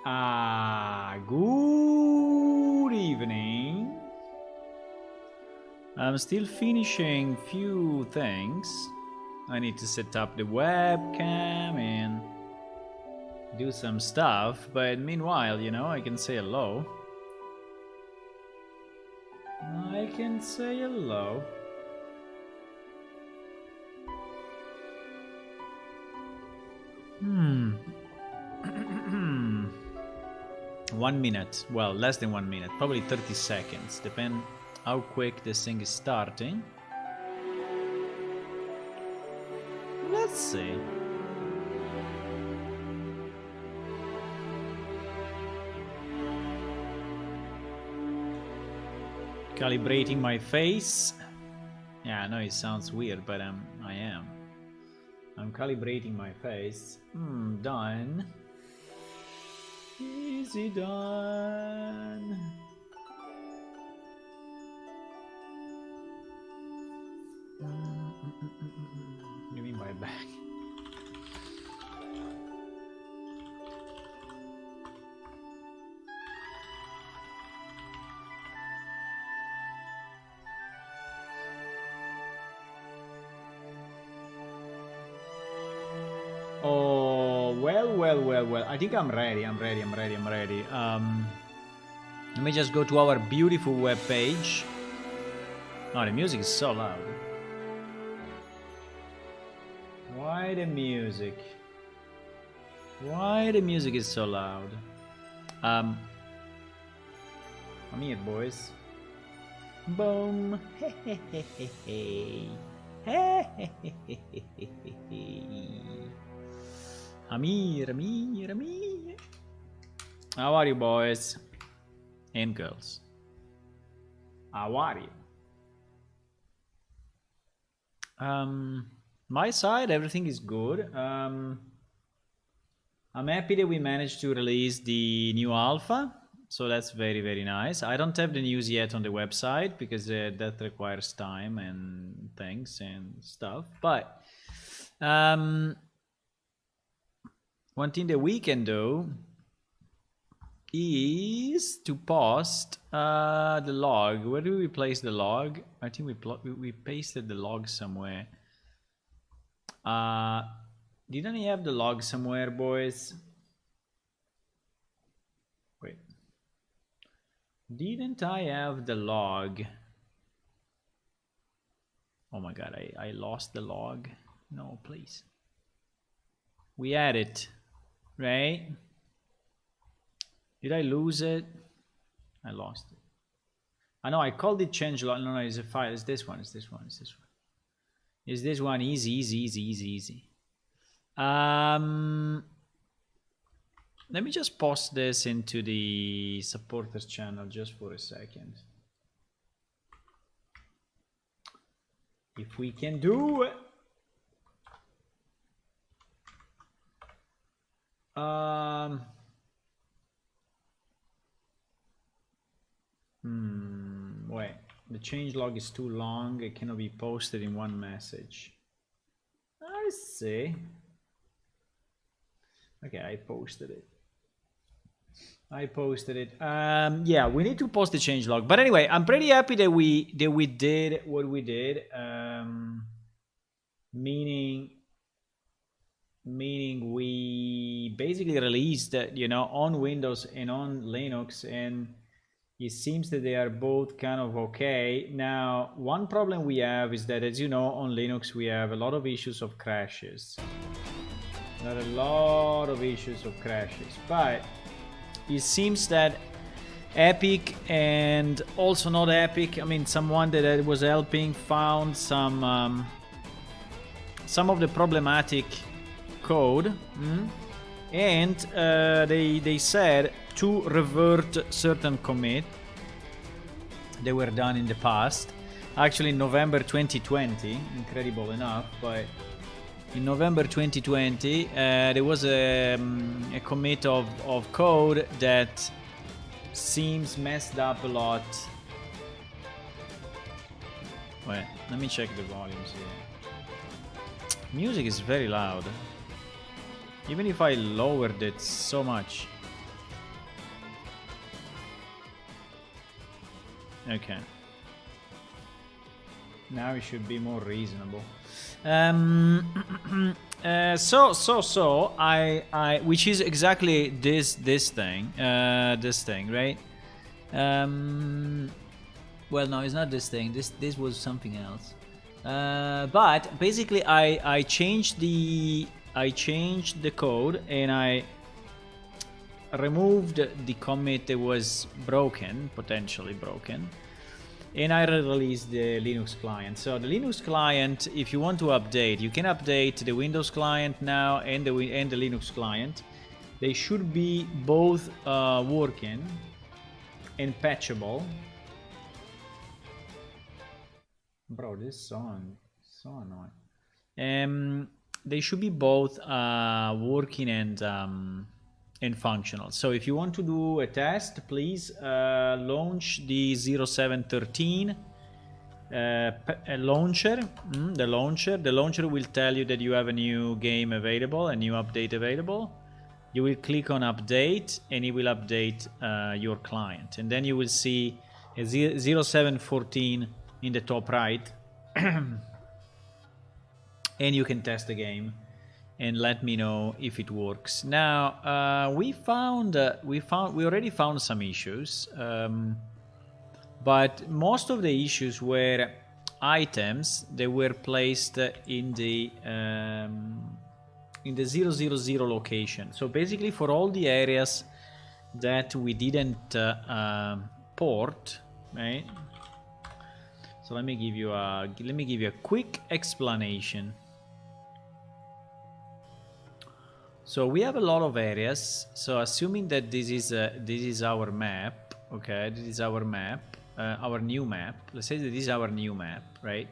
Good evening. I'm still finishing few things. I need to set up the webcam and do some stuff, but meanwhile, you know, I can say hello. I can say hello. Hmm. 1 minute. Well, less than 1 minute. Probably 30 seconds. Depend how quick this thing is starting. Let's see. Calibrating my face. Yeah, I know it sounds weird, but I am. I'm calibrating my face. Done. Easy done. Give me my back. Oh, well. I think I'm ready. I'm ready. Let me just go to our beautiful web page. Oh, the music is so loud. Why the music? Why the music is so loud? I'm here, boys. Boom. I'm here. How are you, boys and girls? How are you? My side, everything is good. I'm happy that we managed to release the new alpha, so that's very nice. I don't have the news yet on the website because that requires time and things and stuff, but one thing that we can do is to post the log. Where do we place the log? I think we pasted the log somewhere. Didn't I have the log somewhere, boys? Wait. Didn't I have the log? Oh my god, I lost the log. No, please. We had it, right? Did I lose it? I lost it. I know I called it change log. No, it's a file. It's this one. Is this one? Easy. Let me just post this into the supporters channel just for a second. If we can do it. Wait, the changelog is too long. It cannot be posted in one message. I see. Okay, I posted it. Yeah, we need to post the changelog. But anyway, I'm pretty happy that we did what we did. Meaning we basically released, you know, on Windows and on Linux, and it seems that they are both kind of okay. Now, one problem we have is that, as you know, on Linux we have a lot of issues of crashes. But it seems that Epic and also not Epic, I mean, someone that was helping found some of the problematic code, and they said to revert certain commit that were done in the past. Actually, in November 2020, incredible enough, but in November 2020 there was a commit of code that seems messed up a lot. Wait, let me check the volumes here. Music is very loud, even if I lowered it so much. Okay. Now it should be more reasonable. Which is exactly this thing, right? Well, no, it's not this thing. This was something else. But basically, I changed the code and I removed the commit that was broken, potentially broken. And I released the Linux client. So the Linux client, if you want to update, you can update the Windows client now and the Linux client. They should be both working and patchable. Bro, this song is so annoying. They should be both working and functional. So if you want to do a test, please launch the 0713 launcher. The launcher will tell you that you have a new game available, a new update available. You will click on update and it will update your client, and then you will see a 0714 in the top right and you can test the game and let me know if it works. Now we already found some issues, but most of the issues were items that were placed in the 000 location. So basically, for all the areas that we didn't port, right? So let me give you a quick explanation. So we have a lot of areas. So assuming that this is our map, okay? This is our map, our new map. Let's say that this is our new map, right?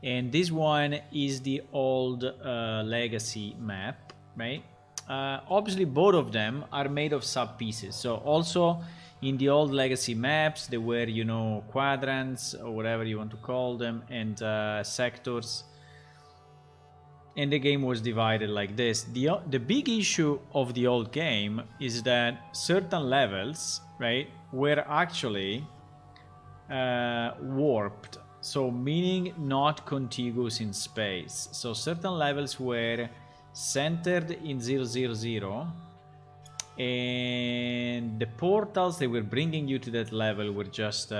And this one is the old legacy map, right? Obviously, both of them are made of sub pieces. So also in the old legacy maps, there were, you know, quadrants or whatever you want to call them, and sectors. And the game was divided like this. The big issue of the old game is that certain levels, right, were actually warped. So meaning not contiguous in space. So certain levels were centered in 000, and the portals that were bringing you to that level were just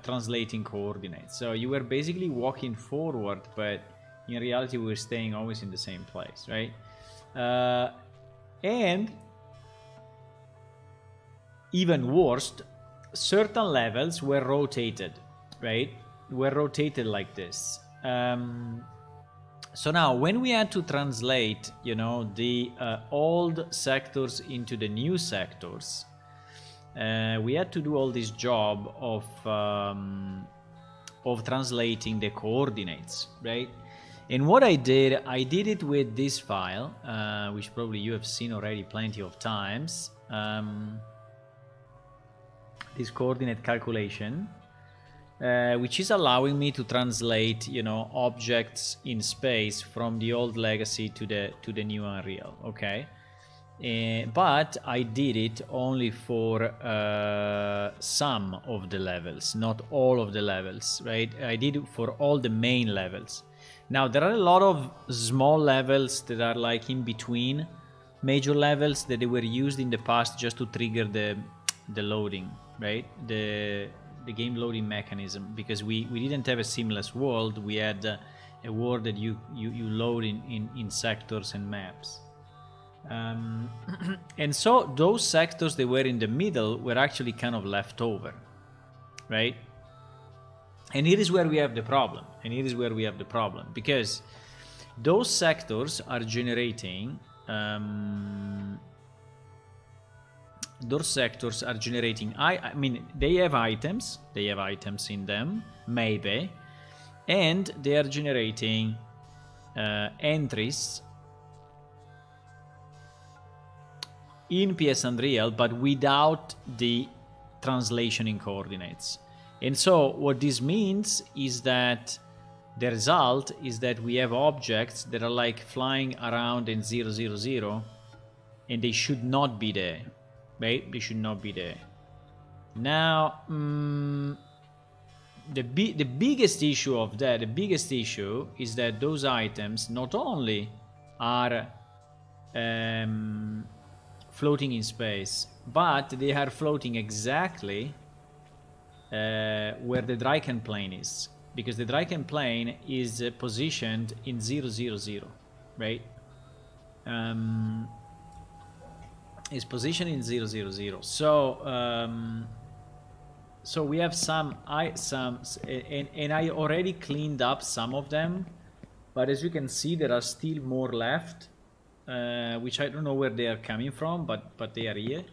translating coordinates. So you were basically walking forward, but in reality we were staying always in the same place, right? And even worse, certain levels were rotated, right? Were rotated like this. So now when we had to translate, you know, the old sectors into the new sectors, we had to do all this job of translating the coordinates, right? And what I did it with this file, which probably you have seen already plenty of times, this coordinate calculation, which is allowing me to translate, you know, objects in space from the old legacy to the new Unreal, okay? But I did it only for some of the levels, not all of the levels, right? I did it for all the main levels. Now there are a lot of small levels that are like in between major levels that they were used in the past just to trigger the loading, right? The game loading mechanism, because we didn't have a seamless world. We had a world that you load in sectors and maps. And so those sectors that were in the middle were actually kind of left over, right? And here is where we have the problem. Because those sectors are generating I mean, they have items in them, maybe, and they are generating entries in PS Unreal, but without the translation in coordinates. And so what this means is that the result is that we have objects that are like flying around in 000, and they should not be there, right? They should not be there. Now, the biggest issue of that, the biggest issue is that those items not only are floating in space, but they are floating exactly where the Draken plane is, because the Draken plane is positioned in 000, right? Is positioned in 000. So we have some, and I already cleaned up some of them, but as you can see, there are still more left, which I don't know where they are coming from, but they are here.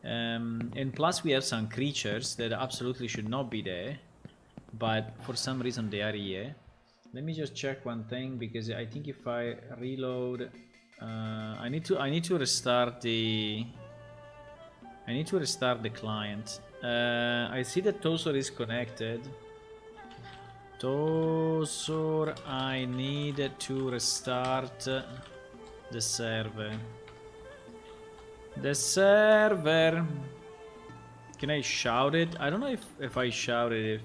And plus we have some creatures that absolutely should not be there, but for some reason they are here. Let me just check one thing, because I think if I reload, I need to restart the client. I see that Tosor is connected. Tosor, I need to restart the server. The server. Can I shout it? I don't know if I shout it.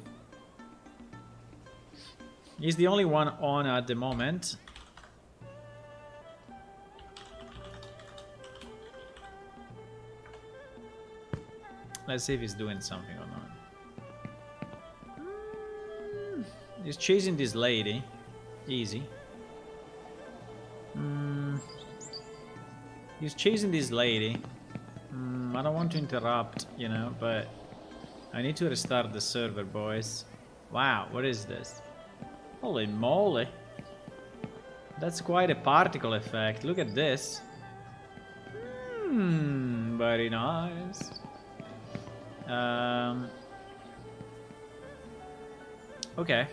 He's the only one on at the moment. Let's see if he's doing something or not. He's chasing this lady. Easy. He's chasing this lady. I don't want to interrupt, you know, but I need to restart the server, boys. Wow, what is this? Holy moly. That's quite a particle effect. Look at this. Very nice. Okay.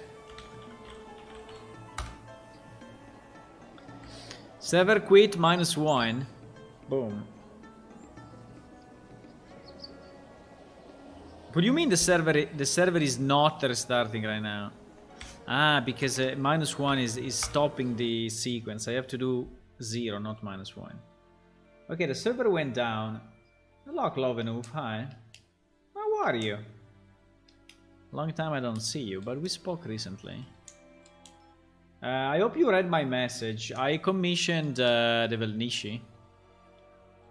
Server quit -1. Boom. What do you mean the server is not restarting right now? Ah, because -1 is stopping the sequence. I have to do 0, not -1. Okay, the server went down. Hello, Clovenhoof. Hi. How are you? Long time I don't see you, but we spoke recently. I hope you read my message. I commissioned the Velnishi.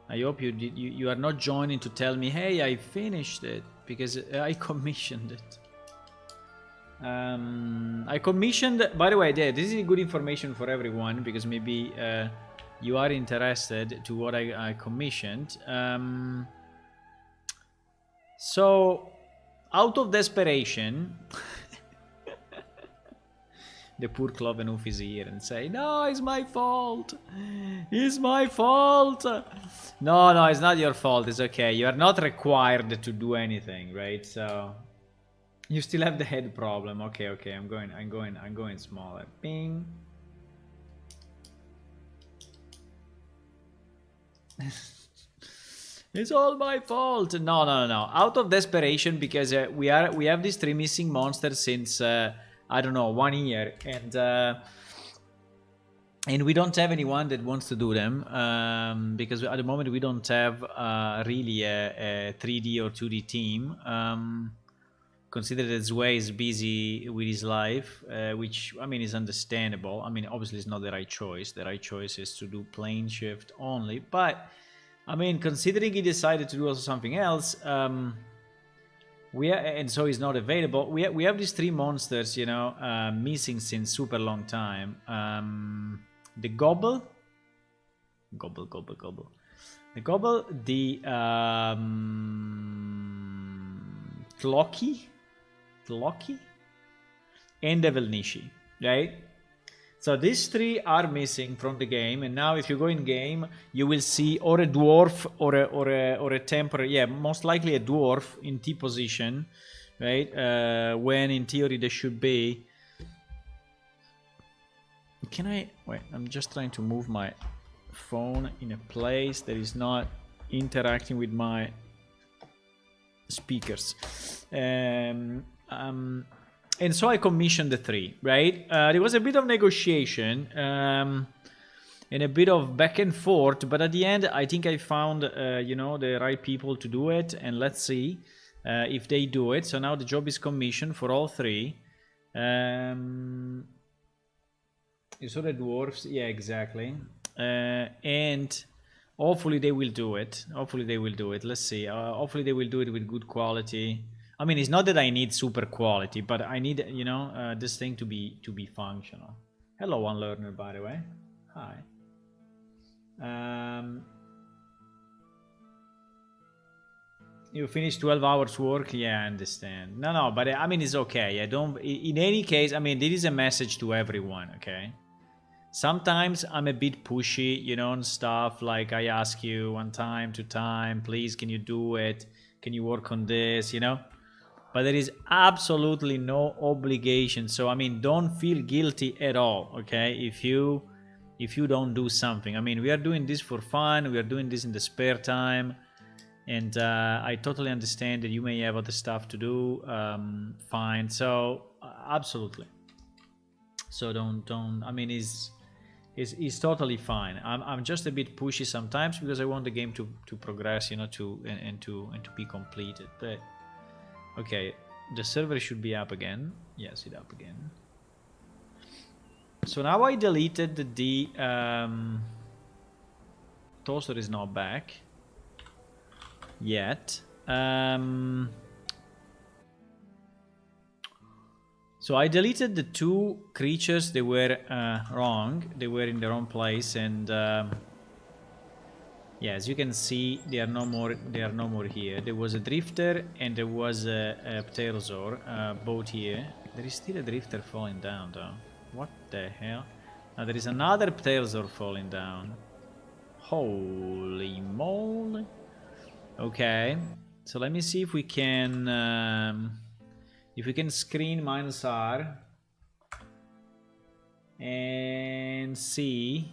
I hope you did. You are not joining to tell me, hey, I finished it, because I commissioned it. I commissioned. By the way, this is good information for everyone, because maybe you are interested to what I commissioned. So, out of desperation, the poor Clovenhoof is here and say, no, it's my fault. It's my fault. No, it's not your fault. It's okay. You are not required to do anything, right? So you still have the head problem. Okay. I'm going smaller. Bing. It's all my fault. No. Out of desperation, because we have these 3 missing monsters since I don't know, 1 year, and we don't have anyone that wants to do them, because at the moment we don't have really a 3D or 2D team. Consider that Zwei is busy with his life, which, I mean, is understandable. I mean, obviously it's not the right choice. The right choice is to do plane shift only, but I mean, considering he decided to do also something else, and so he's not available. We have these 3 monsters, you know, missing since super long time. The Gobble, the Gobble, the Tloki, and the Velnishi, right? So these 3 are missing from the game, and now if you go in game, you will see or a dwarf or a temporary, yeah, most likely a dwarf in T position, right? When in theory they should be. Can I wait? I'm just trying to move my phone in a place that is not interacting with my speakers. And so I commissioned the 3, right? There was a bit of negotiation and a bit of back and forth, but at the end, I think I found, you know, the right people to do it. And let's see. if they do it. So now the job is commissioned for all three. You saw the dwarves, yeah, exactly. And hopefully they will do it. Hopefully they will do it. Let's see. Hopefully they will do it with good quality. I mean, it's not that I need super quality, but I need, you know, this thing to be functional. Hello, one learner, by the way. Hi. You finished 12 hours work? Yeah, I understand. No, but I mean, it's okay. I don't, in any case, I mean, this is a message to everyone, okay? Sometimes I'm a bit pushy, you know, and stuff, like I ask you one time, 2 times, please, can you do it? Can you work on this, you know? But there is absolutely no obligation. So, I mean, don't feel guilty at all, okay? If you don't do something. I mean, we are doing this for fun. We are doing this in the spare time. And I totally understand that you may have other stuff to do. Fine. So, absolutely. So don't. I mean, it's totally fine. I'm just a bit pushy sometimes because I want the game to progress, you know, to be completed. But okay, the server should be up again. Yes, it's up again. So now I deleted the toaster is not back yet. So I deleted the 2 creatures. They were wrong. They were in the wrong place, and yeah, as you can see, they are no more. They are no more here. There was a drifter and there was a pterosaur, both here. There is still a drifter falling down, though. What the hell? Now there is another pterosaur falling down. Holy moly! Okay, so let me see if we can. If we can screen -R and see,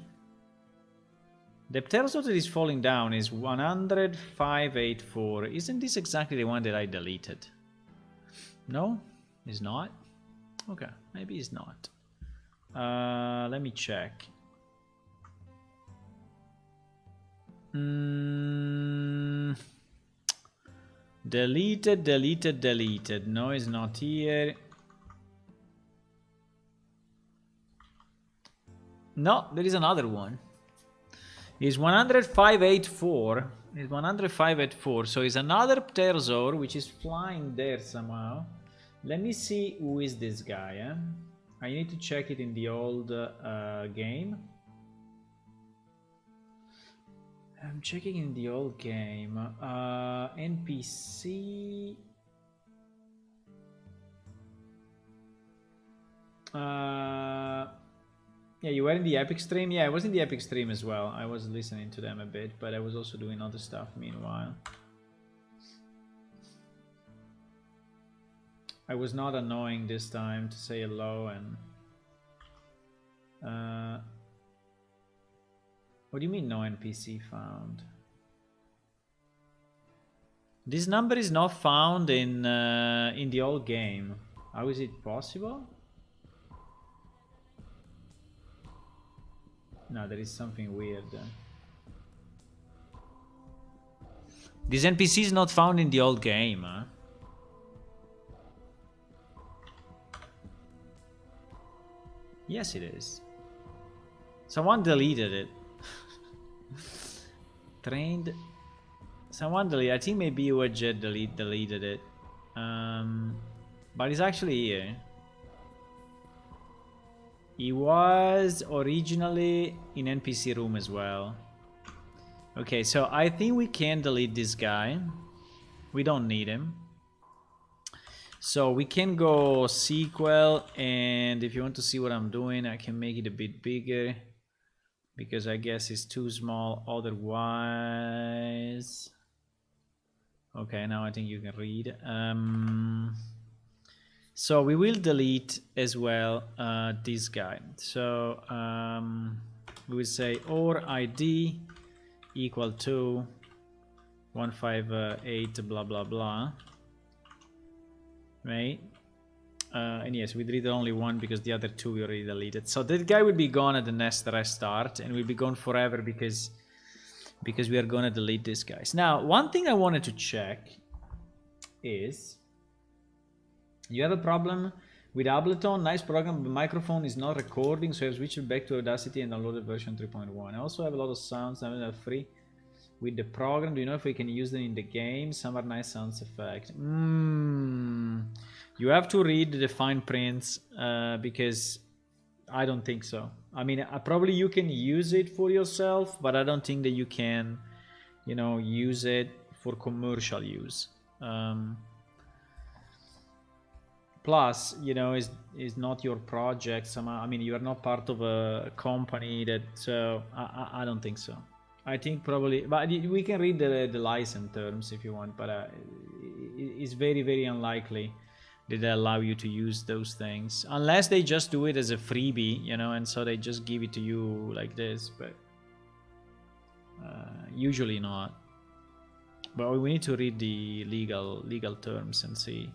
the pterosaur that is falling down is 10584. Isn't this exactly the one that I deleted? No, it's not. Okay, maybe it's not. Let me check. Deleted. No, it's not here. No, there is another one. It's 10584. It's 10584. So it's another pterosaur which is flying there somehow. Let me see who is this guy. I need to check it in the old game. I'm checking in the old game. NPC. Yeah, you were in the Epic stream? Yeah, I was in the Epic stream as well. I was listening to them a bit, but I was also doing other stuff meanwhile. I was not annoying this time to say hello and... What do you mean no NPC found? This number is not found in the old game. How is it possible? No, there is something weird. This NPC is not found in the old game, huh? Yes, it is. Someone deleted it. Trained. Someone deleted. I think maybe you just deleted it. But it's actually here. He was originally in NPC room as well. Okay, so I think we can delete this guy. We don't need him. So we can go sequel, and if you want to see what I'm doing, I can make it a bit bigger because I guess it's too small otherwise. Okay, now I think you can read. So we will delete as well this guy. So we will say or ID equal to 158 blah blah blah. Right? And yes, we deleted only one because the other two we already deleted. So that guy will be gone at the next restart and will be gone forever because we are gonna delete these guys. Now, one thing I wanted to check is you have a problem with Ableton. Nice program, the microphone is not recording, so I have switched back to Audacity and downloaded version 3.1. I also have a lot of sounds that are free with the program. Do you know if we can use them in the game? Some are nice sounds effect. You have to read the fine prints because I don't think so. I mean, probably you can use it for yourself, but I don't think that you can, you know, use it for commercial use. Plus, you know, is not your project. Somehow, I mean, you are not part of a company that. So I don't think so. I think probably, but we can read the license terms if you want. But it's very, very unlikely that they allow you to use those things unless they just do it as a freebie, you know, and so they just give it to you like this. But usually not. But we need to read the legal terms and see.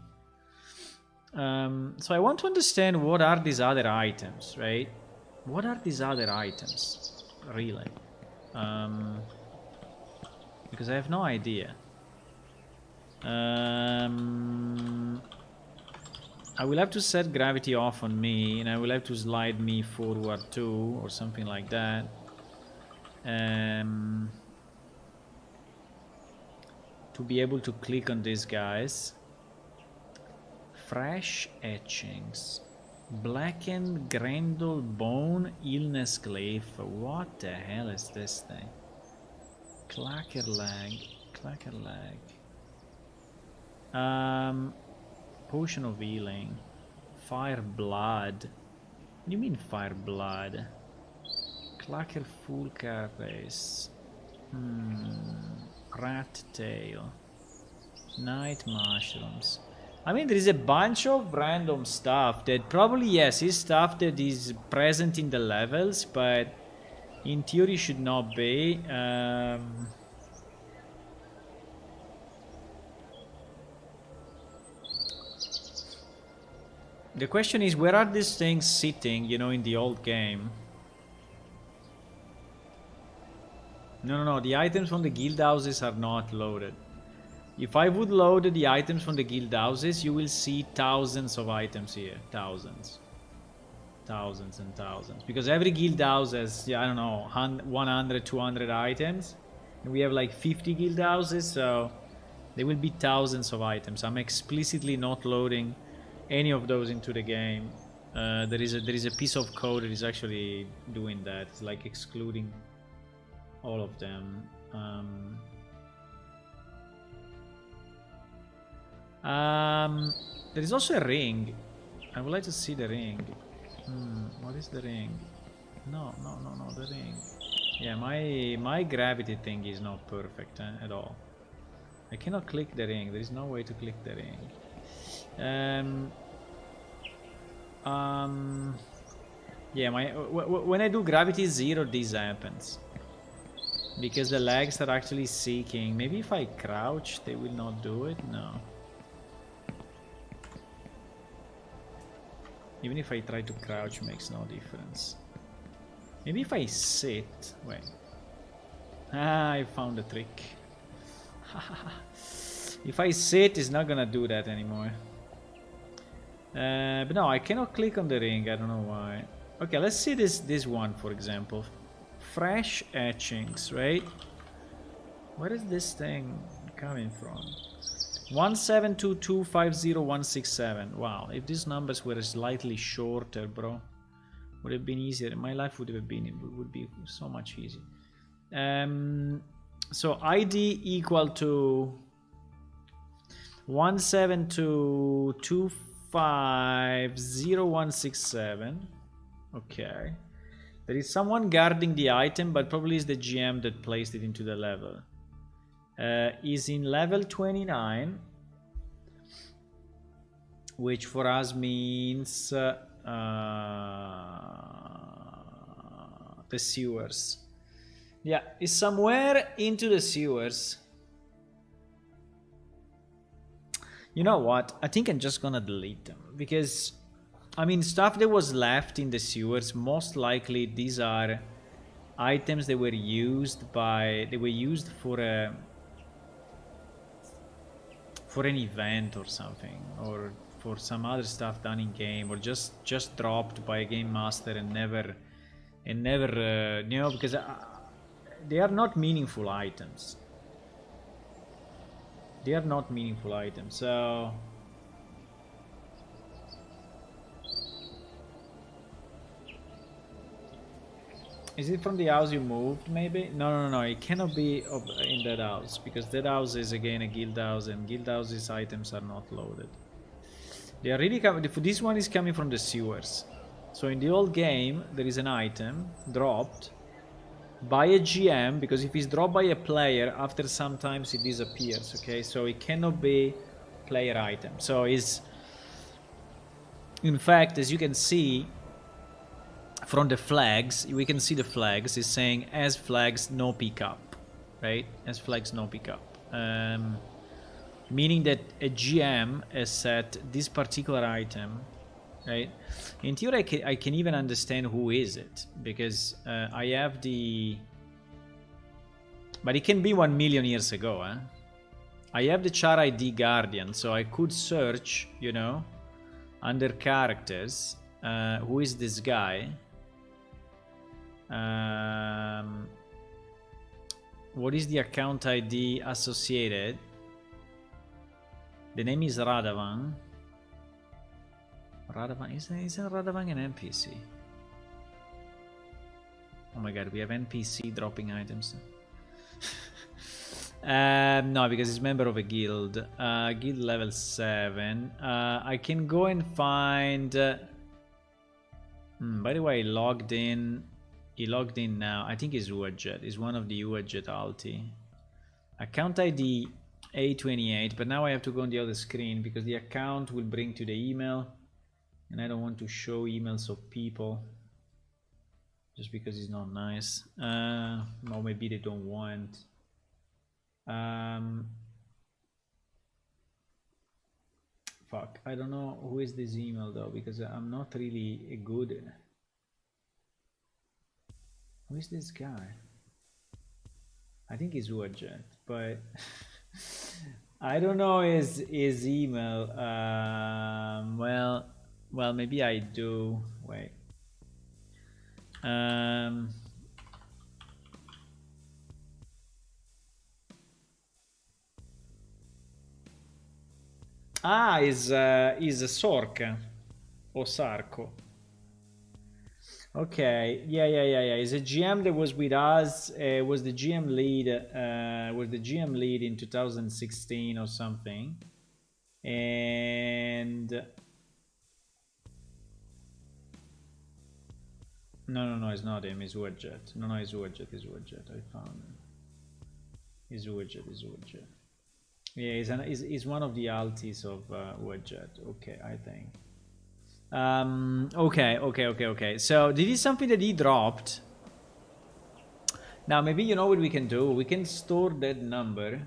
So I want to understand what are these other items, right? What are these other items, really? Because I have no idea. I will have to set gravity off on me, and I will have to slide me forward too, or something like that. To be able to click on these guys. Fresh etchings. Blackened Grendel Bone Illness Glyph. What the hell is this thing? Clacker leg. Potion of healing. Fire blood. What do you mean fire blood? Clacker full carapace. Rat tail. Night mushrooms. I mean, there is a bunch of random stuff that probably, yes, is stuff that is present in the levels, but in theory should not be. The question is, where are these things sitting, you know, in the old game? No, the items from the guild houses are not loaded. If I would load the items from the guild houses, you will see thousands of items here. Thousands and thousands. Because every guild house has, I don't know, 100, 200 items. And we have like 50 guild houses, so there will be thousands of items. I'm explicitly not loading any of those into the game. There is a piece of code that is actually doing that. It's like excluding all of them. There is also a ring. I would like to see the ring. What is the ring? No, the ring. Yeah, my gravity thing is not perfect at all. I cannot click the ring. There is no way to click the ring. Yeah, when I do gravity 0, this happens. Because the legs are actually seeking. Maybe if I crouch, they will not do it? No. Even if I try to crouch, makes no difference. Maybe if I sit... Wait. I found a trick. If I sit, it's not gonna do that anymore. But no, I cannot click on the ring. I don't know why. Okay, let's see this one, for example. Fresh etchings, right? Where is this thing coming from? 172250167. Wow, if these numbers were slightly shorter, bro, would have been easier. My life would be so much easier. So ID equal to 172250167. Okay. There is someone guarding the item, but probably is the GM that placed it into the level. Is in level 29, which for us means the sewers. Yeah, is somewhere into the sewers. You know what? I think I'm just gonna delete them because, I mean, stuff that was left in the sewers, most likely these are items that were used for for an event or something, or for some other stuff done in game, or just dropped by a game master and never you know, because they are not meaningful items. They are not meaningful items, so is it from the house you moved, maybe? No, it cannot be in that house, because that house is again a guild house, and guild houses items are not loaded. They are really coming. This one is coming from the sewers. So in the old game, there is an item dropped by a GM, because if it's dropped by a player, after sometimes it disappears, okay? So it cannot be player item. So it's, in fact, as you can see from the flags, we can see the flags is saying as flags no pickup, right? As flags no pickup. Meaning that a GM has set this particular item, right? In theory, I can even understand who is it, because I have the... But it can be 1 million years ago, eh? I have the char ID Guardian, so I could search, you know, under characters, who is this guy? What is the account ID associated? The name is Radovan. Radovan, isn't Radovan an NPC? Oh my god, we have NPC dropping items. No, because he's member of a guild. Guild level 7. I can go and find... by the way, he logged in now. I think he's Uajet. He's one of the Uajet alti. Account ID A28, but now I have to go on the other screen because the account will bring to the email, and I don't want to show emails of people just because it's not nice. Or maybe they don't want. Fuck, I don't know who is this email though, because I'm not really good. Who is this guy? I think he's Uajet, but I don't know his email. Well, maybe I do. Wait. Is a Sorka or Sarko. Okay, yeah. He's a GM that was with us. Was the GM lead? Was the GM lead in 2016 or something? And no, it's not him. It's Uajet. No, it's Uajet. I found him. It's Uajet. Yeah, he's one of the altis of Uajet. Okay, I think. Okay. So this is something that he dropped. Now maybe you know what we can do. We can store that number.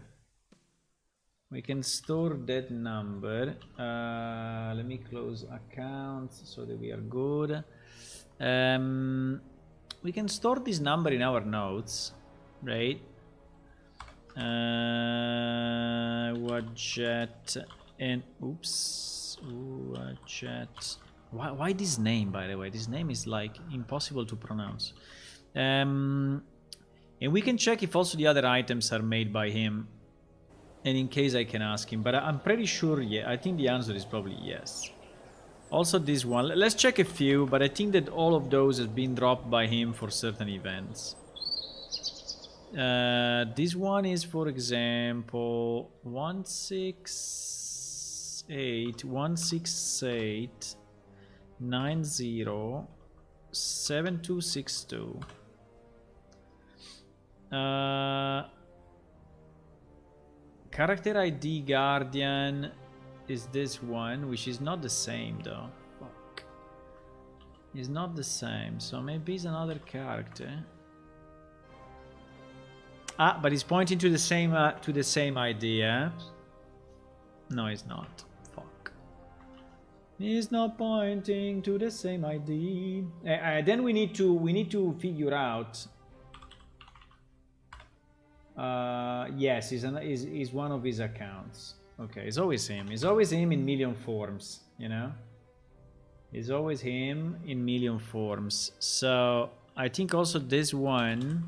Let me close accounts so that we are good. We can store this number in our notes, right? Uajet and Uajet. Why this name, by the way? This name is like impossible to pronounce. And we can check if also the other items are made by him. And in case I can ask him, but I'm pretty sure, yeah. I think the answer is probably yes. Also this one. Let's check a few, but I think that all of those have been dropped by him for certain events. This one is, for example, 168 90 7262. Character ID Guardian is this one, which is not the same though. Fuck. It's not the same, so maybe it's another character. Ah, but he's pointing to the same idea. No, he's not. Fuck. He's not pointing to the same ID. Then we need to figure out. Yes, is one of his accounts. Okay, it's always him. It's always him in million forms, you know? It's always him in million forms. So I think also this one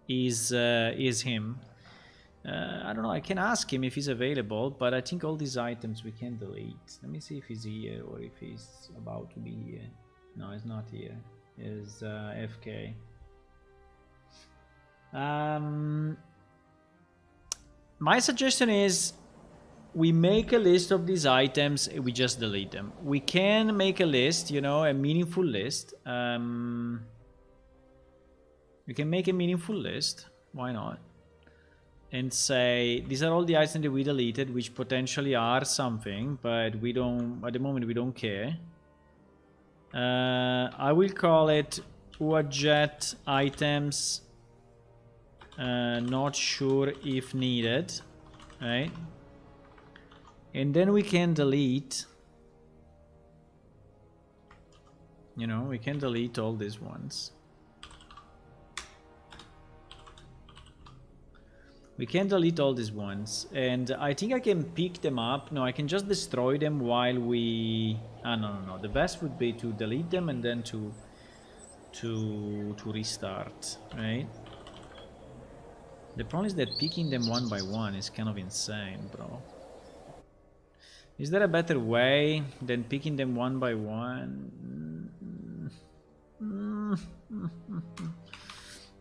is him. I don't know, I can ask him if he's available, but I think all these items we can delete. Let me see if he's here or if he's about to be here. No, he's not here. He's FK. My suggestion is we make a list of these items and we just delete them. We can make a list, you know, a meaningful list. We can make a meaningful list. Why not? And say these are all the items that we deleted, which potentially are something, but we don't, at the moment we don't care. I will call it Uajet items, not sure if needed, right? And then we can delete, you know, we can delete all these ones. We can delete all these ones, and I think I can pick them up. No, I can just destroy them while we... no. The best would be to delete them and then to restart, right? The problem is that picking them one by one is kind of insane, bro. Is there a better way than picking them one by one?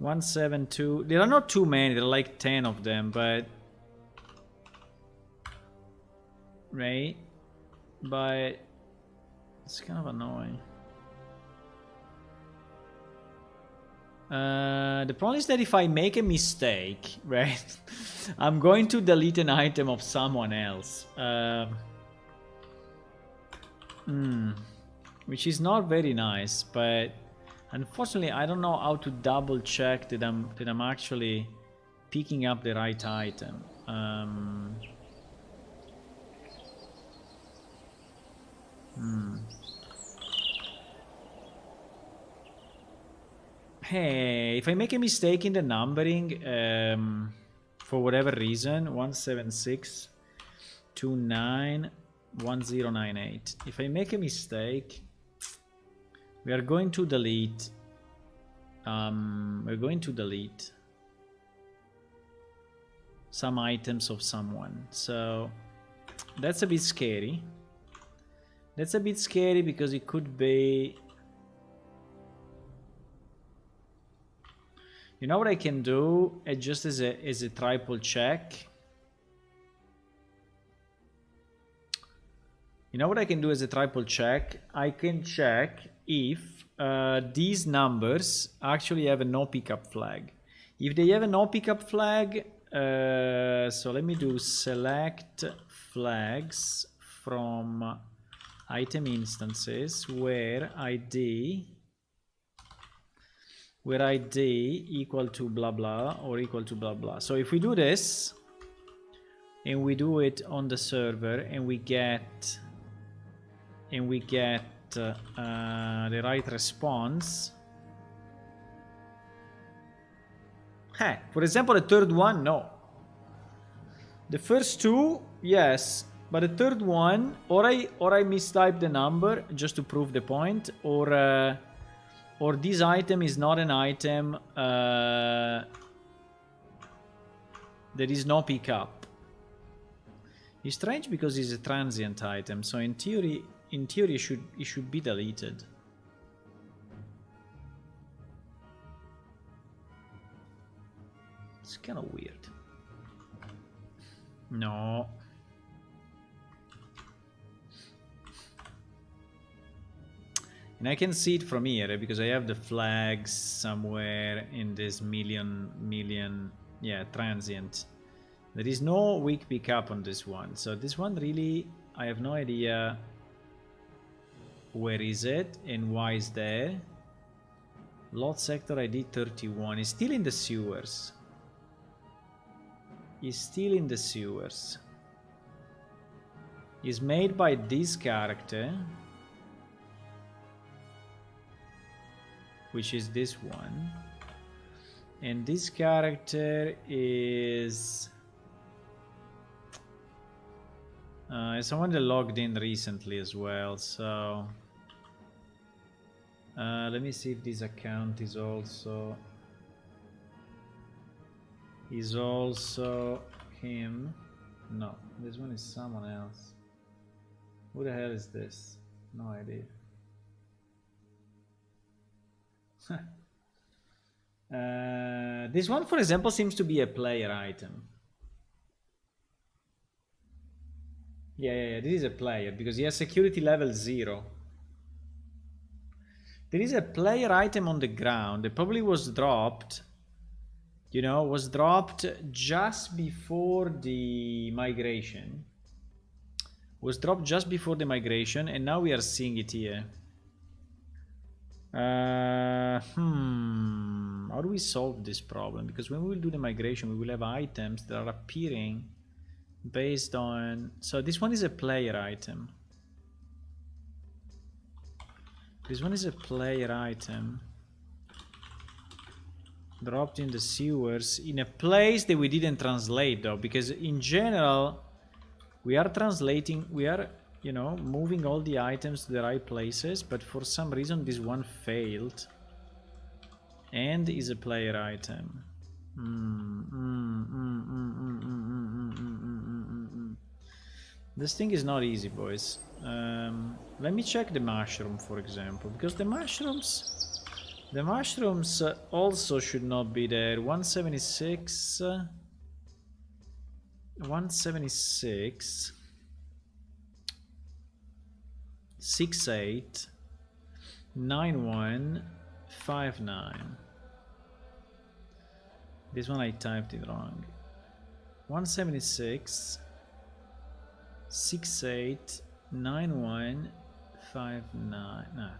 172. There are not too many. There are like 10 of them, but right? But it's kind of annoying. The problem is that if I make a mistake, right, I'm going to delete an item of someone else, which is not very nice, but unfortunately, I don't know how to double check that I'm actually picking up the right item. Hey, if I make a mistake in the numbering, for whatever reason, 176291098. If I make a mistake, we are going to delete. We're going to delete some items of someone. So that's a bit scary. That's a bit scary because it could be. You know what I can do? Just as a triple check. You know what I can do as a triple check? I can check if these numbers actually have a no pickup flag. If they have a no pickup flag, so let me do select flags from item instances where ID equal to blah blah or equal to blah blah. So if we do this and we do it on the server and we get the right response. For example, the third one, no. The first two, yes, but the third one, or I mistyped the number just to prove the point, or this item is not an item there is no pickup. It's strange because it's a transient item, so in theory it should be deleted. It's kind of weird. No. And I can see it from here because I have the flags somewhere in this million, yeah, transient. There is no weak pickup on this one. So this one really, I have no idea where is it and why is there. Lot sector ID 31 is still in the sewers. Is still in the sewers. Is made by this character, which is this one, and this character is Someone that logged in recently as well, so let me see if this account is also him. No, this one is someone else. Who the hell is this? No idea. This one, for example, seems to be a player item. Yeah, this is a player because he has security level 0. There is a player item on the ground. It probably was dropped, you know, was dropped just before the migration. Was dropped just before the migration, and now we are seeing it here. How do we solve this problem? Because when we will do the migration, we will have items that are appearing based on... So this one is a player item. This one is a player item. Dropped in the sewers in a place that we didn't translate though, because in general we are translating, we are, you know, moving all the items to the right places, but for some reason this one failed and is a player item. This thing is not easy, boys. Let me check the mushroom, for example, because the mushrooms also should not be there. 176 176 68 9159. This one I typed it wrong. 176 68 9159. No.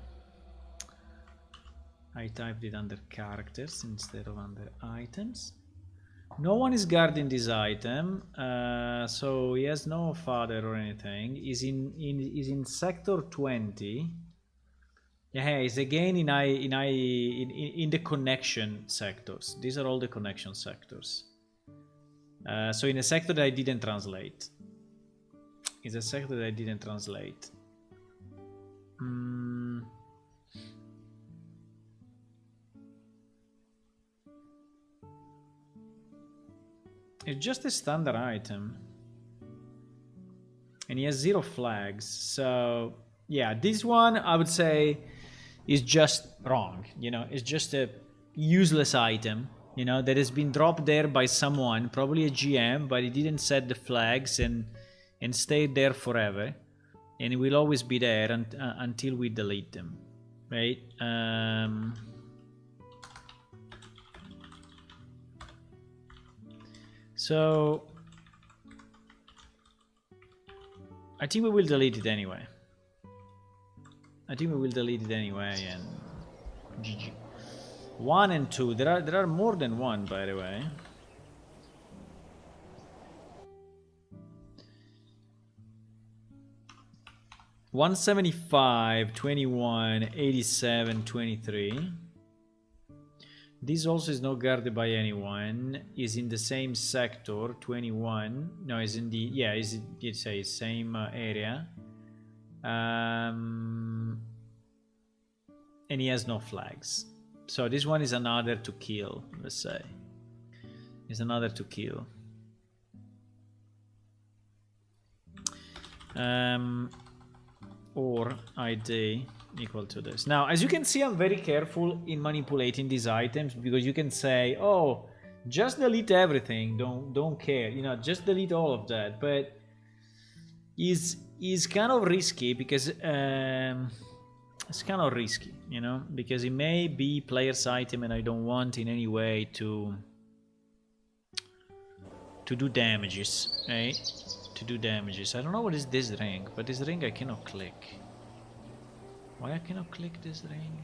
I typed it under characters instead of under items. No one is guarding this item, so he has no father or anything. Is in sector 20. Yeah, he's again in the connection sectors. These are all the connection sectors. So in a sector that I didn't translate. It's a sector that I didn't translate. It's just a standard item. And he has 0 flags. So, yeah, this one I would say is just wrong. You know, it's just a useless item, you know, that has been dropped there by someone, probably a GM, but he didn't set the flags and stayed there forever. And it will always be there until we delete them, right? So I think we will delete it anyway. And GG. 1 and 2. There are more than one, by the way. $175, 21, 87, 23. This also is not guarded by anyone. Is in the same sector, 21. No, is in the, yeah, it's a same area. And he has no flags. So this one is another to kill, let's say. Is another to kill. Or ID equal to this. Now, as you can see, I'm very careful in manipulating these items, because you can say, oh, just delete everything, don't care, you know, just delete all of that. But is kind of risky, because it's kind of risky, you know, because it may be player's item and I don't want in any way to do damages, right? To do damages. I don't know what is this ring, but this ring I cannot click. Why I cannot click this ring?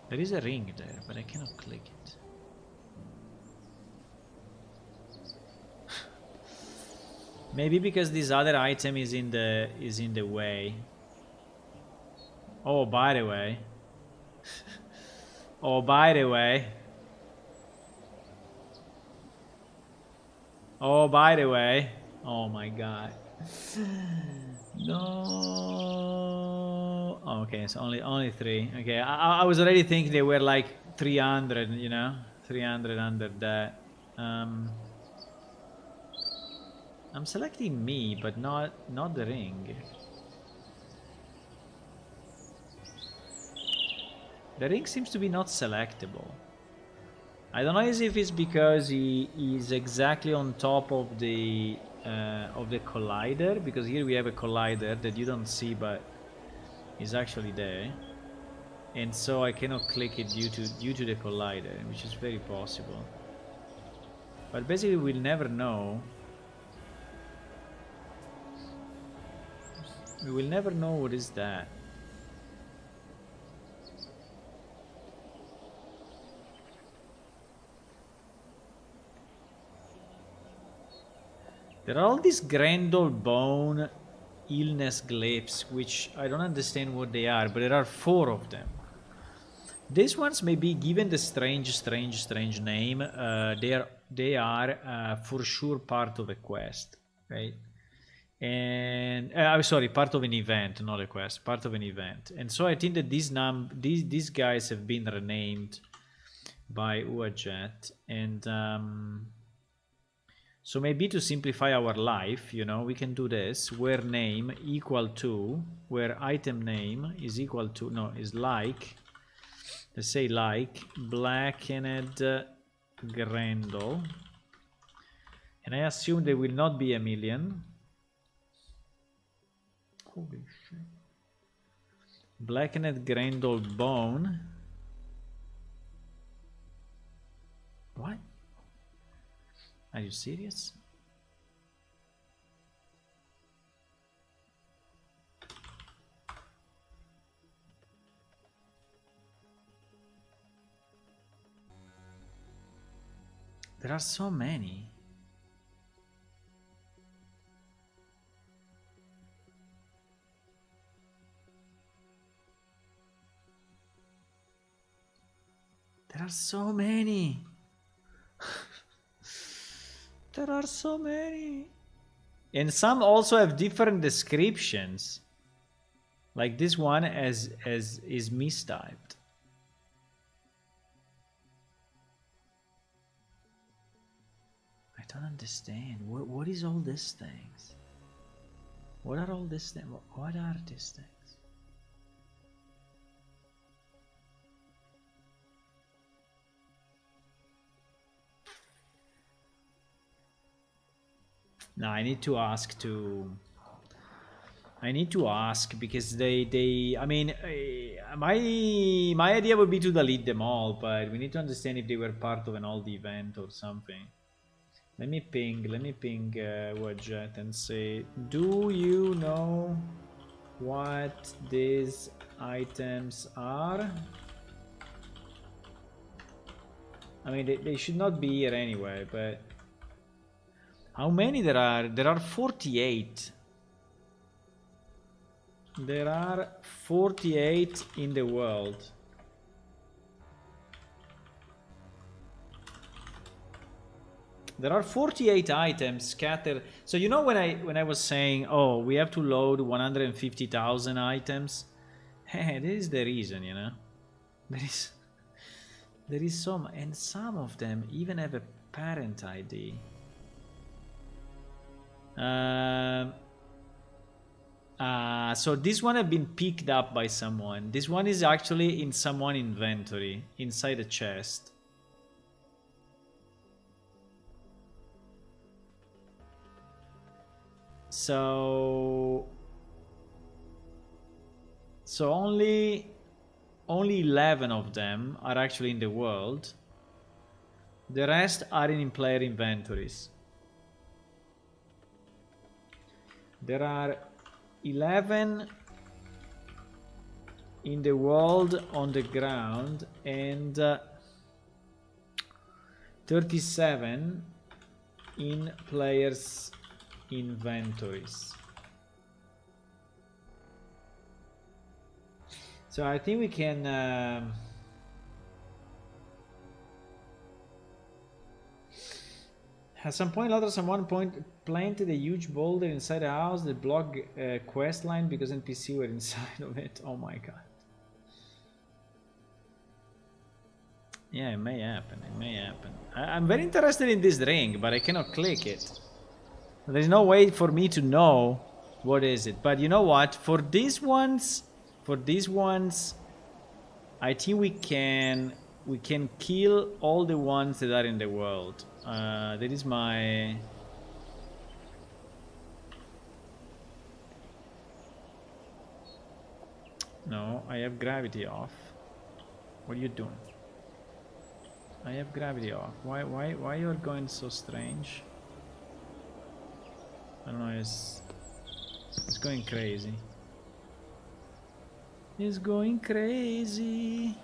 There is a ring there, but I cannot click it. Maybe because this other item is in the way. Oh, by the way. Oh, by the way. Oh, by the way. Oh my god. No. Oh, okay, so only 3. Okay, I was already thinking they were like 300, you know, 300 under that. I'm selecting me, but not the ring. The ring seems to be not selectable. I don't know if it's because he is exactly on top of the collider, because here we have a collider that you don't see but is actually there, and so I cannot click it due to the collider, which is very possible. But basically we'll never know. We will never know what is that. There are all these grand old bone illness glyphs, which I don't understand what they are, but there are 4 of them. These ones may be, given the strange name, they are for sure part of a quest, right? And I'm sorry, part of an event, not a quest, part of an event. And so I think that these guys have been renamed by Uajet, and so maybe to simplify our life, you know, we can do this, where name equal to, where item name is equal to, no, is like, let's say like, blackened grendel, and I assume there will not be a million. Holy shit. Blackened grendel bone. What? Are you serious? There are so many. There are so many. There are so many. And some also have different descriptions. Like this one as is mistyped. I don't understand. What is all these things? What are all these things? What are these things? No, I need to ask because I mean, my idea would be to delete them all, but we need to understand if they were part of an old event or something. Let me ping Wadjet and say, do you know what these items are? I mean, they should not be here anyway, but how many there are? There are 48. There are 48 in the world. There are 48 items scattered. So you know when I was saying, oh, we have to load 150,000 items? Hey, this is the reason, you know. There is some, and some of them even have a parent ID. So this one have been picked up by someone. This one is actually in someone's inventory, inside a chest. So only 11 of them are actually in the world. The rest are in player inventories. There are 11 in the world on the ground and 37 in players' inventories. So I think we can At some point, later, someone planted a huge boulder inside the house that blocked quest line because NPC were inside of it. Oh my god. Yeah, it may happen. It may happen. I'm very interested in this ring, but I cannot click it. There's no way for me to know what is it. But you know what? For these ones, I think we can kill all the ones that are in the world. That is my... No, I have gravity off. What are you doing? I have gravity off. Why you're going so strange? I don't know, it's going crazy. It's going crazy.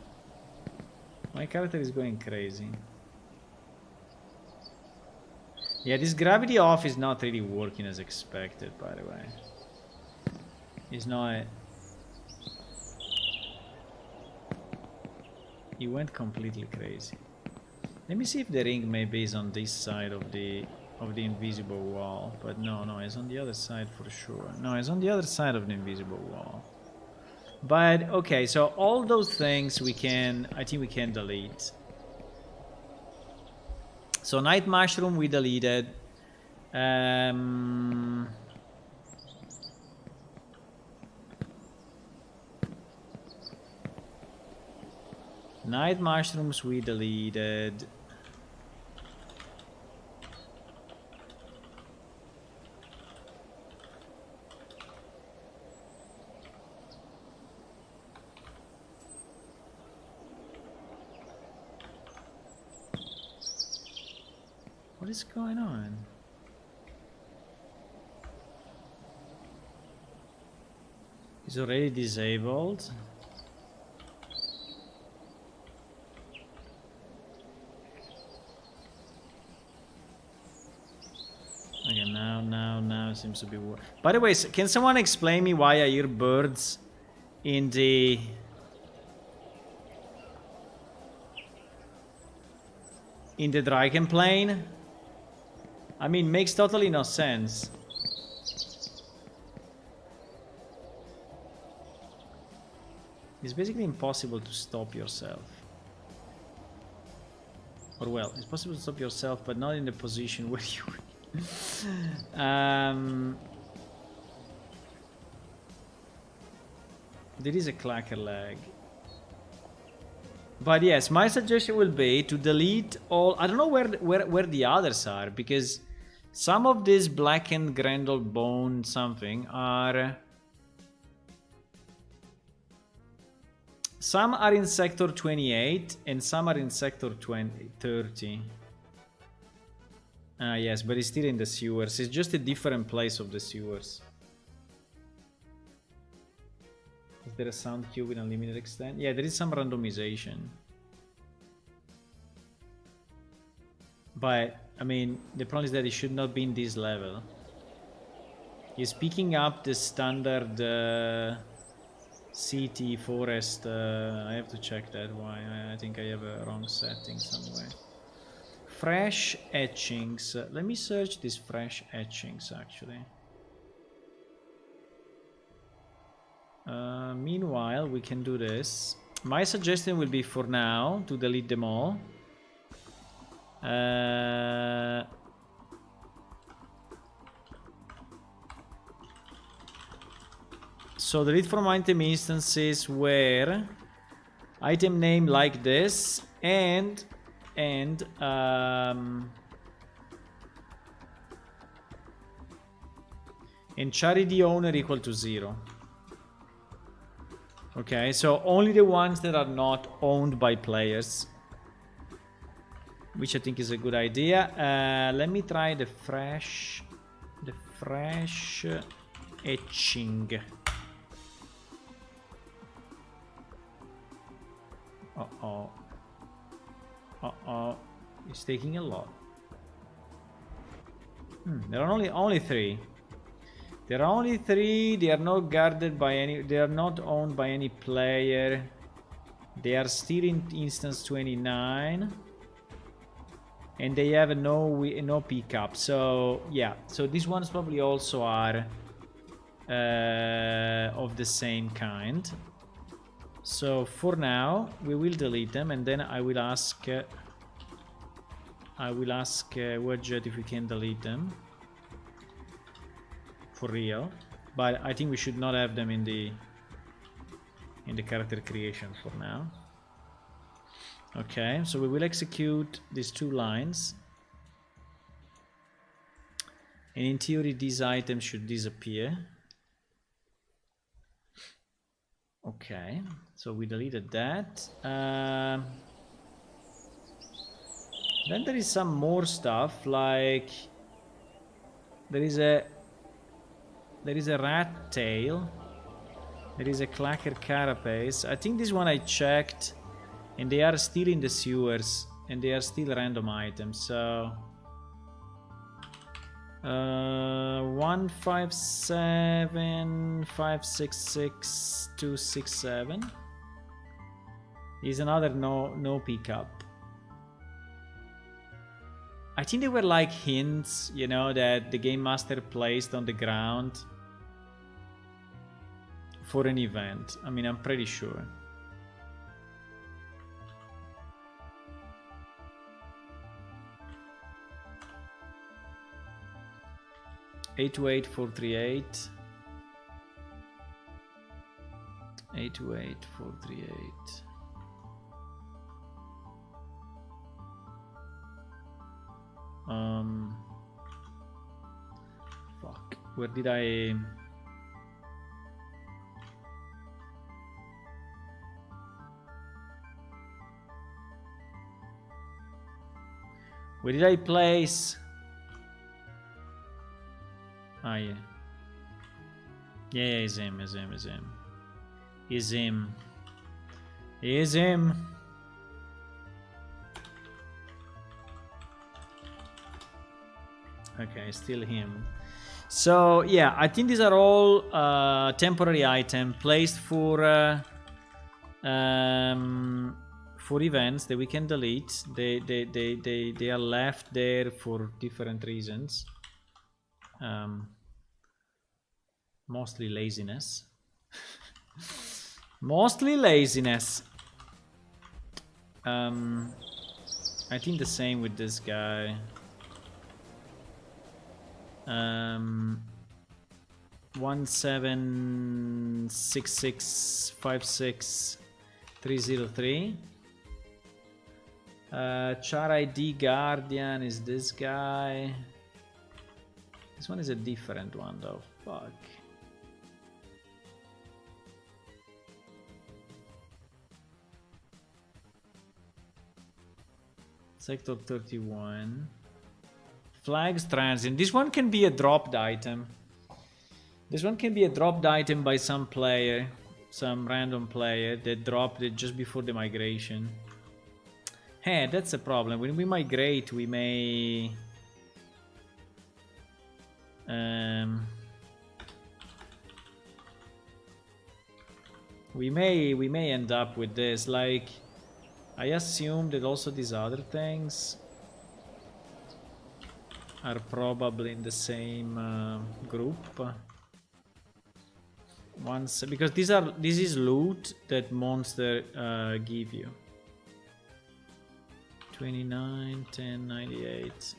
My character is going crazy. Yeah, this gravity off is not really working as expected, by the way. It's not... He went completely crazy. Let me see if the ring maybe is on this side of the invisible wall. But no, it's on the other side for sure. No, it's on the other side of the invisible wall. But okay, so all those things I think we can delete. So night mushroom we deleted. Night mushrooms we deleted. What is going on? He's already disabled. Okay, now it seems to be working. By the way, can someone explain me why I hear birds in the... in the Dragon Plane? I mean, makes totally no sense. It's basically impossible to stop yourself. Or well, it's possible to stop yourself, but not in the position where you... There is a clacker lag. But yes, my suggestion will be to delete all... I don't know where the others are, because some of these blackened Grendel bone something are... Some are in sector 28 and some are in sector 30. Yes, but it's still in the sewers. It's just a different place of the sewers. Is there a sound cube with unlimited extent? Yeah, there is some randomization. But, I mean, the problem is that it should not be in this level. He's picking up the standard CT forest. I have to check that. Why? I think I have a wrong setting somewhere. Fresh etchings. Let me search these fresh etchings actually. Meanwhile, we can do this. My suggestion will be for now to delete them all. So delete from item instances where item name like this and charity owner equal to 0. Okay, so only the ones that are not owned by players, which I think is a good idea. Let me try the fresh etching. It's taking a lot. There are only 3. There are only 3. They are not guarded by any. They are not owned by any player. They are still in instance 29. and they have no pickup. So yeah, so these ones probably also are of the same kind. So for now we will delete them, and then I will ask Wedget if we can delete them for real. But I think we should not have them in the character creation for now. Okay, so we will execute these 2 lines, and in theory these items should disappear. Okay, so we deleted that. Then there is some more stuff, like there is a rat tail, there is a clacker carapace. I think this one I checked, and they are still in the sewers, and they are still random items. So 157 566 267 is another no pickup. I think they were like hints, you know, that the game master placed on the ground for an event. I mean, I'm pretty sure. Eight two eight 438. 828 438. Fuck. Where did I? Where did I place? Ah, yeah. Yeah, it's him. Is him. Okay, still him. So yeah, I think these are all temporary item placed for events that we can delete. They are left there for different reasons. Mostly laziness. Mostly laziness. I think the same with this guy. 176656303. Char ID Guardian is this guy. This one is a different one though. Fuck. Sector 31. Flags transient. This one can be a dropped item. This one can be a dropped item by some player, some random player that dropped it just before the migration. Hey, that's a problem. When we migrate, we may we may end up with this. Like, I assume that also these other things are probably in the same group. Once, because this is loot that monster give you. 29, 10, 98.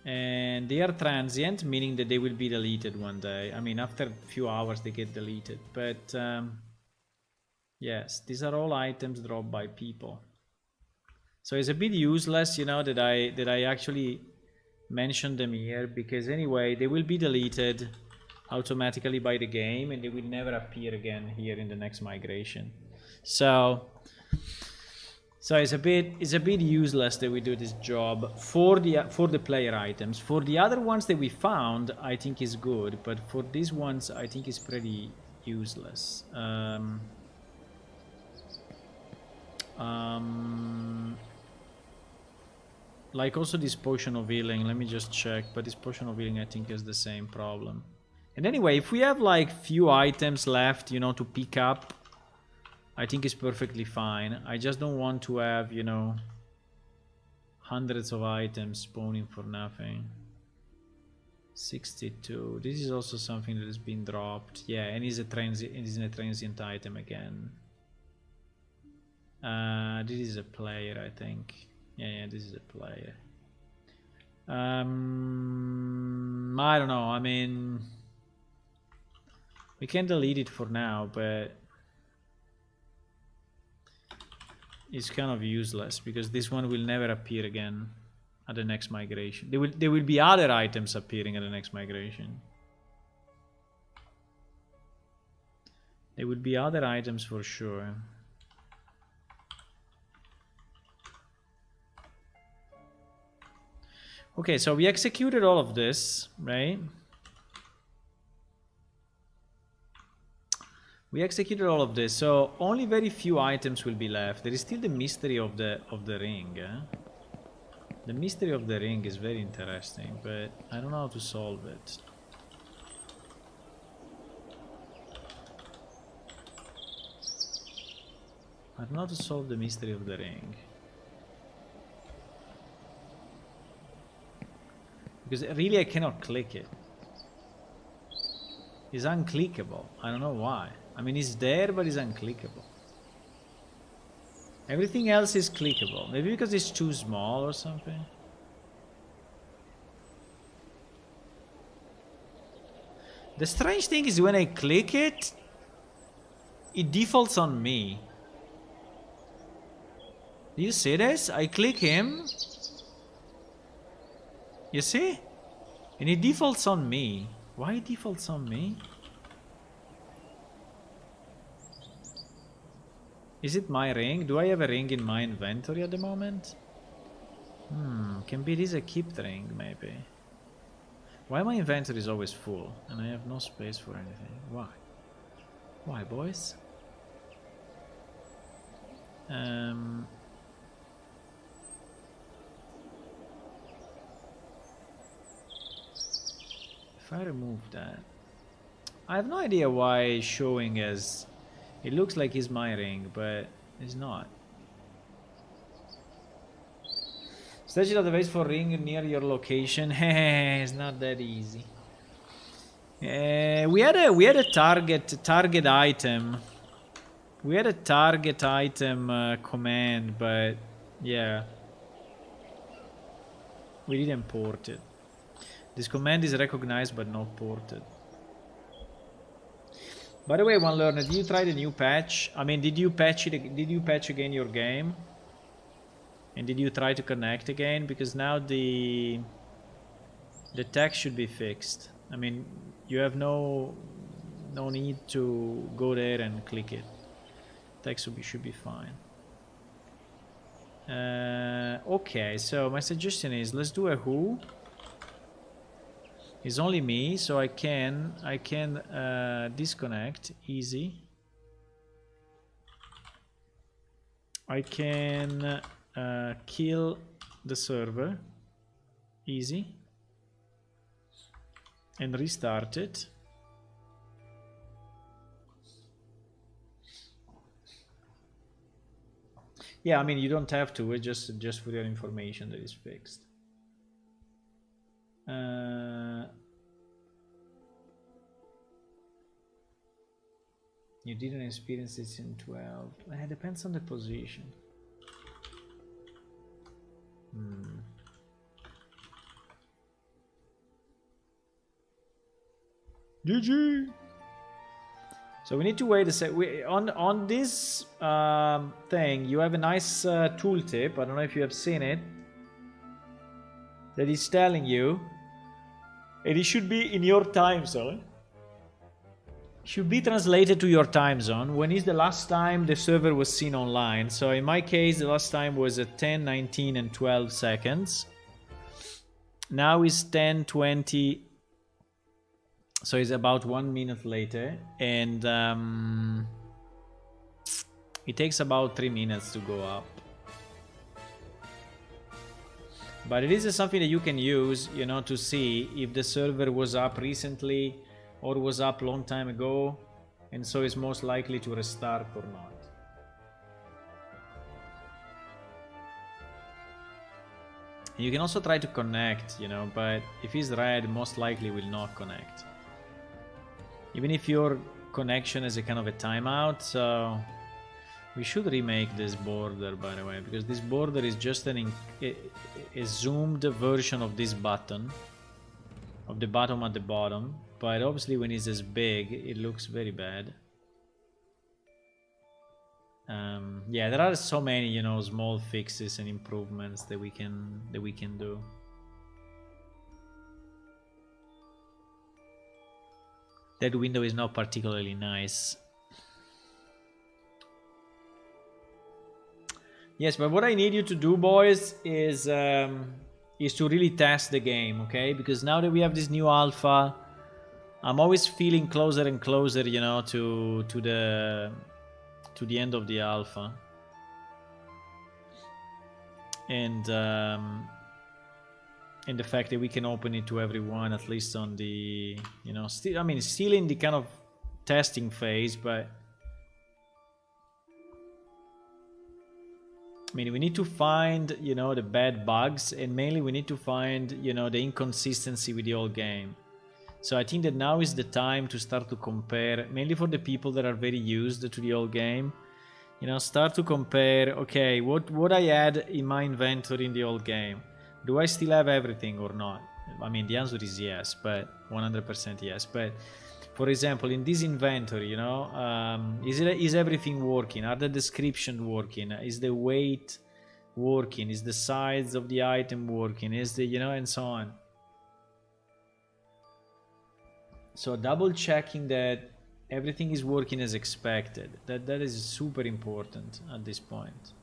And they are transient, meaning that they will be deleted one day. I mean, after a few hours they get deleted. But yes, these are all items dropped by people. So it's a bit useless, you know, that I actually mentioned them here, because anyway they will be deleted automatically by the game and they will never appear again here in the next migration. So it's a bit useless that we do this job for the player items. For the other ones that we found, I think is good, but for these ones I think it's pretty useless. Like also this potion of healing, let me just check, but this potion of healing I think is the same problem. And anyway, if we have like few items left, you know, to pick up, I think it's perfectly fine. I just don't want to have, you know, Hundreds of items spawning for nothing. 62. This is also something that has been dropped. Yeah, and is a transient item again. This is a player, I think. Yeah, this is a player. I don't know. I mean, we can delete it for now, but it's kind of useless because this one will never appear again at the next migration. There will be other items appearing at the next migration. There will be other items for sure. Okay, so we executed all of this, right? We executed all of this, so only very few items will be left. There is still the mystery of the ring. The mystery of the ring is very interesting, but I don't know how to solve it. I don't know how to solve the mystery of the ring. Because really I cannot click it. It's unclickable. I don't know why. I mean, it's there, but it's unclickable. Everything else is clickable. Maybe because it's too small or something. The strange thing is when I click it, it defaults on me. Do you see this? I click him. You see? And it defaults on me. Why it defaults on me? Is it my ring? Do I have a ring in my inventory at the moment? Can be this a keep ring, maybe. Why my inventory is always full and I have no space for anything? Why? Why, boys? If I remove that, I have no idea why it's showing as it looks like it's my ring, but it's not. Statue database for ring near your location. It's not that easy. We had a target item. We had a target item command, but yeah, we didn't port it. This command is recognized but not ported. By the way, one learner, did you try the new patch? I mean, did you patch it? Did you patch again your game? And did you try to connect again? Because now the text should be fixed. I mean, you have no need to go there and click it. Text should be fine. Okay, so my suggestion is let's do a who. It's only me, so I can disconnect easy. I can kill the server easy and restart it. Yeah, I mean you don't have to. It's just for your information that is fixed. You didn't experience this in 12. It depends on the position. GG. So we need to wait a sec. On this thing, you have a nice tooltip. I don't know if you have seen it. That is telling you, and it should be in your time zone. Should be translated to your time zone. When is the last time the server was seen online? So in my case, the last time was at 10, 19, and 12 seconds. Now it's 10, 20. So it's about 1 minute later, and it takes about 3 minutes to go up. But it is something that you can use, you know, to see if the server was up recently or was up a long time ago, and so it's most likely to restart or not. You can also try to connect, you know, but if he's red, most likely will not connect. Even if your connection is a kind of a timeout, so we should remake this border, by the way, because this border is just a zoomed version of this button, of the bottom at the bottom, but obviously when it's as big, it looks very bad. Yeah, there are so many, you know, small fixes and improvements that we can do. That window is not particularly nice. Yes, but what I need you to do, boys, is to really test the game, okay? Because now that we have this new alpha, I'm always feeling closer and closer, you know, to the end of the alpha. And the fact that we can open it to everyone, at least on the, you know, still, I mean, still in the kind of testing phase, but I mean, we need to find, you know, the bad bugs, and mainly we need to find, you know, the inconsistency with the old game. So I think that now is the time to start to compare, mainly for the people that are very used to the old game. You know, start to compare, okay, what I had in my inventory in the old game. Do I still have everything or not? I mean, the answer is yes, but 100% yes. But for example, in this inventory, you know, is everything working? Are the descriptions working? Is the weight working? Is the size of the item working? Is the, you know, and so on. So double checking that everything is working as expected. That is super important at this point.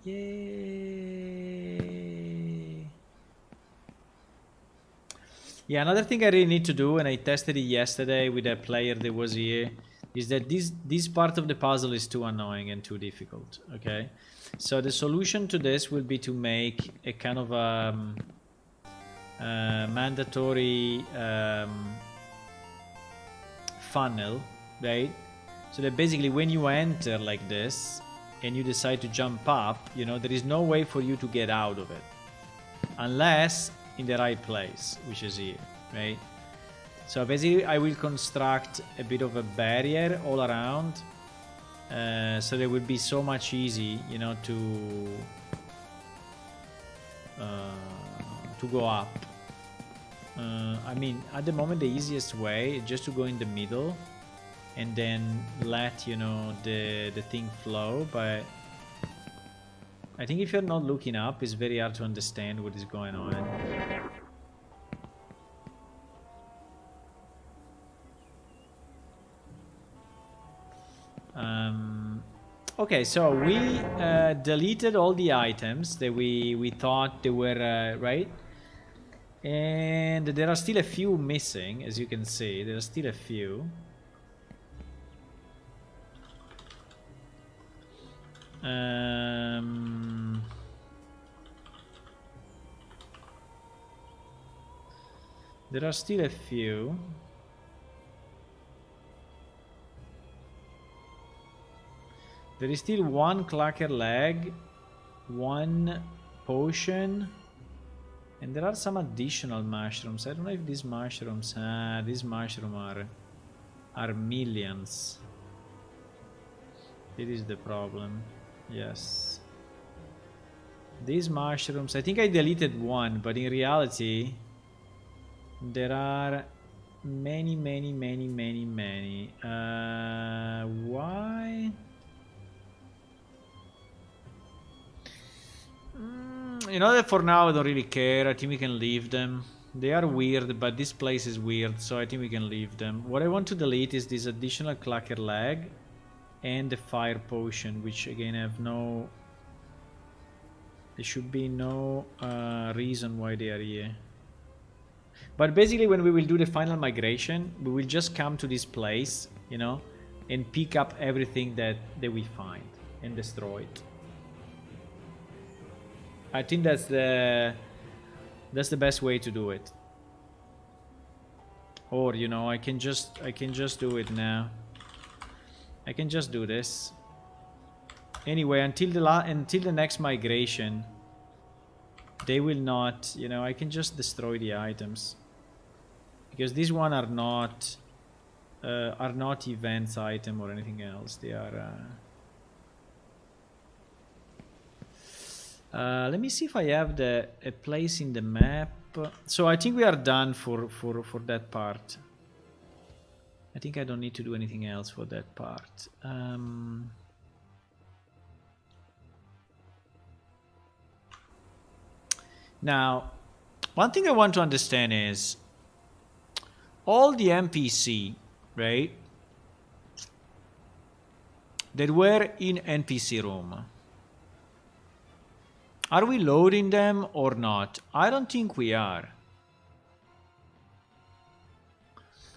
Yay! Yeah, another thing I really need to do, and I tested it yesterday with a player that was here, is that this part of the puzzle is too annoying and too difficult. Okay, so the solution to this will be to make a kind of mandatory funnel, right? So that basically when you enter like this and you decide to jump up, you know, there is no way for you to get out of it unless in the right place, which is here, right? So basically I will construct a bit of a barrier all around, so that it would be so much easy, you know, to go up. I mean, at the moment the easiest way is just to go in the middle and then let, you know, the thing flow, but I think if you're not looking up, it's very hard to understand what is going on. Okay, so we deleted all the items that we thought they were right. And there are still a few missing, as you can see. There are still a few. There are still a few. There is still one clacker leg, one potion, and there are some additional mushrooms. I don't know if these mushrooms, these mushrooms are millions. It is the problem. Yes. These mushrooms, I think I deleted one, but in reality, there are many. Why? You know that for now I don't really care. I think we can leave them. They are weird, but this place is weird, so I think we can leave them. What I want to delete is this additional clacker leg and the fire potion, which again have no... There should be no reason why they are here. But basically when we will do the final migration, we will just come to this place, you know, and pick up everything that we find and destroy it. I think that's the best way to do it. Or, you know, I can just do it now. I can just do this. Anyway, until the next migration, they will not, you know, I can just destroy the items. Because these one are not events item or anything else. They are let me see if I have a place in the map. So I think we are done for that part. I think I don't need to do anything else for that part. Now, one thing I want to understand is all the NPC, right, that were in NPC room. Are we loading them or not? I don't think we are.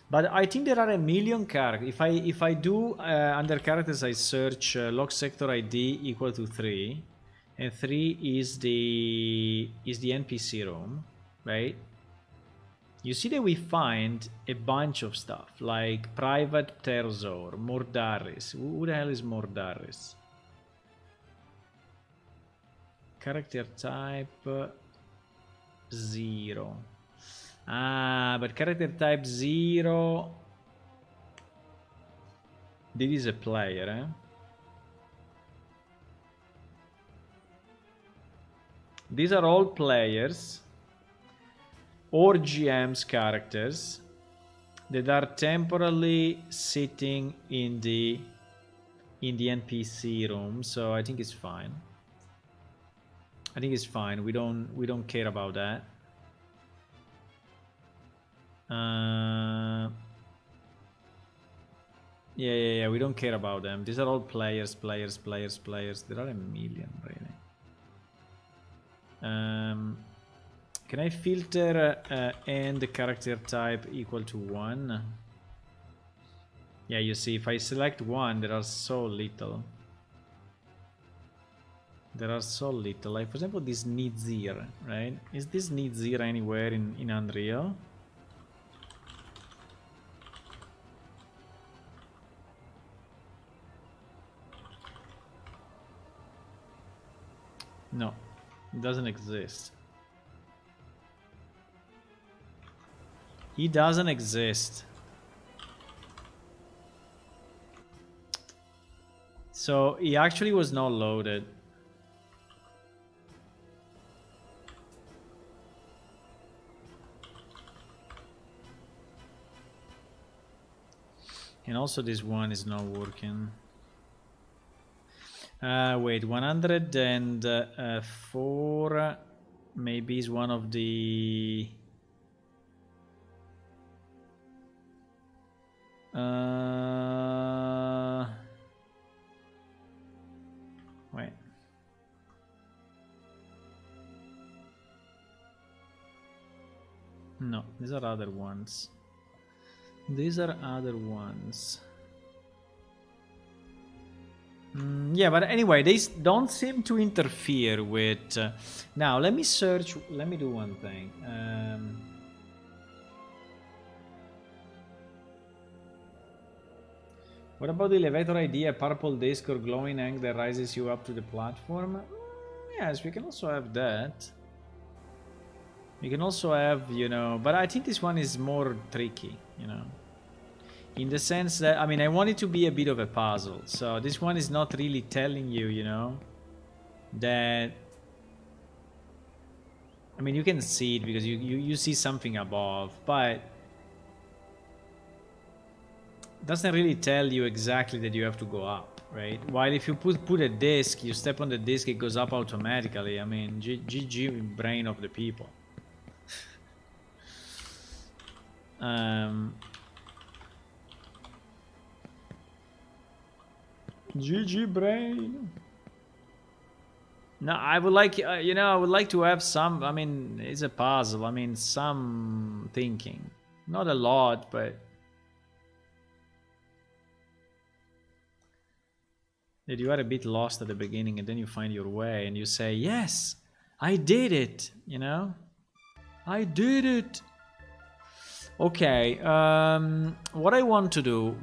But I think there are a million characters. If I do under characters, I search log sector ID equal to 3, and 3 is the NPC room, right? You see that we find a bunch of stuff like private Terzor, Mordaris. Who the hell is Mordaris? Character type 0. Ah, but character type 0. This is a player, eh? These are all players or GM's characters that are temporarily sitting in the NPC room, so I think it's fine. I think it's fine. We don't care about that. Yeah. We don't care about them. These are all players. There are a million, really. Can I filter and the character type equal to 1? Yeah, you see, if I select 1, there are so little. Like, for example, this Nizir, right? Is this Nizir anywhere in Unreal? No, it doesn't exist. He doesn't exist. So he actually was not loaded. And also this one is not working. Wait, 104 maybe is one of the... wait. No, these are other ones. Yeah, but anyway, they don't seem to interfere with... Now, let me search... Let me do one thing. What about the elevator ID? A purple disc or glowing egg that rises you up to the platform? Yes, we can also have that. We can also have, you know... But I think this one is more tricky, you know. In the sense that, I mean, I want it to be a bit of a puzzle. So this one is not really telling you, you know, that... I mean, you can see it because you see something above, but... doesn't really tell you exactly that you have to go up, right? While if you put a disc, you step on the disc, it goes up automatically. I mean, GG brain of the people. GG brain. No, I would like, you know, I would like to have some, I mean, it's a puzzle. I mean, some thinking. Not a lot, but... that you are a bit lost at the beginning and then you find your way and you say, yes, I did it, you know? I did it. Okay, what I want to do,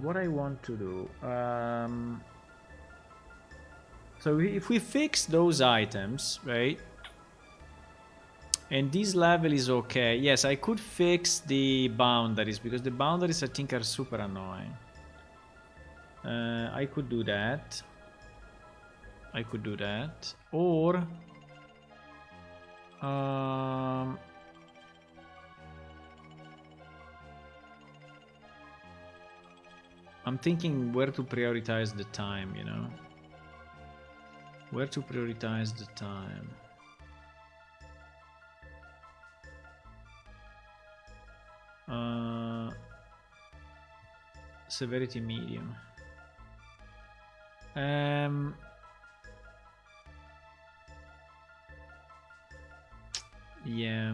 So if we fix those items, right? And this level is okay. Yes, I could fix the boundaries, because the boundaries I think are super annoying. I could do that. I could do that. Or... I'm thinking where to prioritize the time, you know? Where to prioritize the time. Severity medium. Yeah.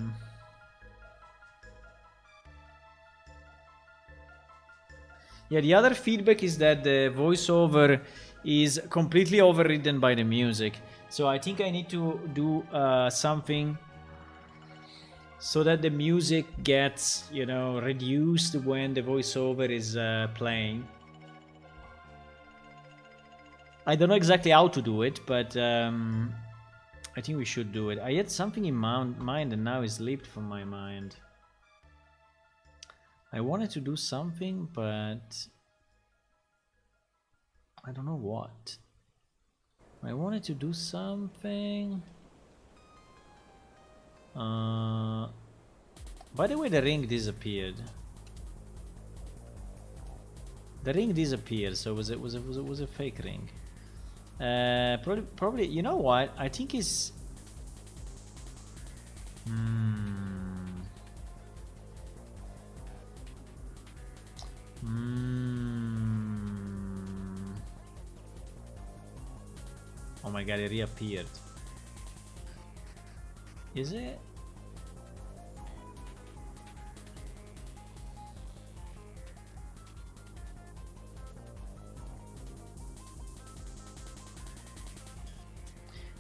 Yeah, the other feedback is that the voiceover is completely overridden by the music. So I think I need to do something so that the music gets, you know, reduced when the voiceover is playing. I don't know exactly how to do it, but I think we should do it. I had something in mind and now it's slipped from my mind. I wanted to do something, but I don't know what. I wanted to do something. By the way, the ring disappeared. The ring disappeared, so was a fake ring. Probably. You know what? I think it's. Oh my god! It reappeared. Is it?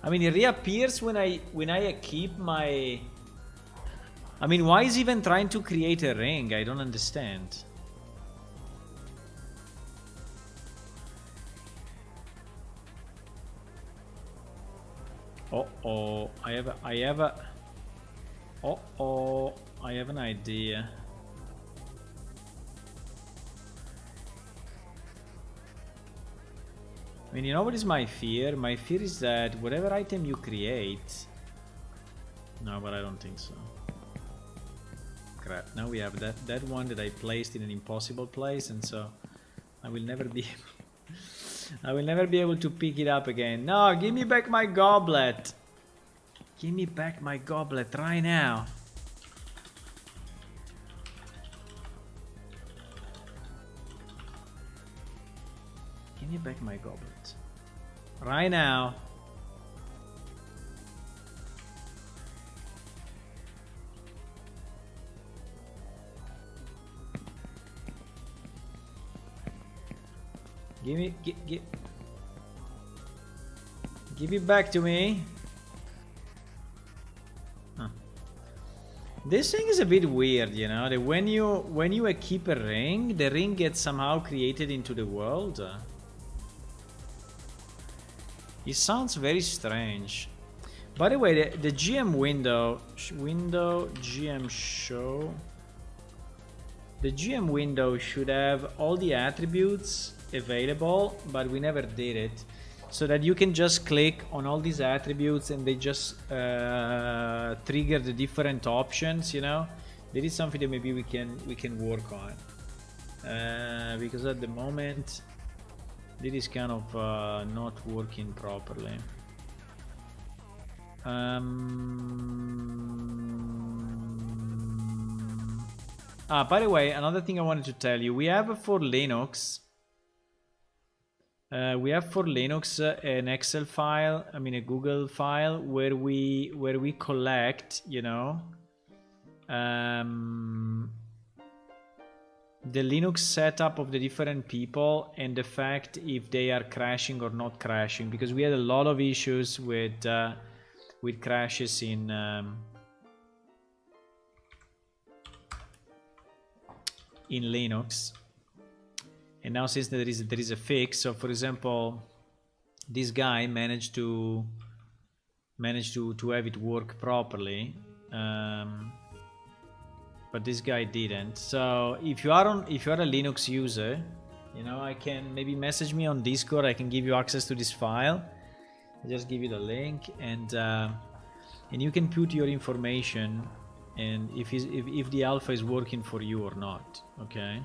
I mean, it reappears when I keep my... I mean, why is he even trying to create a ring? I don't understand. Uh-oh, I have an idea. I mean, you know what is my fear? My fear is that whatever item you create... No, but I don't think so. Crap, now we have that one that I placed in an impossible place, and so I will never be I will never be able to pick it up again. No, give me back my goblet. Give me back my goblet right now. Give me back my goblet. Right now. Give it back to me. Huh. This thing is a bit weird, you know, that when you equip a ring, the ring gets somehow created into the world. It sounds very strange. By the way, the GM window GM show. The GM window should have all the attributes available, but we never did it, so that you can just click on all these attributes and they just trigger the different options, you know. That is something that maybe we can work on, because at the moment it is kind of not working properly. By the way, another thing I wanted to tell you, we have for Linux an Excel file, I mean a Google file, where we collect, you know, the Linux setup of the different people and the fact if they are crashing or not crashing, because we had a lot of issues with crashes in Linux. And now since there is a fix, so for example, this guy managed to have it work properly, but this guy didn't. So if you are a Linux user, you know, I can maybe message me on Discord. I can give you access to this file. I just give you the link, and you can put your information and if the alpha is working for you or not. Okay.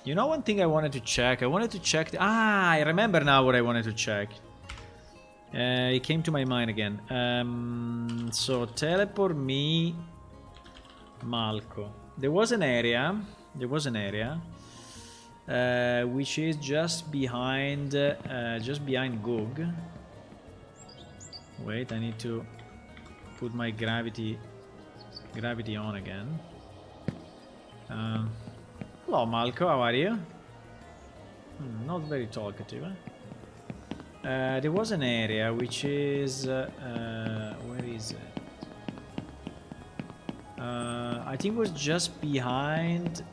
You know, one thing I wanted to check. I remember now what I wanted to check. It came to my mind again. So teleport me, Malco. There was an area. Which is just behind Gug. Wait, I need to put my gravity on again. Hello, Malco. How are you? Not very talkative. There was an area which is where is it? I think it was just behind.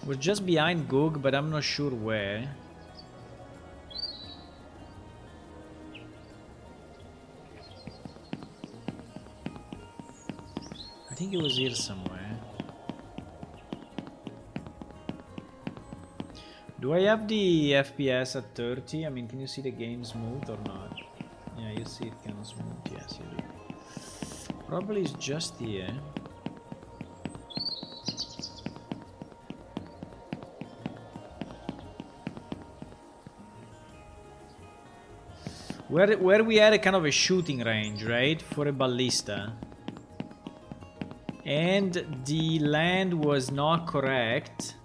It was just behind Gug, but I'm not sure where. I think it was here somewhere. Do I have the FPS at 30? I mean, can you see the game smooth or not? Yeah, you see it kind of smooth. Yes, you do. Probably it's just here. Where we had a kind of a shooting range, right? For a ballista. And the land was not correct.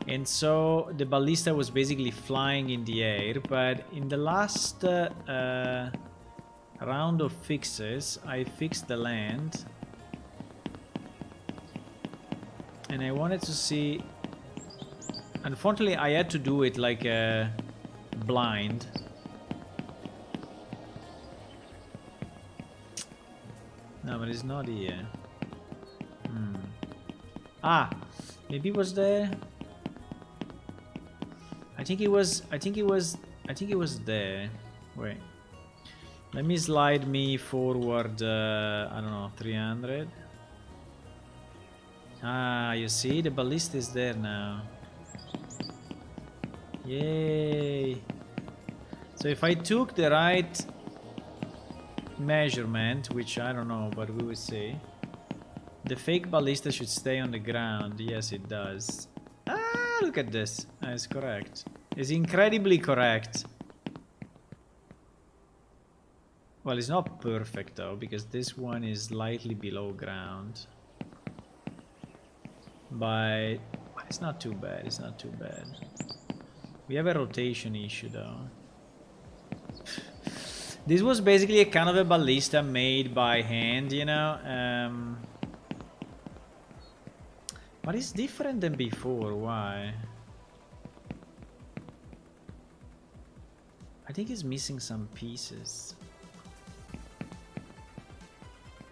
And so the ballista was basically flying in the air. But in the last round of fixes, I fixed the land. And I wanted to see... Unfortunately, I had to do it like blind. No, but it's not here. Ah, maybe it was there. I think it was there. Wait. Let me slide me forward, I don't know, 300. Ah, you see, the ballista is there now. Yay. So if I took the right measurement, which I don't know, but we will see. The fake ballista should stay on the ground. Yes, it does. Ah, look at this. It's correct. It's incredibly correct. Well, it's not perfect though, because this one is slightly below ground. But it's not too bad. It's not too bad. We have a rotation issue though. This was basically a kind of a ballista made by hand, you know. But it's different than before. Why? I think it's missing some pieces.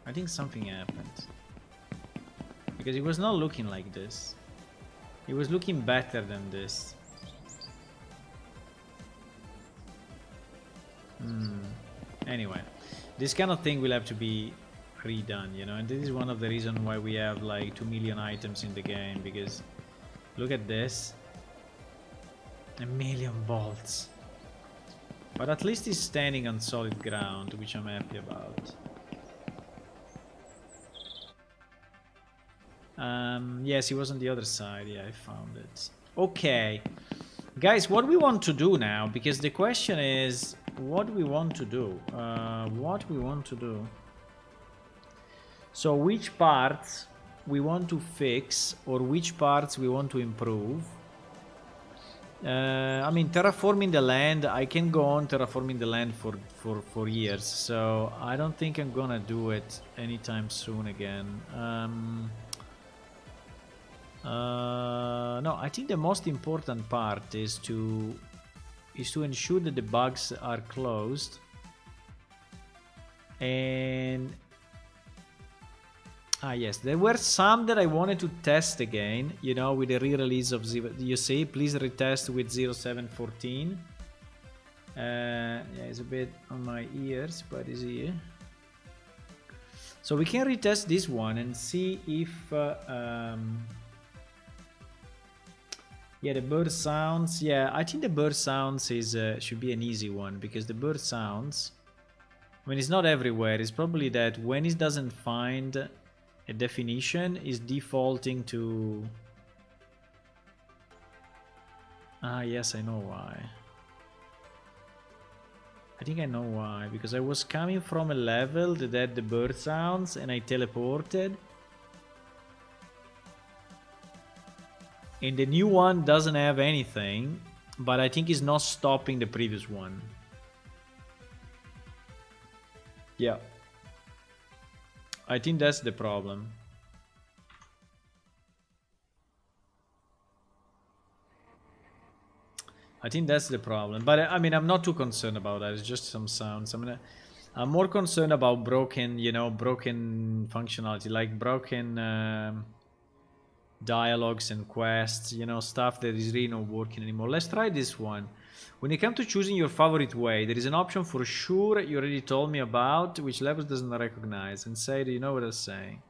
I think something happened. Because it was not looking like this. It was looking better than this. Anyway, this kind of thing will have to be redone, you know, and this is one of the reasons why we have like 2 million items in the game, because look at this. 1 million bolts. But at least he's standing on solid ground, which I'm happy about. Yes, he was on the other side. Yeah, I found it. Okay. Guys, what we want to do now, because the question is what we want to do. So which parts we want to fix, or which parts we want to improve. I mean, terraforming the land, I can go on terraforming the land for years, so I don't think I'm gonna do it anytime soon again. No, I think the most important part is to is to ensure that the bugs are closed. And yes, there were some that I wanted to test again, you know, with the re-release of zero. You see, please retest with 0714. Yeah, it's a bit on my ears, but it's here. So we can retest this one and see if yeah, the bird sounds. Yeah, I think the bird sounds is should be an easy one, because the bird sounds, I mean, it's not everywhere. It's probably that when it doesn't find a definition, is defaulting to... yes, I know why. I think I know why, because I was coming from a level that had the bird sounds and I teleported. And the new one doesn't have anything, but I think it's not stopping the previous one. Yeah. I think that's the problem. I think that's the problem. But I mean, I'm not too concerned about that. It's just some sounds. I'm more concerned about broken, you know, broken functionality, like broken dialogues and quests, you know, stuff that is really not working anymore. Let's try this one. When it comes to choosing your favorite way, there is an option for sure you already told me about, which levels doesn't recognize, and say, do you know what I'm saying?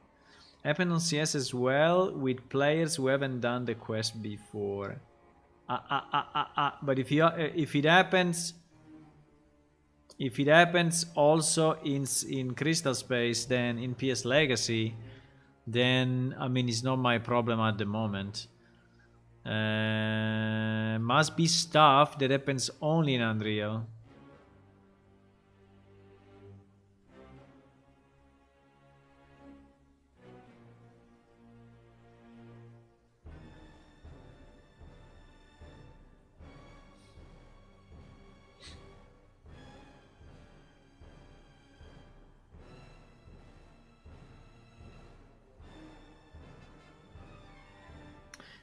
Happen on CS as well with players who haven't done the quest before. But if it happens also in Crystal Space, then in PS Legacy, then I mean, it's not my problem at the moment. Must be stuff that happens only in Unreal.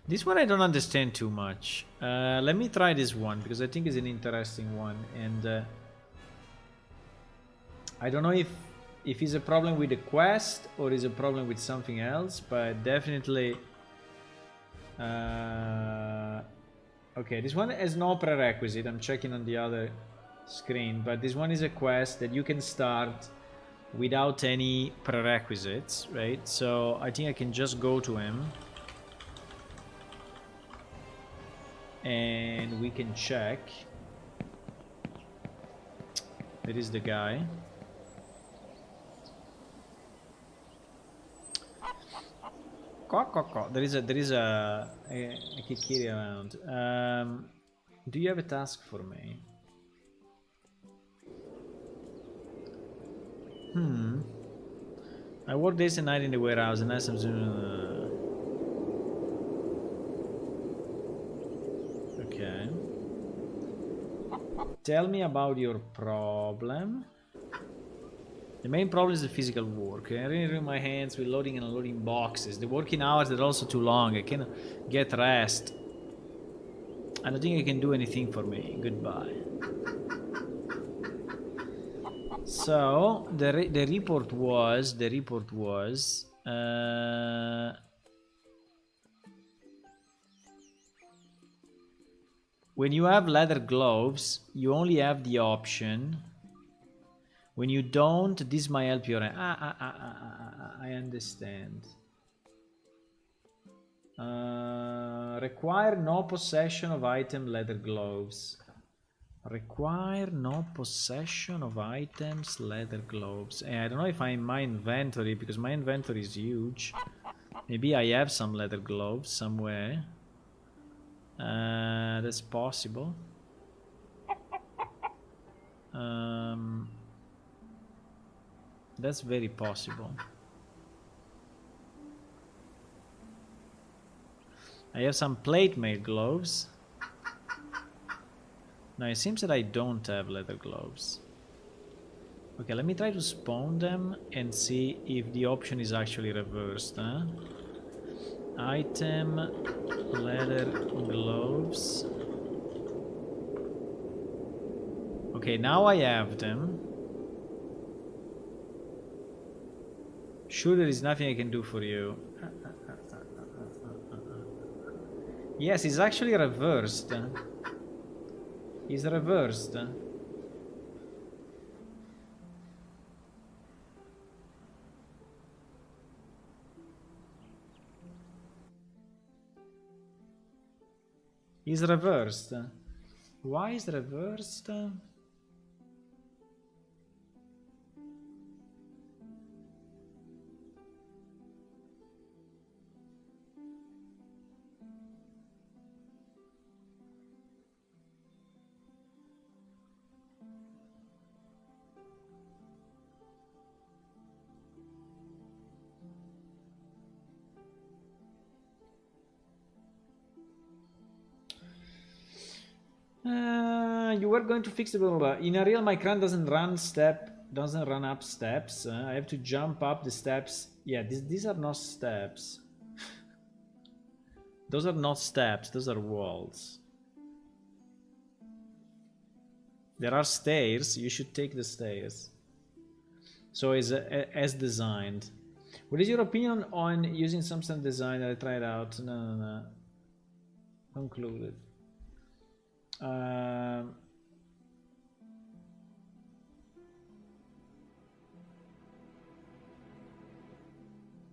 This one I don't understand too much. Let me try this one, because I think it's an interesting one, and I don't know if it's a problem with the quest or is a problem with something else, but definitely... okay, this one has no prerequisite. I'm checking on the other screen, but this one is a quest that you can start without any prerequisites, right? So I think I can just go to him and we can check. There is the guy. There is a kikiri around. Do you have a task for me? I work days and night in the warehouse, and I some. Okay. Tell me about your problem. The main problem is the physical work. I really ruin my hands with loading and unloading boxes. The working hours are also too long. I cannot get rest. I don't think you can do anything for me. Goodbye. So the report was when you have leather gloves, you only have the option. When you don't, this might help you. I understand. Require no possession of item leather gloves. Require no possession of items leather gloves. I don't know if I'm in my inventory, because my inventory is huge. Maybe I have some leather gloves somewhere. That's possible. That's very possible. I have some plate mail gloves. Now it seems that I don't have leather gloves. Okay, let me try to spawn them and see if the option is actually reversed. Huh? Item leather gloves. Okay, now I have them. Sure, there is nothing I can do for you. Yes, it's actually reversed. It's reversed. It's reversed. Why is reversed? You were going to fix the blah, blah, blah. In a real, my cran doesn't run up steps. I have to jump up the steps. Yeah, these are not steps. Those are not steps. Those are walls. There are stairs. You should take the stairs. So it's as designed. What is your opinion on using some sort of design that I tried out? No. Concluded.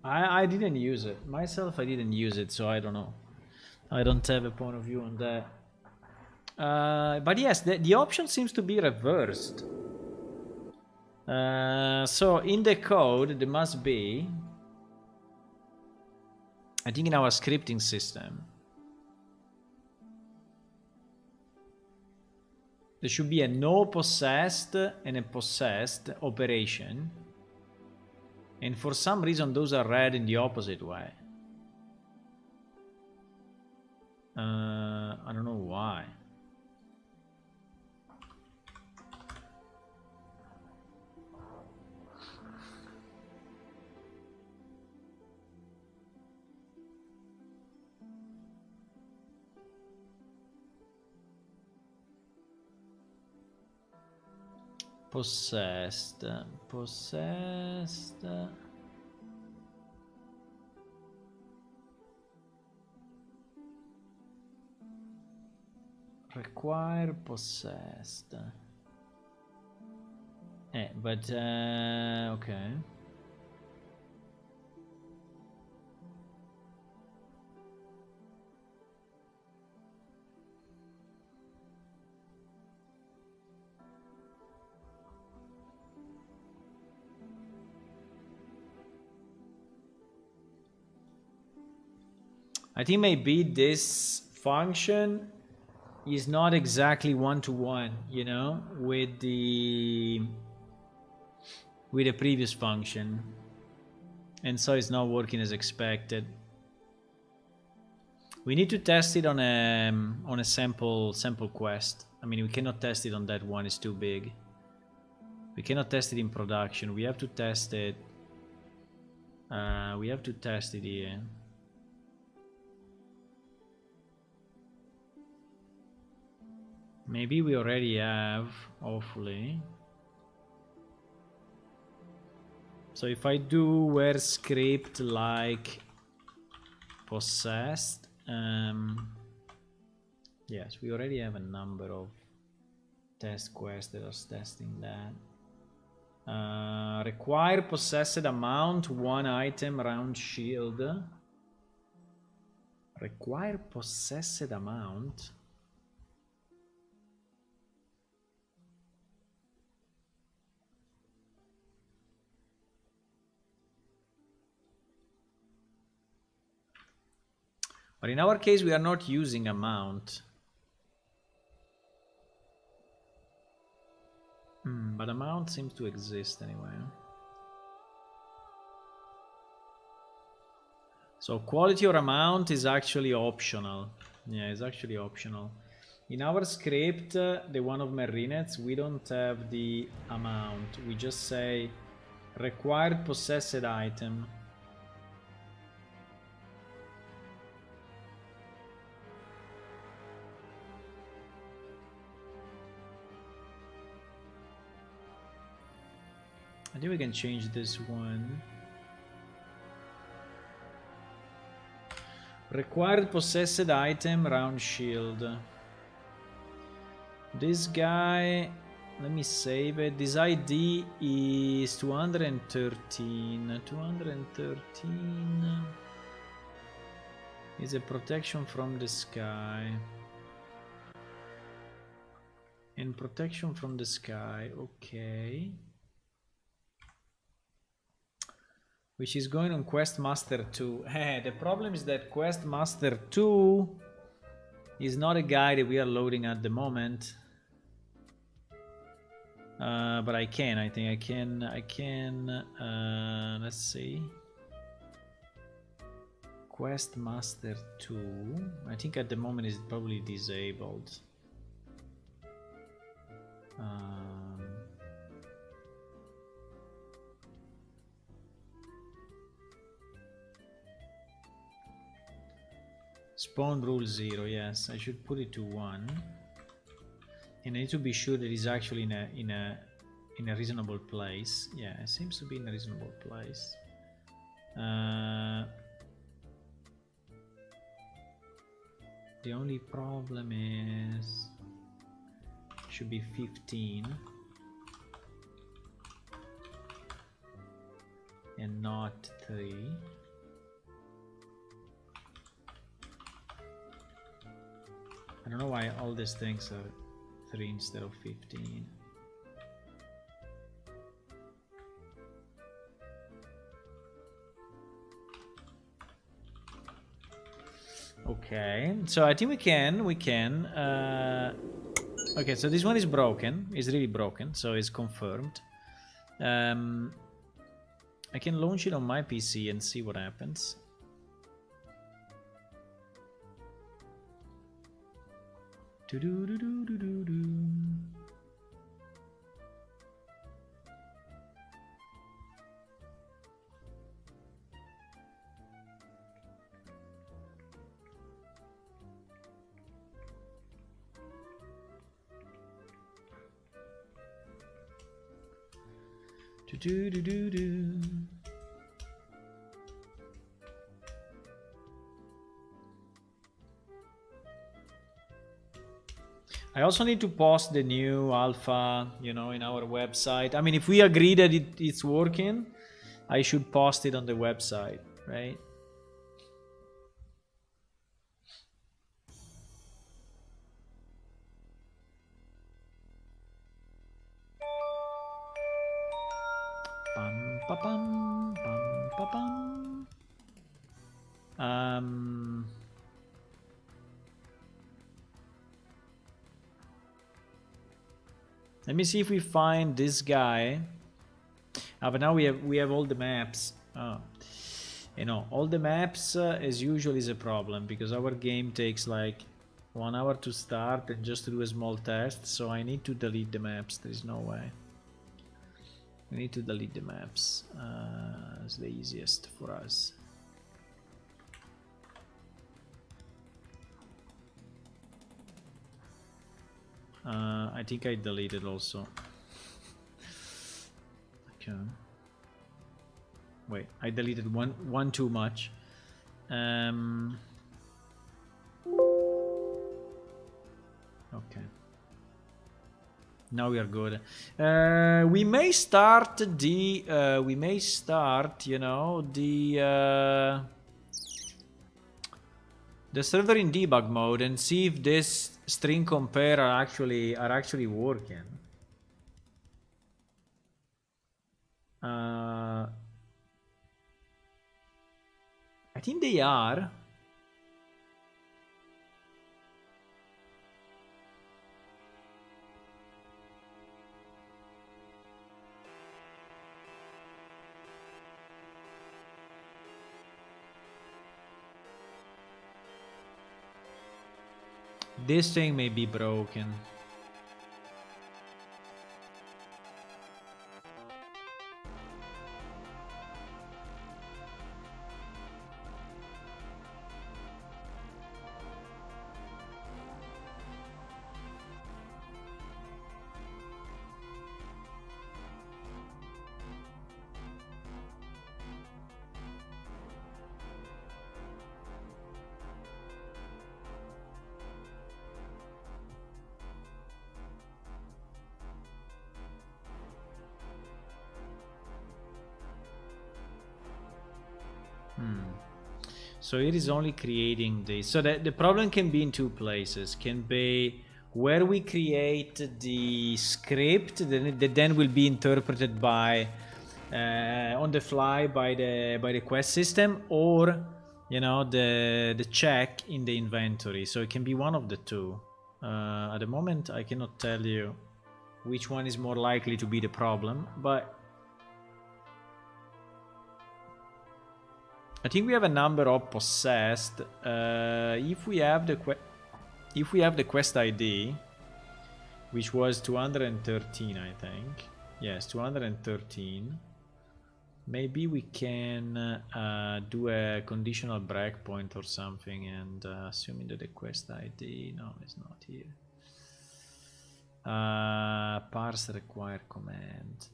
I didn't use it myself. I didn't use it, so I don't know. I don't have a point of view on that. But yes, the option seems to be reversed. So in the code there must be, I think in our scripting system, there should be a no possessed and a possessed operation. And for some reason those are read in the opposite way. I don't know why. Possessed. Require possessed. But okay. I think maybe this function is not exactly one-to-one, you know, with the previous function, and so it's not working as expected. We need to test it on a sample quest. I mean, we cannot test it on that one; it's too big. We cannot test it in production. We have to test it. We have to test it here. Maybe we already have, hopefully. So if I do where script like possessed, yes, we already have a number of test quests that are testing that. Require possessed amount, 1 item, round shield. Require possessed amount. But in our case, we are not using amount. But amount seems to exist anyway. So quality or amount is actually optional. Yeah, it's actually optional. In our script, the one of Marinets, we don't have the amount. We just say required possessed item. I think we can change this one. Required possessed item, round shield. This guy, let me save it. This ID is 213. 213 is a protection from the sky. And protection from the sky, okay. Which is going on Quest Master 2. The problem is that Quest Master 2 is not a guy that we are loading at the moment. But I think I can, let's see. Quest Master 2, I think at the moment is probably disabled. Spawn rule 0, yes, I should put it to 1. And I need to be sure that it's actually in a reasonable place. Yeah, it seems to be in a reasonable place. The only problem is it should be 15 and not 3. I don't know why all these things are 3 instead of 15. Okay, so I think we can. Okay, so this one is broken. It's really broken, so it's confirmed. I can launch it on my PC and see what happens. I also need to post the new alpha, you know, in our website. I mean, if we agree that it's working, I should post it on the website, right? Bum, ba, bum, bum, ba, bum. Let me see if we find this guy. But now we have all the maps. You know, all the maps as usual is a problem because our game takes like 1 hour to start and just to do a small test. So I need to delete the maps. There is no way. We need to delete the maps. It's the easiest for us. I think I deleted also. Okay. Wait, I deleted one too much. Okay. Now we are good. We may start the. We may start, you know, the server in debug mode and see if this string compare are actually working. I think they are. This thing may be broken. So it is only creating this. So the problem can be in two places. Can be where we create the script that then will be interpreted by on the fly by the quest system, or you know, the check in the inventory. So it can be one of the two. At the moment I cannot tell you which one is more likely to be the problem, but I think we have a number of possessed. If we have the quest ID, which was 213, I think. Yes, 213. Maybe we can do a conditional breakpoint or something, and assuming that the quest ID, no, it's not here. Parse require command.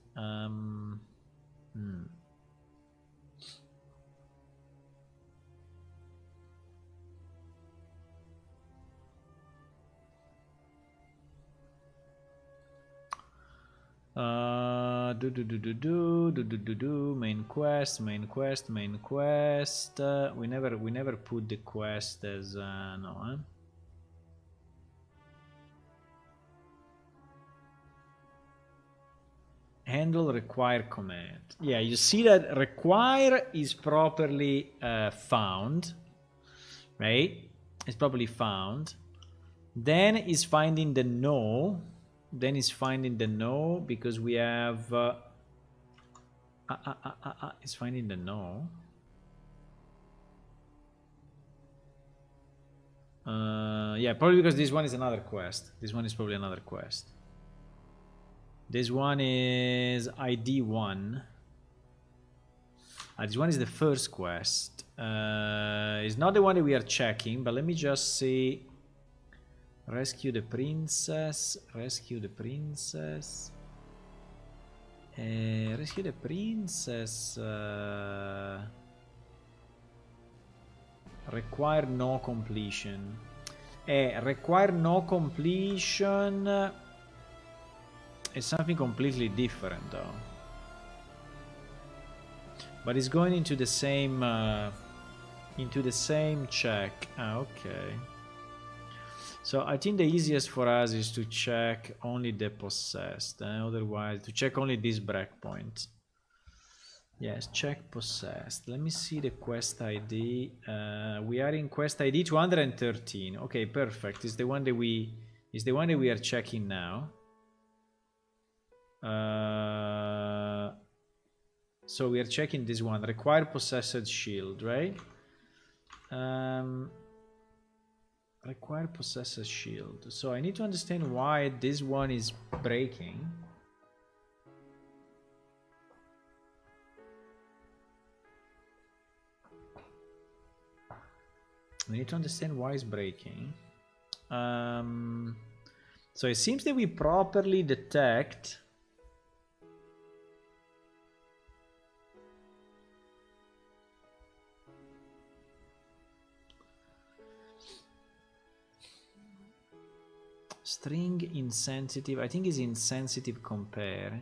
Main quest. We never put the quest as no. Handle require command. Yeah, you see that require is properly found, right? It's properly found. Then is finding the no. Then is finding the no, because we have it's finding the no. Yeah, probably because this one is another quest. This one is probably another quest. This one is ID 1. This one is the first quest. It's not the one that we are checking, but let me just see. Rescue the princess. Rescue the princess. Rescue the princess. Require no completion. Require no completion is something completely different, though. But it's going into the same check. Okay. So I think the easiest for us is to check only the possessed. Otherwise, to check only this breakpoint. Yes, check possessed. Let me see the quest ID. We are in quest ID 213. Okay, perfect. It's the one that we are checking now. So we are checking this one. Require possessed shield, right? Require possessed shield. So I need to understand why this one is breaking. We need to understand why it's breaking. So it seems that we properly detect string insensitive. I think it's insensitive compare,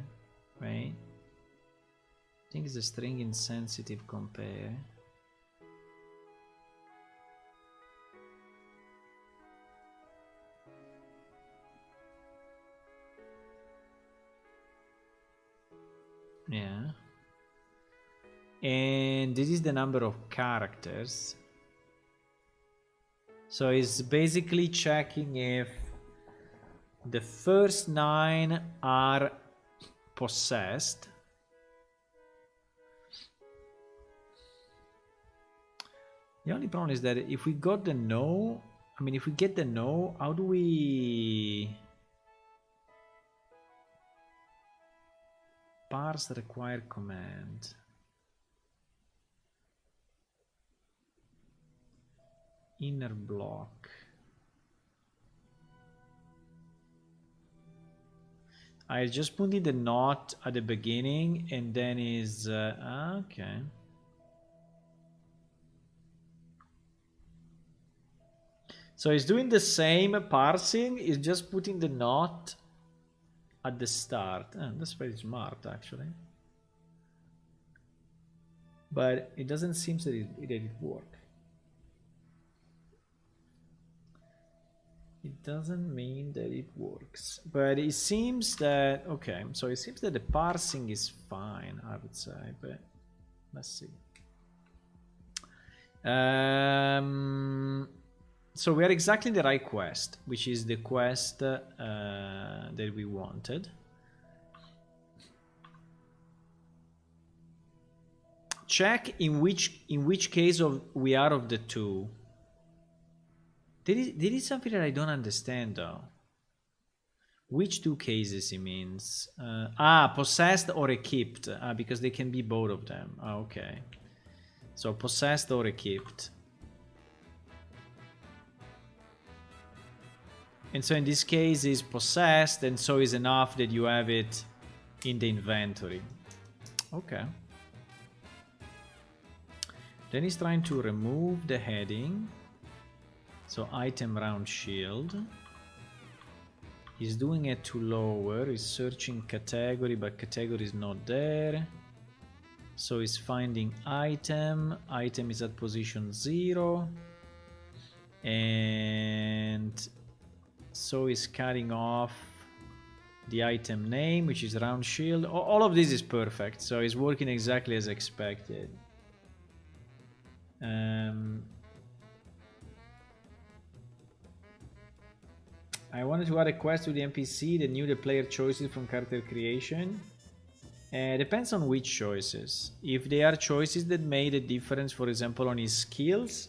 right? I think it's a string insensitive compare. Yeah. And this is the number of characters. So it's basically checking if the first 9 are possessed. The only problem is that if we got the no, I mean, if we get the no, how do we parse require command? Inner block. I just put in the not at the beginning, and then is okay. So it's doing the same parsing. It's just putting the not at the start. That's very smart, actually. but it doesn't seem that it worked. It doesn't mean that it works, but it seems that, okay, so it seems that the parsing is fine, I would say, but let's see. So we are exactly in the right quest, which is the quest that we wanted. Check in which case we are of the two. There is something that I don't understand though. Which two cases he means? Possessed or equipped, because they can be both of them. Okay. So possessed or equipped. And so in this case is possessed, and so is enough that you have it in the inventory. Okay. Then he's trying to remove the heading. So item round shield. He's doing it to lower. He's searching category, but category is not there. So he's finding item. Item is at position 0. And so he's cutting off the item name, which is round shield. All of this is perfect. So it's working exactly as expected. I wanted to add a quest to the NPC that knew the player choices from character creation. Depends on which choices. If they are choices that made a difference, for example, on his skills,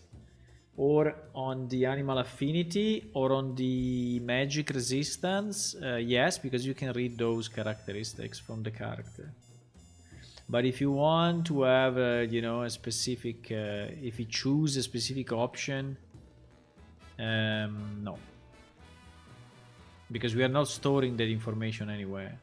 or on the animal affinity, or on the magic resistance, yes, because you can read those characteristics from the character. But if you want to have, a specific, if you choose a specific option, no. Because we are not storing that information anywhere.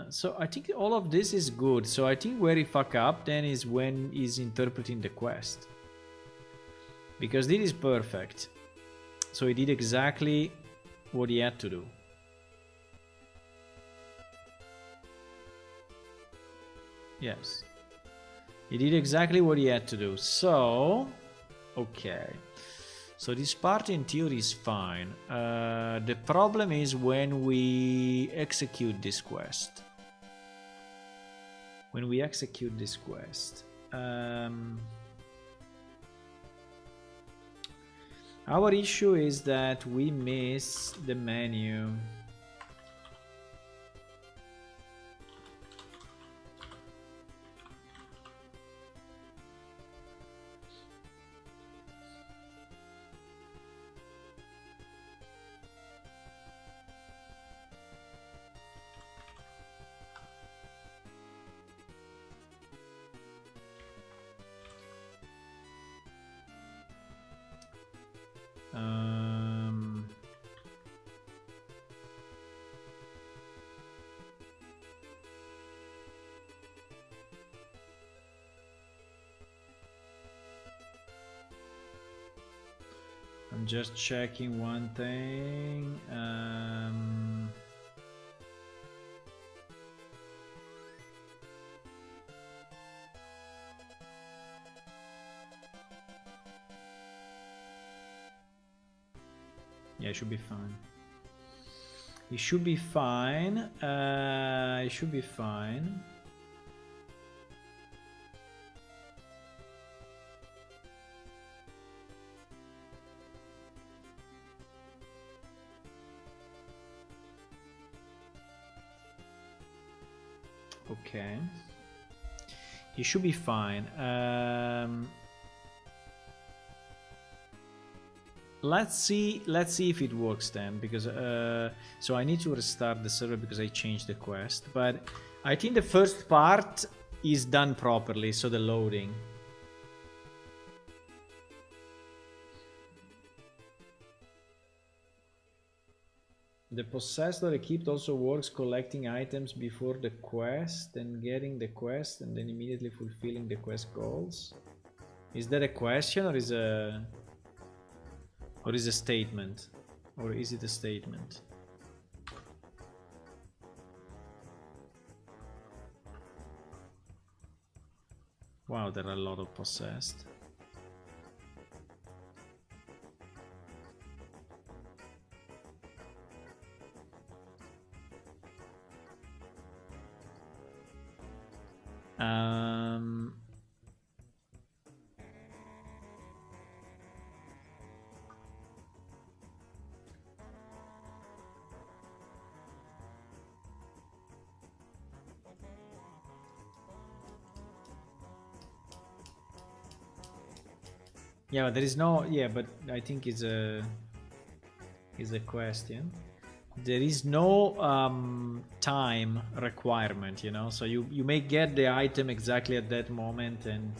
So I think all of this is good. So I think where he fuck up then is when he's interpreting the quest. Because this is perfect. So he did exactly what he had to do. Yes. He did exactly what he had to do. So, okay. So this part in theory is fine. The problem is when we execute this quest. When we execute this quest. Our issue is that we miss the menu. I'm just checking one thing. Yeah, it should be fine. It should be fine. It should be fine. Okay. It should be fine. Let's see if it works then, because so I need to restart the server because I changed the quest, but I think the first part is done properly, so the loading. The possessed or equipped also works collecting items before the quest, then getting the quest, and then immediately fulfilling the quest goals. Is that a question or is a statement? Or is it a statement? Wow, there are a lot of possessed. Yeah, there is no. Yeah, but I think it's a question. There is no time requirement, you know. So you may get the item exactly at that moment and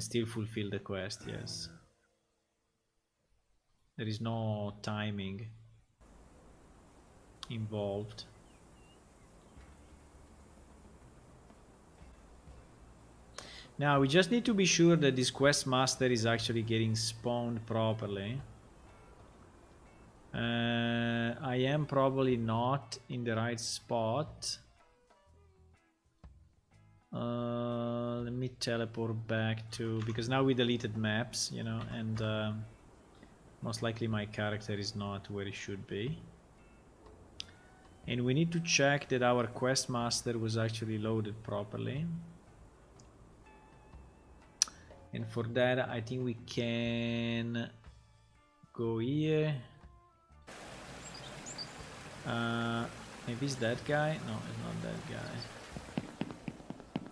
still fulfill the quest. Yes, there is no timing involved. Now we just need to be sure that this quest master is actually getting spawned properly. I am probably not in the right spot. Let me teleport back to, because now we deleted maps, you know, and most likely my character is not where he should be. And we need to check that our quest master was actually loaded properly. And for that, I think we can go here. Maybe it's that guy? No, it's not that guy.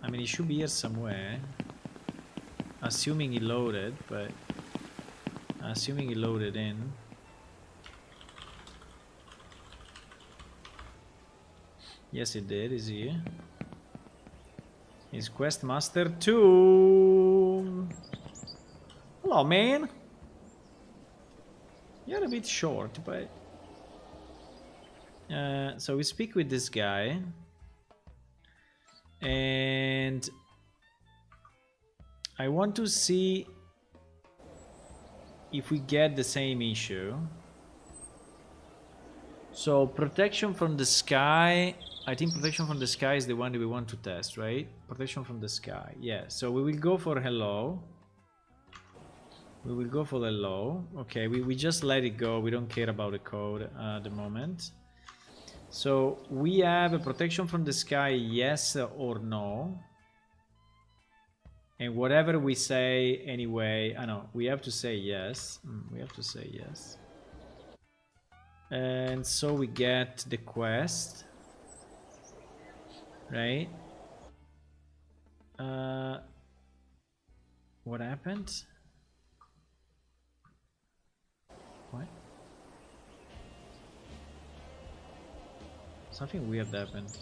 I mean, he should be here somewhere. Assuming he loaded, but assuming he loaded in. Yes, it did. Is here. Is Quest Master 2. Hello, man. You're a bit short, but so we speak with this guy, and I want to see if we get the same issue. So protection from the sky, I think protection from the sky is the one that we want to test, right? Protection from the sky, yeah. So we will go for hello. We will go for hello. Okay, we just let it go. We don't care about the code at the moment. So we have a protection from the sky, yes or no. And whatever we say anyway, I know, we have to say yes. We have to say yes. And so we get the quest. Right? What happened? What? Something weird happened.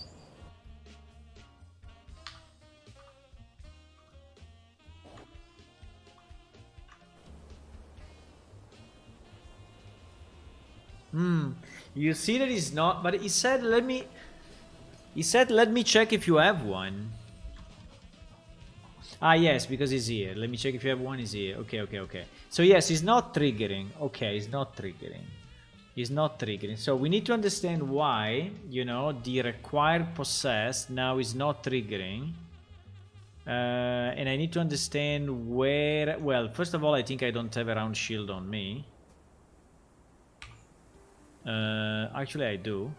You see that he's not, but he said let me check if you have one. Ah, yes, because he's here. Let me check if you have one. He's here. Okay. So yes, he's not triggering. Okay, he's not triggering. He's not triggering. So we need to understand why, you know, the required possessed now is not triggering. And I need to understand where. Well, first of all, I think I don't have a round shield on me. Actually, I do.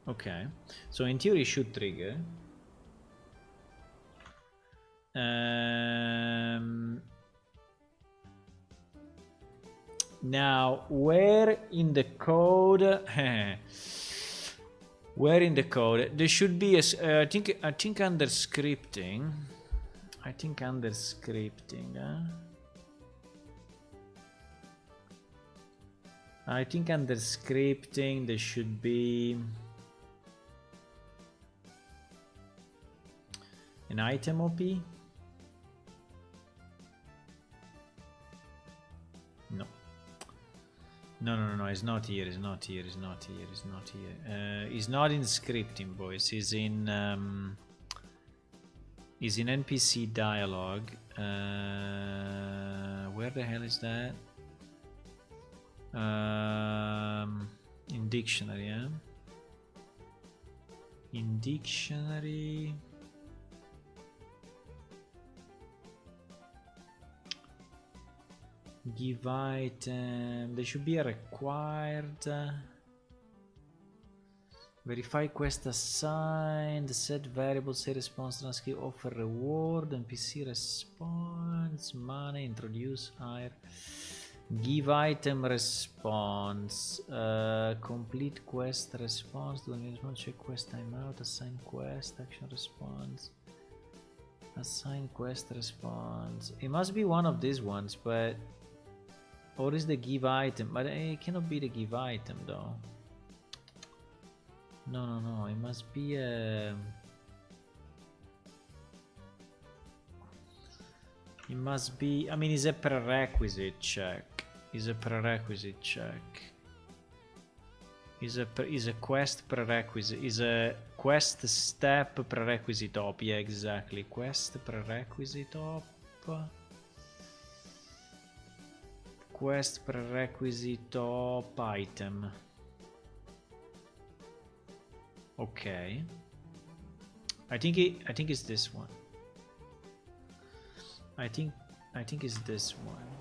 Okay, so in theory it should trigger. Now, where in the code? Where in the code? There should be a. I think under scripting. I think under scripting. I think under scripting there should be an item OP. No, it's not here, it's not here. It's not in scripting, boys. It's in NPC dialogue. Where the hell is that? In dictionary, yeah? In dictionary. Give item. There should be a required. Verify quest assigned. Set variable. Say response. Transcript. Offer reward. NPC response. Money. Introduce. Hire. Give item response. Complete quest response. Do response. Check quest timeout. Assign quest. Action response. Assign quest response. It must be one of these ones, but. Or is the give item? But it cannot be the give item though. No. It must be a. It must be. I mean, it's a prerequisite check. It's a prerequisite check. Is a quest prerequisite. Is a quest step prerequisite op. Yeah, exactly. Quest prerequisite op. Quest prerequisite op item. Okay. I think it's this one. I think it's this one.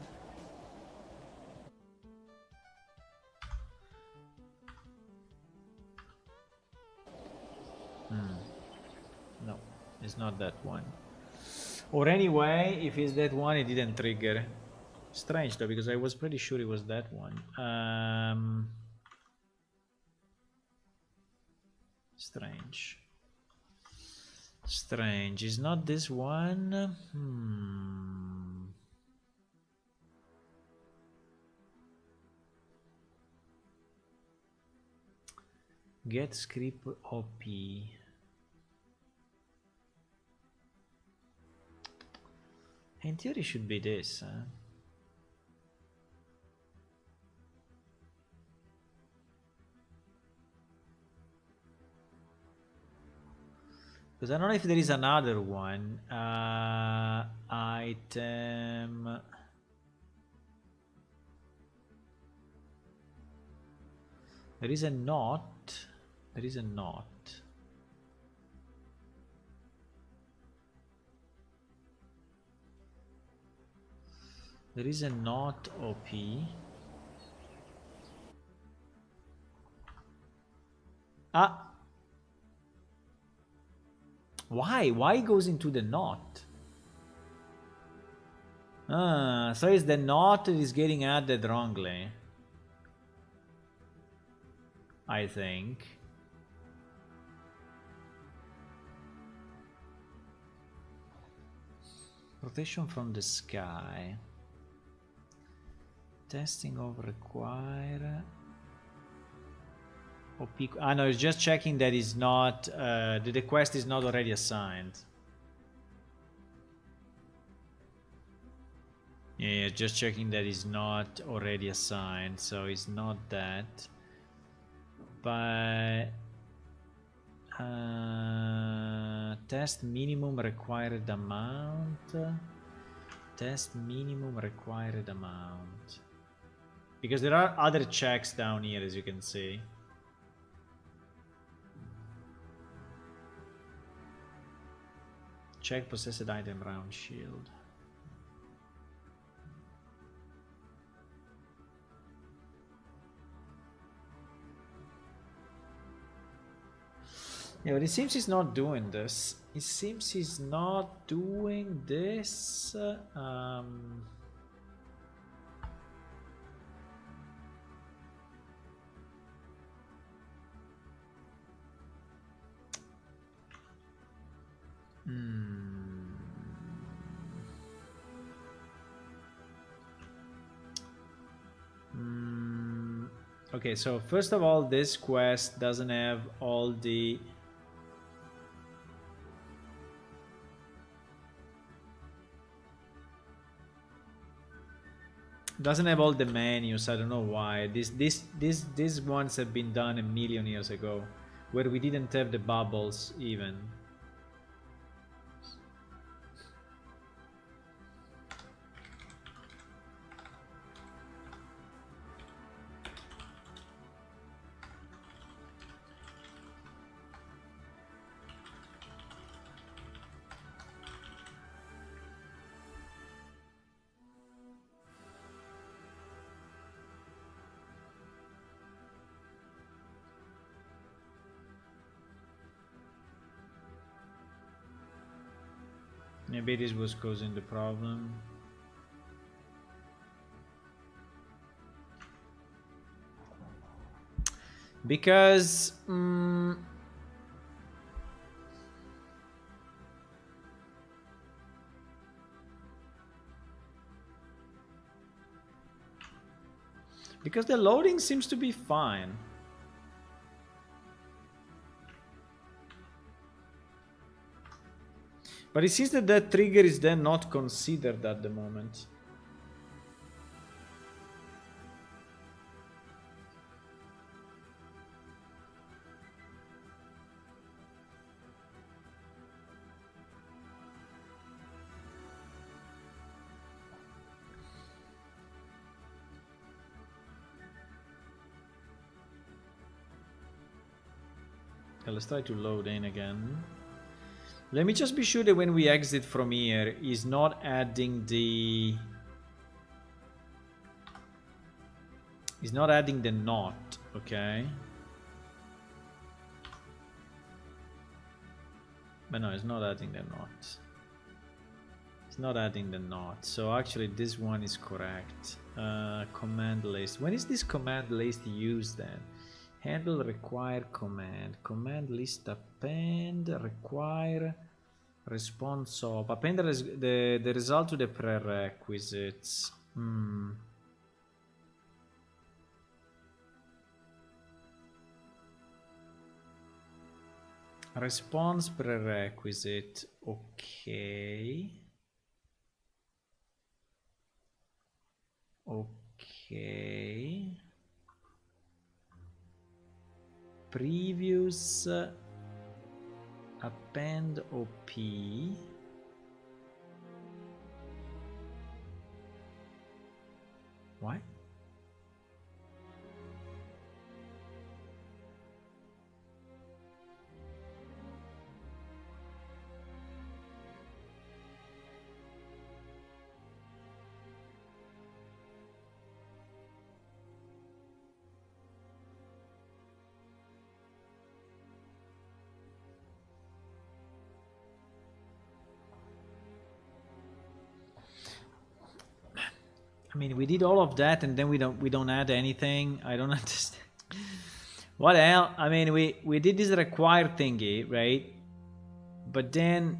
No, it's not that one. Or anyway, if it's that one, it didn't trigger. Strange though, because I was pretty sure it was that one. Strange. Strange. Is not this one? Get script OP. In theory, should be this. Because I don't know if there is another one. Item. There is a not. There is a not. There is a not OP. Ah. Why? Why goes into the not? So it's the not that is getting added wrongly. I think. Rotation from the sky. Testing of require. OP. Ah no, it's just checking that is not the quest is not already assigned. Yeah, just checking that is not already assigned, so it's not that. But test minimum required amount. Test minimum required amount. Because there are other checks down here, as you can see. Check possessed item round shield. Yeah, but it seems he's not doing this. It seems he's not doing this. Okay, so first of all, this quest doesn't have all the menus. I don't know why. These ones have been done a million years ago, where we didn't have the bubbles even. Maybe this was causing the problem. Because because the loading seems to be fine. But it seems that that trigger is then not considered at the moment. Let's try to load in again. Let me just be sure that when we exit from here, is not adding the... He's not adding the not, okay? But no, it's not adding the not. It's not adding the not. So actually this one is correct. Command list. When is this command list used then? Handle require command. Command list append require response of. Append the result to the prerequisites. Response prerequisite. Okay. Okay. Previous append OP. Why? I mean, we did all of that and then we don't add anything. I don't understand. What hell? I mean, we did this require thingy, right? But then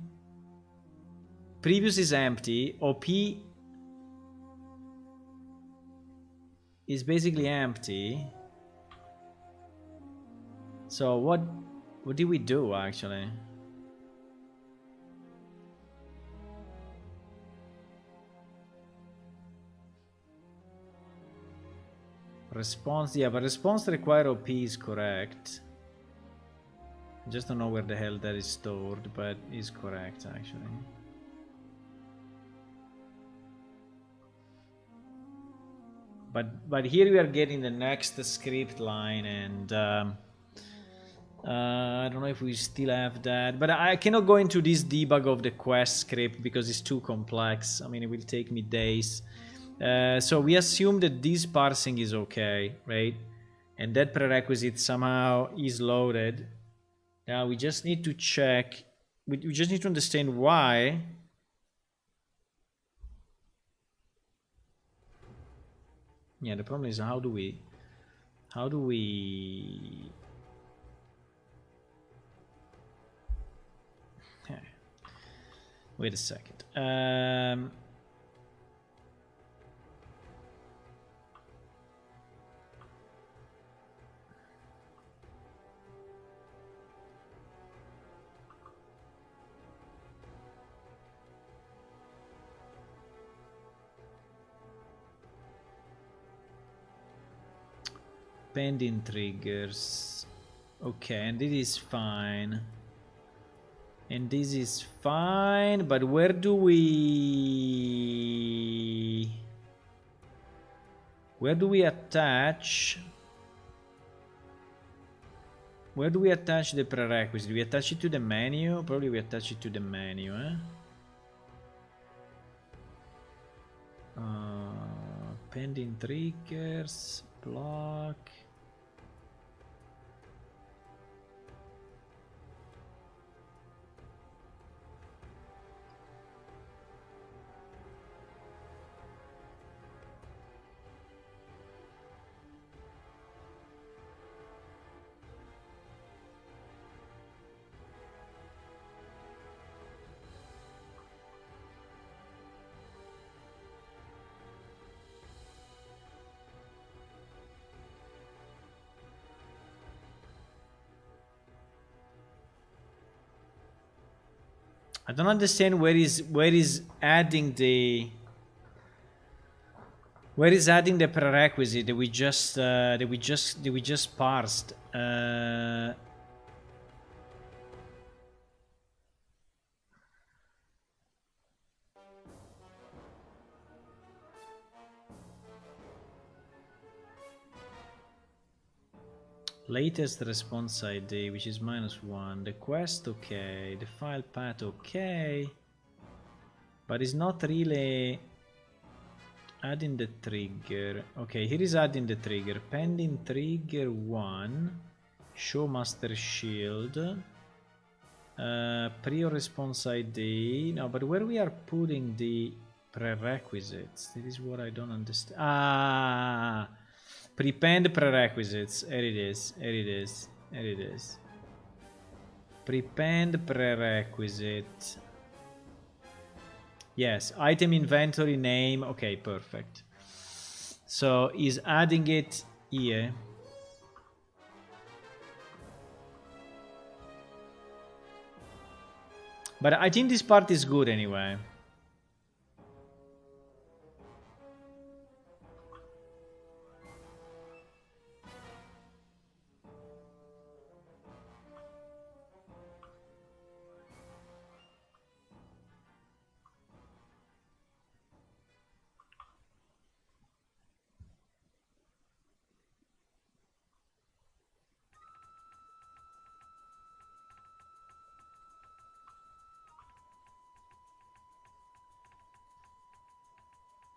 previous is empty. OP is basically empty. So what did we do actually? Response, yeah, but response require OP is correct. Just don't know where the hell that is stored, but is correct actually. But here we are getting the next script line, and I don't know if we still have that, but I cannot go into this debug of the quest script because it's too complex. I mean, it will take me days. So we assume that this parsing is okay, right? And that prerequisite somehow is loaded. Now we just need to check. We just need to understand why. Yeah, the problem is how do we wait a second. Pending triggers. Okay, and this is fine. And this is fine, but where do we attach? Where do we attach the prerequisite? Do we attach it to the menu? Probably we attach it to the menu, eh? Pending triggers, block. I don't understand where is adding the prerequisite that we just parsed. Latest response ID, which is -1. The quest, okay. The file path, okay. But it's not really adding the trigger. Okay, here is adding the trigger. Pending trigger 1. Show master shield. Prior response ID. No, but where we are putting the prerequisites? This is what I don't understand. Ah! Prepend prerequisites. Here it is. Here it is. Here it is. Prepend prerequisite. Yes, item inventory name. Okay, perfect. So he's adding it here. But I think this part is good anyway.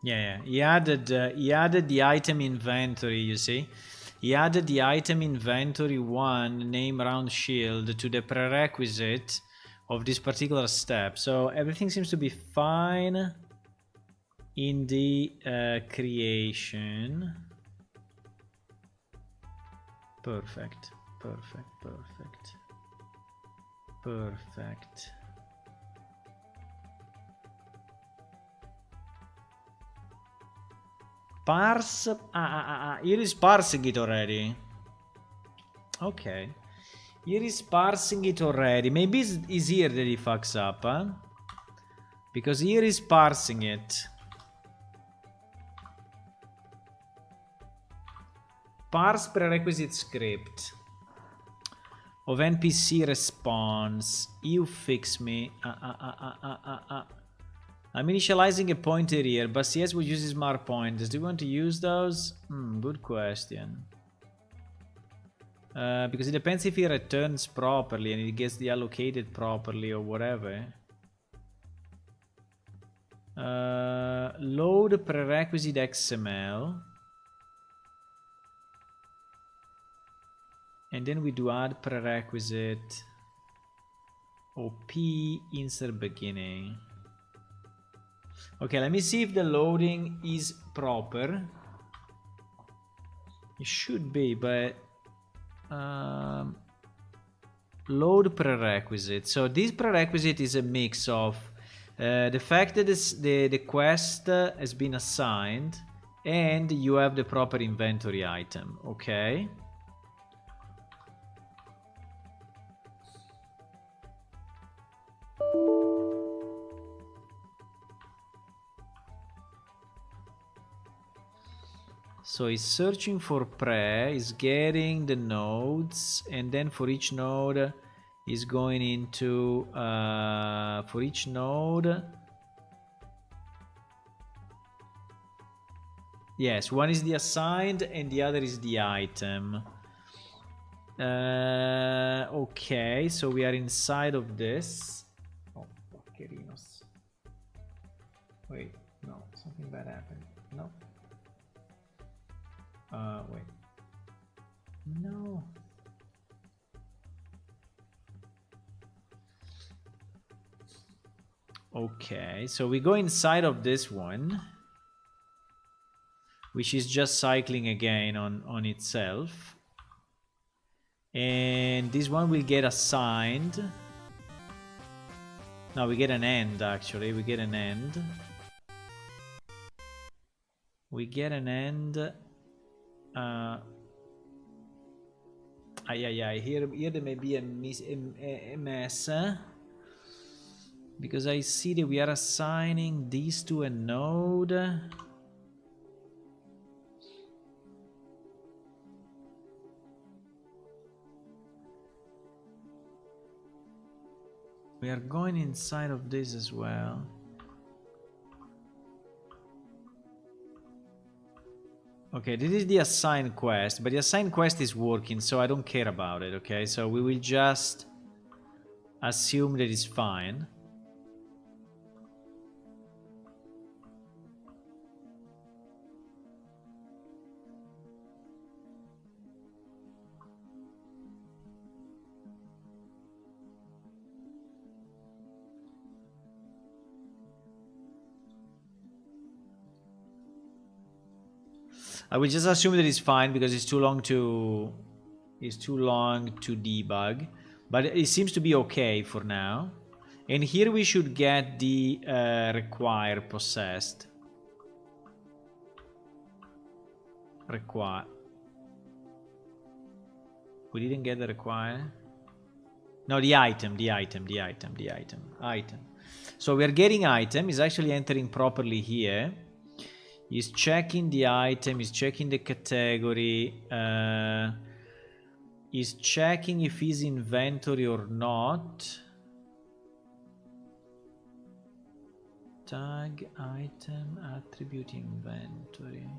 Yeah, he added the item inventory, you see. He added the item inventory 1 name round shield to the prerequisite of this particular step. So everything seems to be fine in the creation. Perfect, perfect, perfect, perfect. Parse. Here is parsing it already. Okay. Here is parsing it already. Maybe it's here that he fucks up, huh? Because here is parsing it. Parse prerequisite script of NPC response. You fix me. I'm initializing a pointer here, but CS will use smart pointers. Do you want to use those? Good question. Because it depends if he returns properly and it gets deallocated properly or whatever. Load prerequisite XML. And then we do add prerequisite OP insert beginning. Okay, let me see if the loading is proper. It should be, but load prerequisite. So this prerequisite is a mix of the fact that the quest has been assigned and you have the proper inventory item. Okay. So he's searching for pre, he's getting the nodes, and then for each node he's going into for each node. Yes, one is the assigned and the other is the item. Okay, so we are inside of this. Oh, fuckerinos. Wait, no, something bad happened. No. Wait. No. Okay, so we go inside of this one, which is just cycling again on itself. And this one will get assigned. No, we get an end actually. We get an end. We get an end. Here there may be a mess. Because I see that we are assigning these to a node. We are going inside of this as well. Okay, this is the assigned quest, but the assigned quest is working, so I don't care about it, okay? So we will just assume that it's fine. I will just assume that it's fine because it's too long to debug, but it seems to be okay for now. And here we should get the require possessed. Require. We didn't get the require. No, the item. So we are getting item. Is actually entering properly here. He's checking the item, he's checking the category, he's checking if he's inventory or not. Tag, item, attribute, inventory.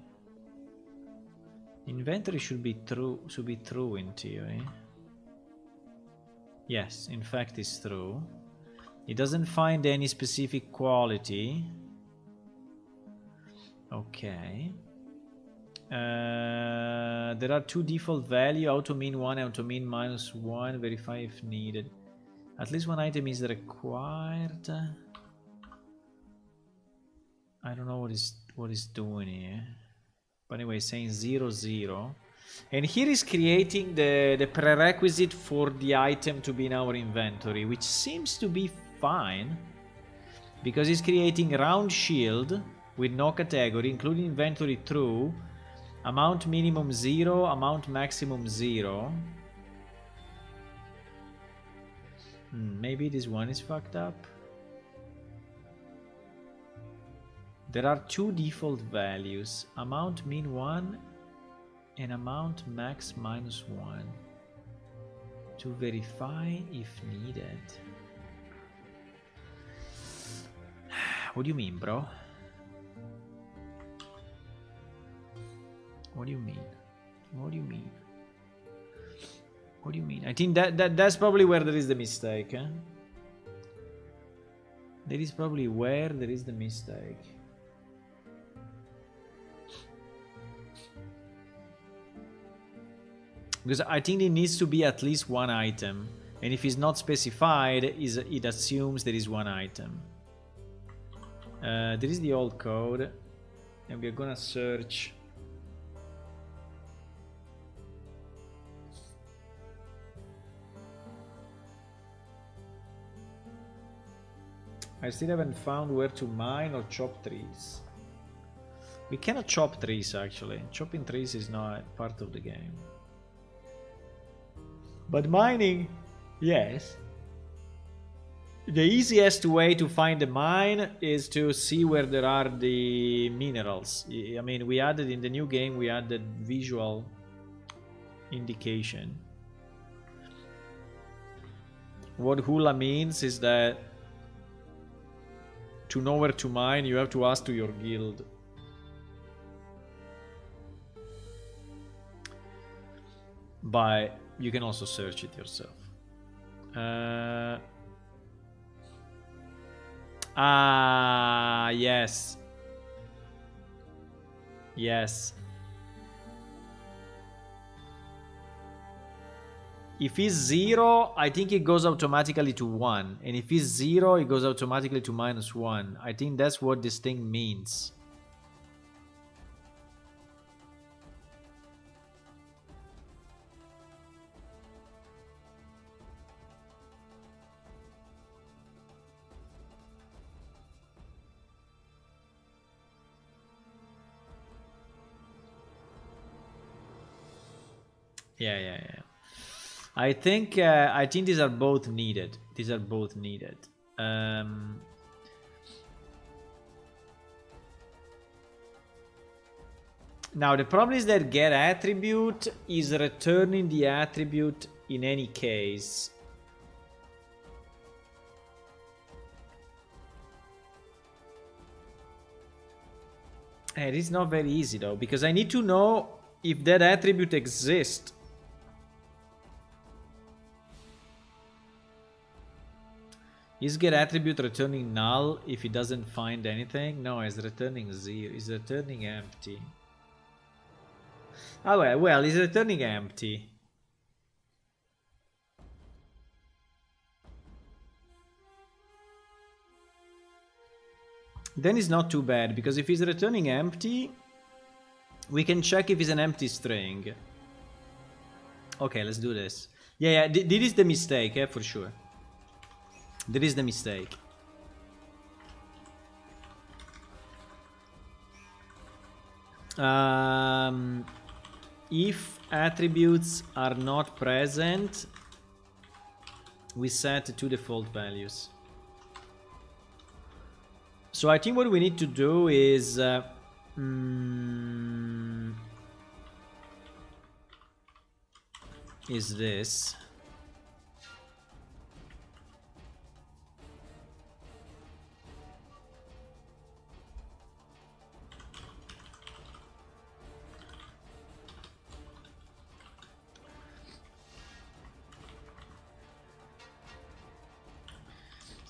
Inventory should be true in theory. Yes, in fact it's true. It doesn't find any specific quality. Okay. There are two default value, auto min 1, auto min -1, verify if needed. At least one item is required. I don't know what is doing here. But anyway, saying 0, 0. And here is creating the prerequisite for the item to be in our inventory, which seems to be fine. Because it's creating round shield with no category, including inventory true, amount minimum 0, amount maximum 0. Maybe this one is fucked up. There are two default values, amount min 1 and amount max -1, to verify if needed. What do you mean, bro? What do you mean? What do you mean? What do you mean? I think that's probably where there is the mistake, eh? That is probably where there is the mistake. Because I think it needs to be at least one item. And if it's not specified, it assumes there is one item. There is the old code. And we're gonna search. I still haven't found where to mine or chop trees. We cannot chop trees actually. Chopping trees is not part of the game. But mining, yes. The easiest way to find a mine is to see where there are the minerals. I mean, we added in the new game, we added visual indication. What hula means is that to know where to mine, you have to ask to your guild. But you can also search it yourself. Yes. Yes. If it's 0, I think it goes automatically to 1. And if it's 0, it goes automatically to -1. I think that's what this thing means. Yeah. I think these are both needed. These are both needed. Now the problem is that get attribute is returning the attribute in any case. It is not very easy though, because I need to know if that attribute exists. Is get attribute returning null if it doesn't find anything? No, it's returning 0. It's returning empty. Oh well, it's returning empty. Then it's not too bad, because if it's returning empty, we can check if it's an empty string. Okay, let's do this. Yeah, this is the mistake, for sure. That is the mistake. If attributes are not present, we set two default values. So I think what we need to do is this.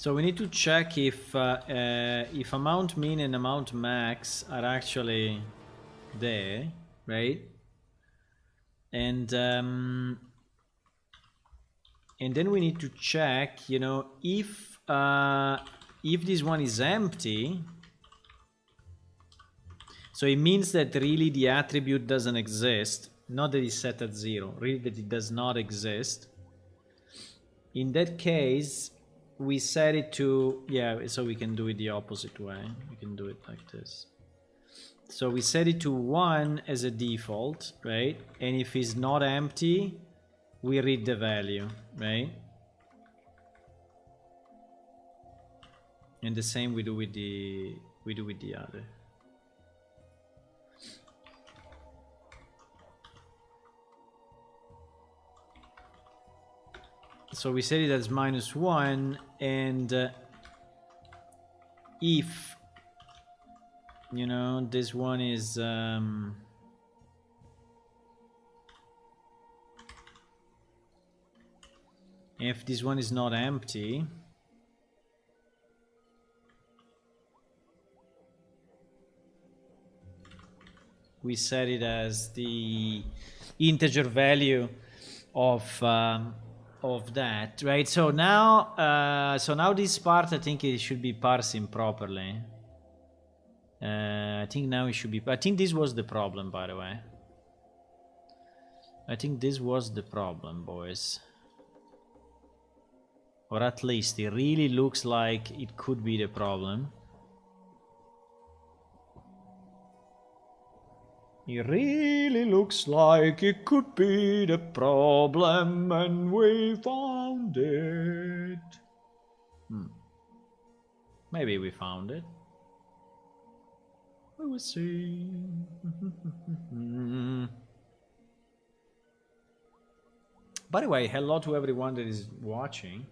So we need to check if amount min and amount max are actually there, right? And then we need to check, you know, if this one is empty. So it means that really the attribute doesn't exist, not that it's set at 0, really that it does not exist. In that case, we set it to, yeah, so we can do it the opposite way. We can do it like this. So we set it to 1 as a default, right? And if it's not empty, we read the value, right? And the same we do with the other. So we set it as -1, and if, you know, this one is if this one is not empty, we set it as the integer value of that, right? So now this part, I think it should be parsing properly. I think now it should be. I think this was the problem, by the way. I think this was the problem, boys. Or at least it really looks like it could be the problem. It really looks like it could be the problem, and we found it. Maybe we found it. We will see. By the way, hello to everyone that is watching.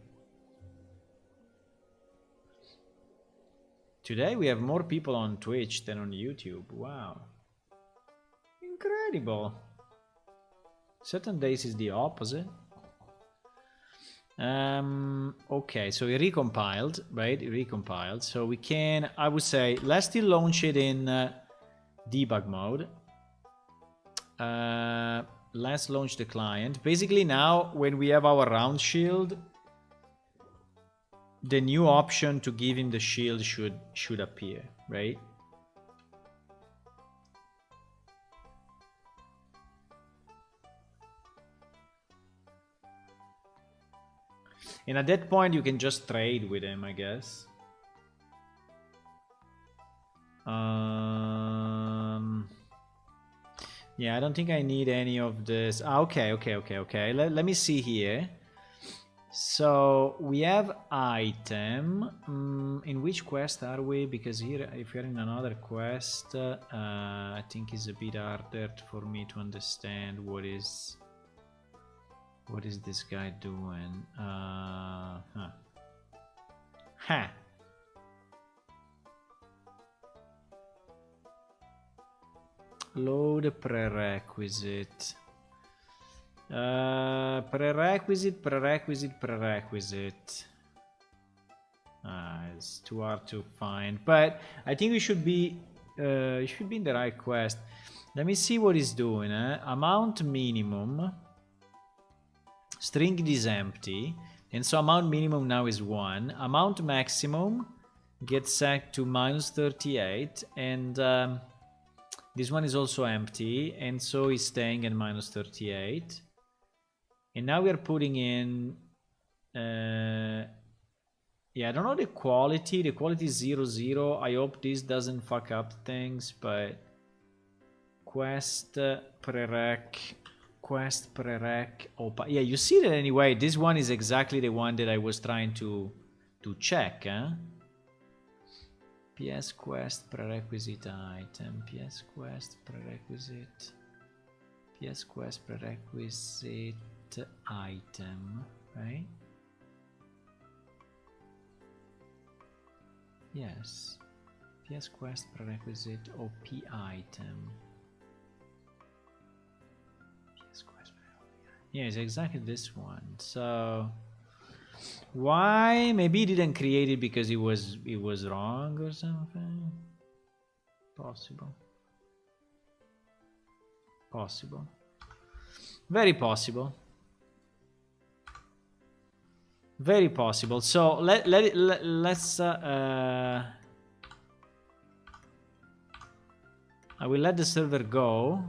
Today we have more people on Twitch than on YouTube. Wow. Incredible. Certain days is the opposite. Okay, so it recompiled, right? It recompiled. So we can, I would say, let's still launch it in debug mode. Let's launch the client. Basically now, when we have our round shield, the new option to give him the shield should appear, right? And at that point, you can just trade with him, I guess. Yeah, I don't think I need any of this. Okay. Let me see here. So we have item. In which quest are we? Because here, if you're in another quest, I think it's a bit harder for me to understand what is this guy doing. Load prerequisite. Prerequisite. It's too hard to find, but I think we should be in the right quest. Let me see what he's doing. Amount minimum. String is empty, and so amount minimum now is 1. Amount maximum gets set to -38, and this one is also empty, and so it's staying at -38. And now we are putting in, yeah, I don't know the quality. The quality is 0, 0. I hope this doesn't fuck up things, but quest prereq. Yeah, you see that anyway. This one is exactly the one that I was trying to check. PS quest prerequisite item. PS quest prerequisite. PS quest prerequisite item, right? Yes. PS quest prerequisite OP item. PS quest prerequisite. Yeah, it's exactly this one. So why? Maybe he didn't create it because it was wrong or something. Possible. Possible. Very possible. Very possible. So let's I will let the server go.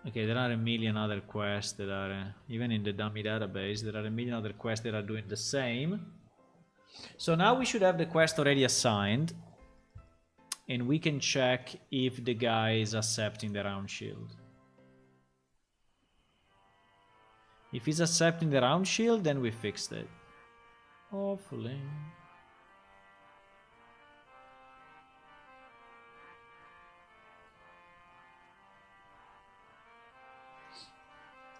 Okay, there are a million other quests that are even in the dummy database. There are a million other quests that are doing the same. So now we should have the quest already assigned, and we can check if the guy is accepting the round shield. If he's accepting the round shield, then we fixed it. Hopefully.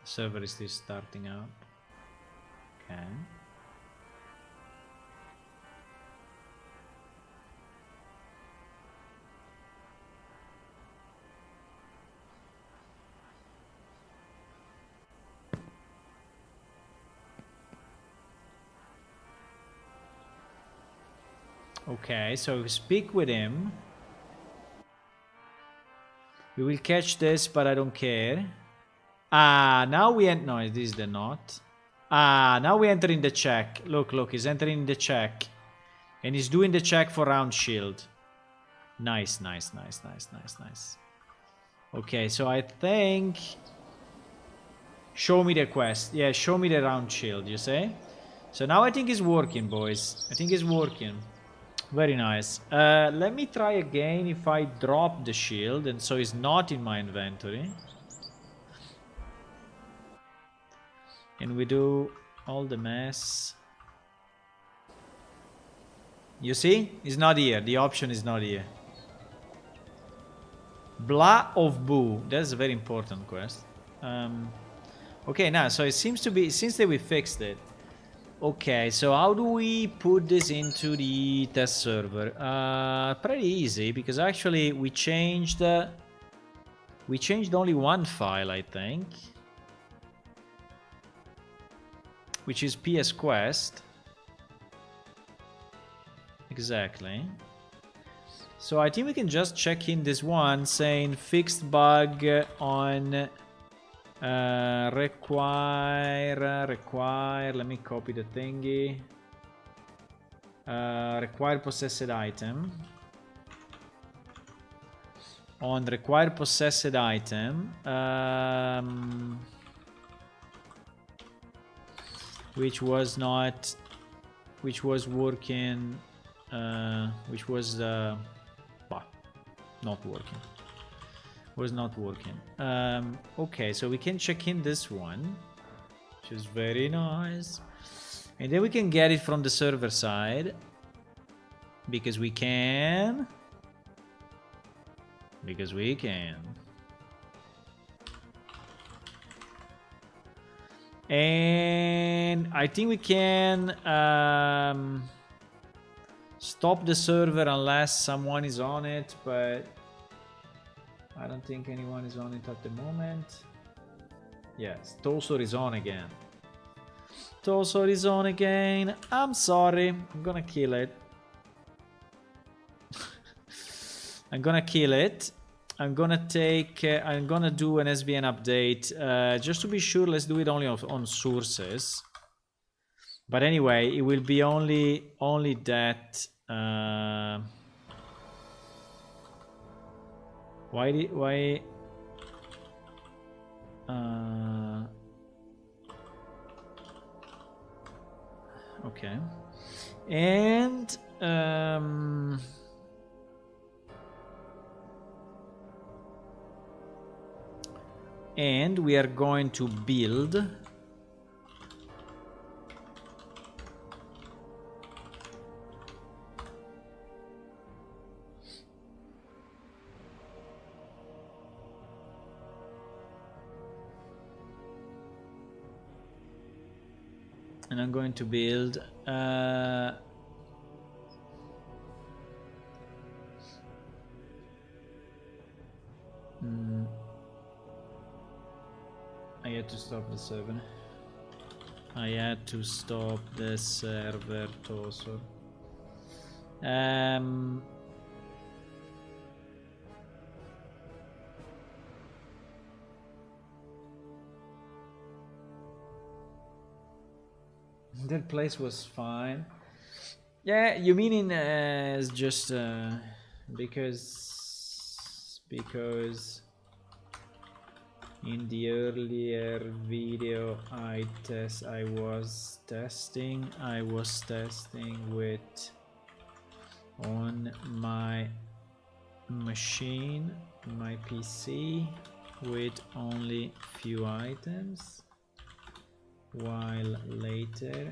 The server is still starting up. Okay. Okay, so speak with him. We will catch this, but I don't care. Now we enter. No, this is the not. Now we enter in the check. Look, he's entering the check. And he's doing the check for round shield. Nice. Okay, so I think... Show me the quest. Yeah, show me the round shield, you say? So now I think it's working, boys. I think it's working. Very nice. Let me try again if I drop the shield, and so it's not in my inventory. And we do all the mess. You see? It's not here. The option is not here. Blah of Boo. That's a very important quest. Okay, now, so it seems to be... Since that we fixed it. Okay, so how do we put this into the test server? Pretty easy, because actually we changed only one file, I think, which is PS Quest. Exactly. So I think we can just check in this one saying fixed bug on require, let me copy the thingy. Require possessed item. On require possessed item, which was working, not working. Was not working. Okay, so we can check in this one, which is very nice. And then we can get it from the server side. Because we can. Because we can. And I think we can stop the server unless someone is on it, but I don't think anyone is on it at the moment. Yes, Tosor is on again. Tosor is on again. I'm sorry. I'm gonna kill it. I'm gonna kill it. I'm gonna take. I'm gonna do an SVN update just to be sure. Let's do it only on sources. But anyway, it will be only that. Why? Okay, and we are going to build and I'm going to build I had to stop the server. I had to stop the server, Tosor. That place was fine. Yeah, you mean in just because in the earlier video I was testing with on my machine, my PC, with only few items, while later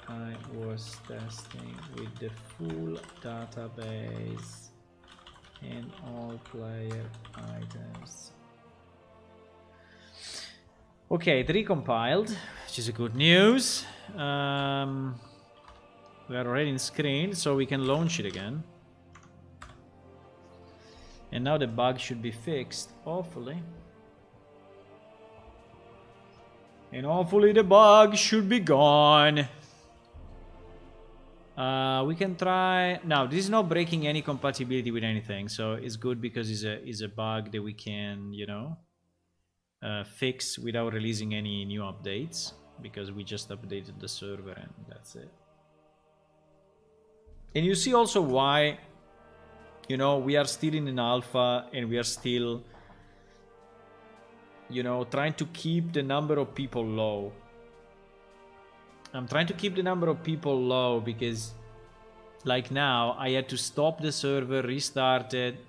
I was testing with the full database and all player items. Okay, it recompiled, which is a good news. We are already in screen, so we can launch it again. And now the bug should be fixed, hopefully. And hopefully the bug should be gone. We can try. Now, this is not breaking any compatibility with anything, so it's good because it's a bug that we can, you know, fix without releasing any new updates, because we just updated the server and that's it. And you see also why, you know, we are still in an alpha and we are still, you know, trying to keep the number of people low. I'm trying to keep the number of people low because, like now, I had to stop the server, restart it,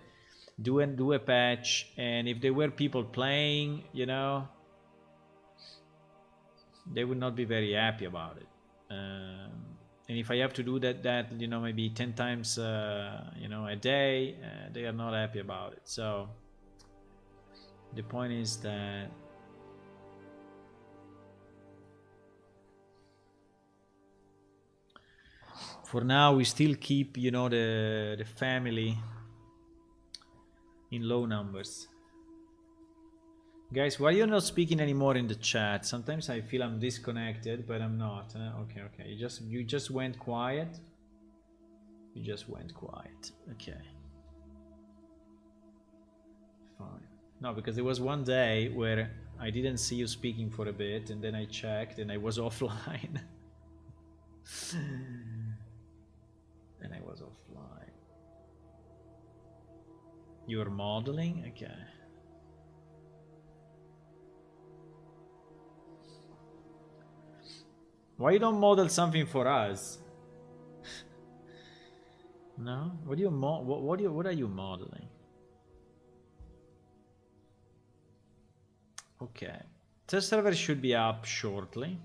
do a patch, and if there were people playing, you know, they would not be very happy about it. And if I have to do that you know, maybe 10 times you know, a day, they are not happy about it. So the point is that for now we still keep, you know, the family in low numbers. Guys, why you're not speaking anymore in the chat? Sometimes I feel I'm disconnected, but I'm not. Okay. You just went quiet. You just went quiet. Okay. Fine. No, because there was one day where I didn't see you speaking for a bit, and then I checked and I was offline. And I was offline. You were modeling? Okay. Why you don't model something for us? No? What do you what are you modeling? Okay. Test server should be up shortly.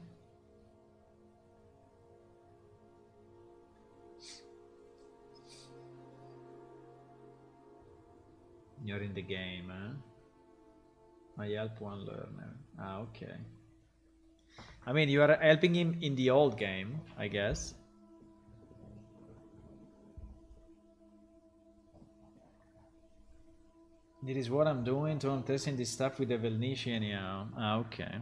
You're in the game, huh? I help one learner. Ah, okay. I mean, you are helping him in the old game, I guess. This is what I'm doing to testing this stuff with the Velnici anyhow. Ah, okay.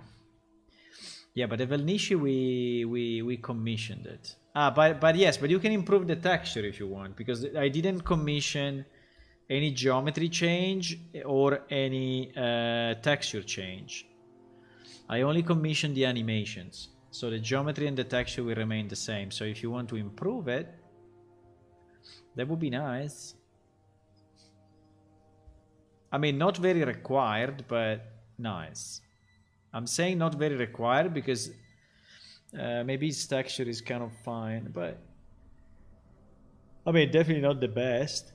Yeah, but the Velnici we commissioned it. Ah, but yes, but you can improve the texture if you want, because I didn't commission any geometry change or any texture change. I only commissioned the animations, so the geometry and the texture will remain the same. So if you want to improve it, that would be nice. I mean, not very required, but nice. I'm saying not very required because maybe its texture is kind of fine, but I mean, definitely not the best.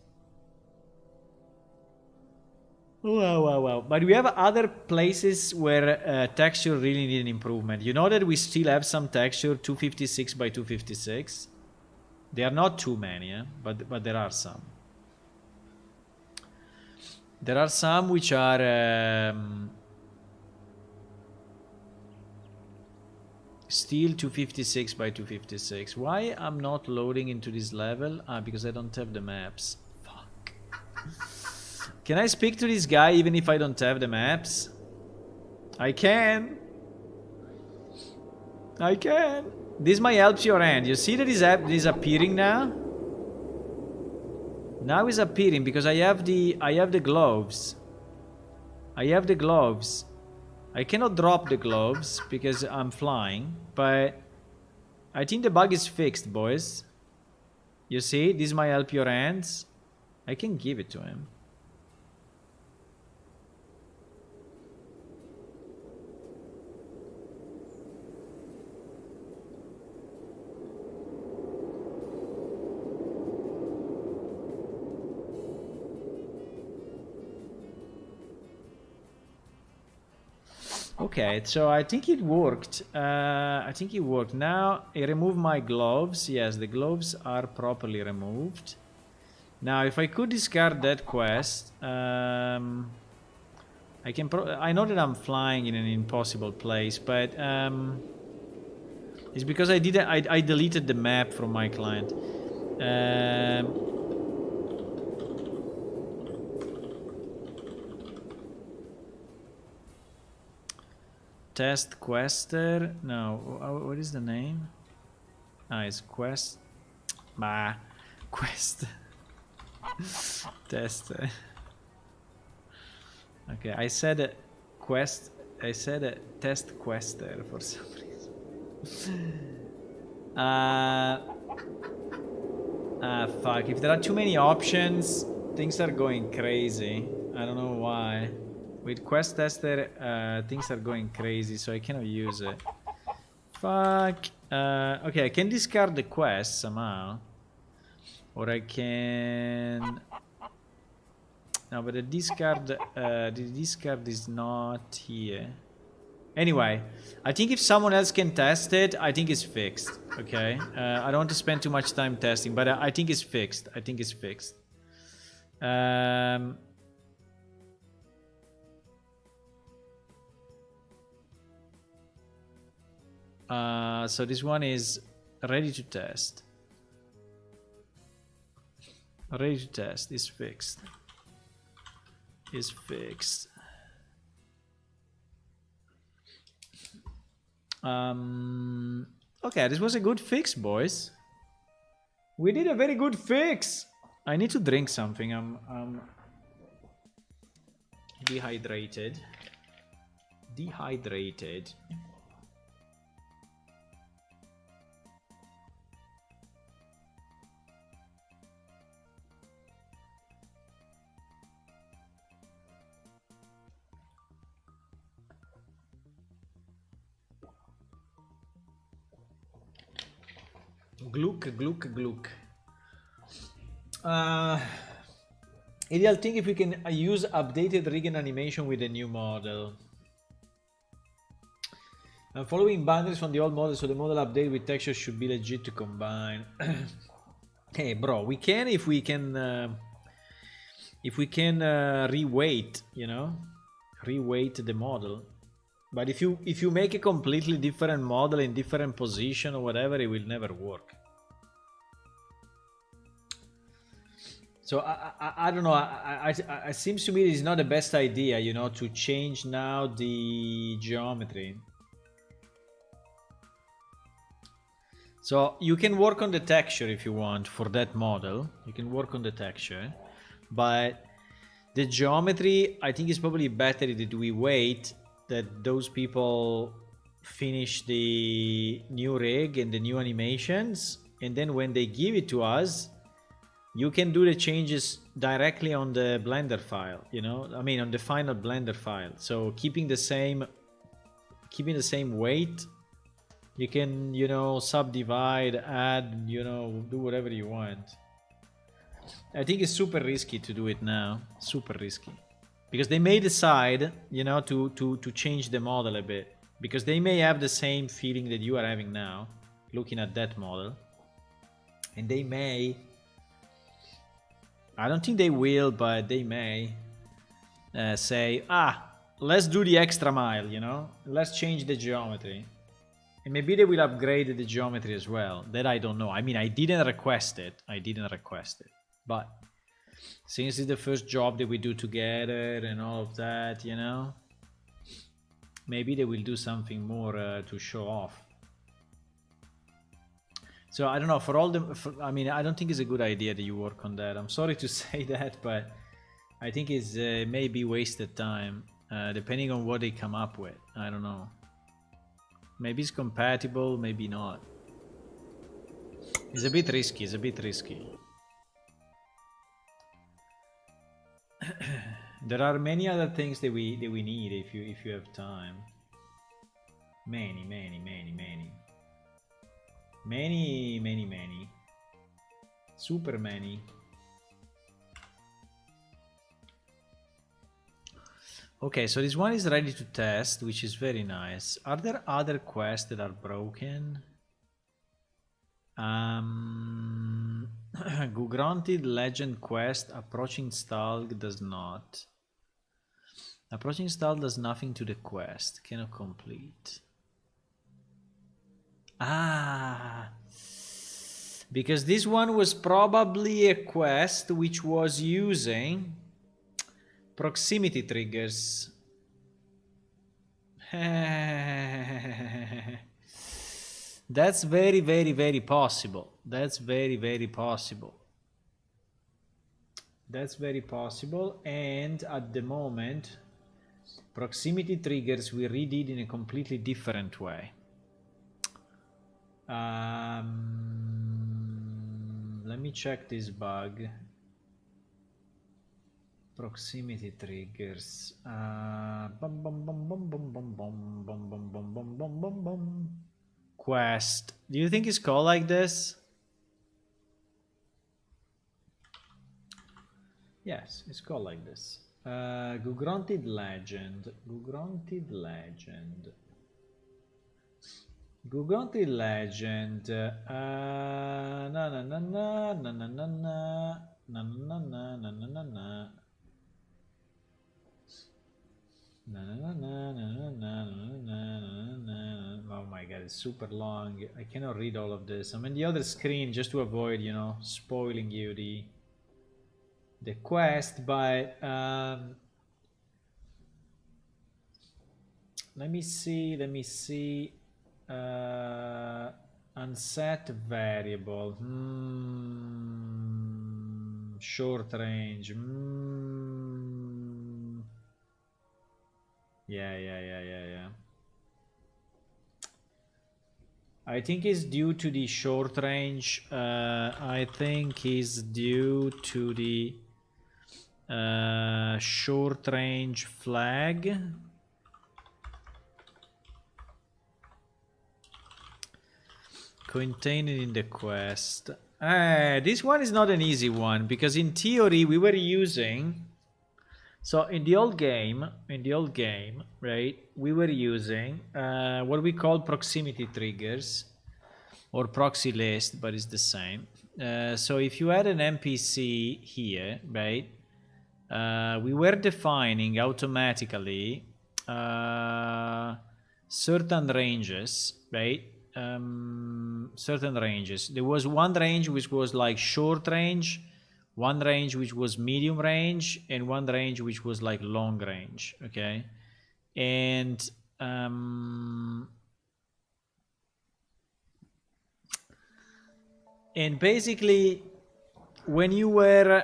Wow. But we have other places where texture really need an improvement. You know that we still have some texture 256 by 256. There are not too many, but there are some. There are some which are still 256 by 256. Why I'm not loading into this level? Ah, because I don't have the maps. Fuck. Can I speak to this guy even if I don't have the maps? I can. I can. This might help your hand. You see that is appearing now? Now it's appearing because I have the gloves. I have the gloves. I cannot drop the gloves because I'm flying, but I think the bug is fixed, boys. You see, this might help your hands. I can give it to him. Okay, so I think it worked. Now I remove my gloves. Yes, the gloves are properly removed. Now, if I could discard that quest, I can. I know that I'm flying in an impossible place, but it's because I deleted the map from my client. Test quester. No, what is the name? Ah, it's quest. Bah, quest. Test. Okay, I said quest. I said test quester for some reason. Fuck. If there are too many options, things are going crazy. I don't know why. With quest tester, things are going crazy, so I cannot use it. Fuck. Okay, I can discard the quest somehow. Or I can... No, but the discard is not here. Anyway, I think if someone else can test it, I think it's fixed. Okay? I don't want to spend too much time testing, but I think it's fixed. I think it's fixed. So this one is ready to test. Ready to test is fixed. Is fixed. Okay, this was a good fix, boys. We did a very good fix. I need to drink something. I'm dehydrated. Dehydrated. Gluck. Ideal thing if we can use updated rig and animation with the new model. I'm following boundaries from the old model, so the model update with texture should be legit to combine. Hey, bro, we can if we can reweight, you know, reweight the model. But if you make a completely different model in different position or whatever, it will never work. So I don't know. It seems to me it's not the best idea, you know, to change now the geometry. So you can work on the texture if you want for that model. You can work on the texture, but the geometry, I think it's probably better that we wait that those people finish the new rig and the new animations, and then when they give it to us, you can do the changes directly on the Blender file, you know, I mean on the final Blender file. So keeping the same weight, you can, you know, subdivide, add, you know, do whatever you want. I think it's super risky to do it now, super risky, because they may decide, you know, to change the model a bit, because they may have the same feeling that you are having now looking at that model, and they may, I don't think they will, but they may say, let's do the extra mile, you know, let's change the geometry. And maybe they will upgrade the geometry as well. That I don't know. I mean, I didn't request it. But since it's the first job that we do together and all of that, you know, maybe they will do something more to show off. So I don't know, I mean, I don't think it's a good idea that you work on that. I'm sorry to say that, but I think it's maybe wasted time, depending on what they come up with. I don't know. Maybe it's compatible, maybe not. It's a bit risky, There are many other things that we need if you have time. Many. Super many. Okay, so this one is ready to test, which is very nice. Are there other quests that are broken? Granted Legend quest, approaching Stalk does not. Approaching Stalk does nothing to the quest. Cannot complete. Because this one was probably a quest which was using proximity triggers. That's very possible. That's very possible. And at the moment, proximity triggers we redid in a completely different way. Let me check this bug. Proximity triggers. Quest. Do you think it's called like this? Yes, it's called like this. Granted Legend. Granted Legend. Granted Legend. Oh my god, it's super long. I cannot read all of this. I'm on the other screen just to avoid, you know, spoiling you the quest, but let me see. Unset variable. Short range. Yeah. I think it's due to the short range. I think it's due to the short range flag. Contained in the quest. This one is not an easy one, because in theory we were using So in the old game, right, we were using what we call proximity triggers or proxy list, but it's the same. So if you had an NPC here, right, we were defining automatically certain ranges, right? Certain ranges. There was one range which was like short range, one range which was medium range, and one range which was like long range. Okay, and basically when you were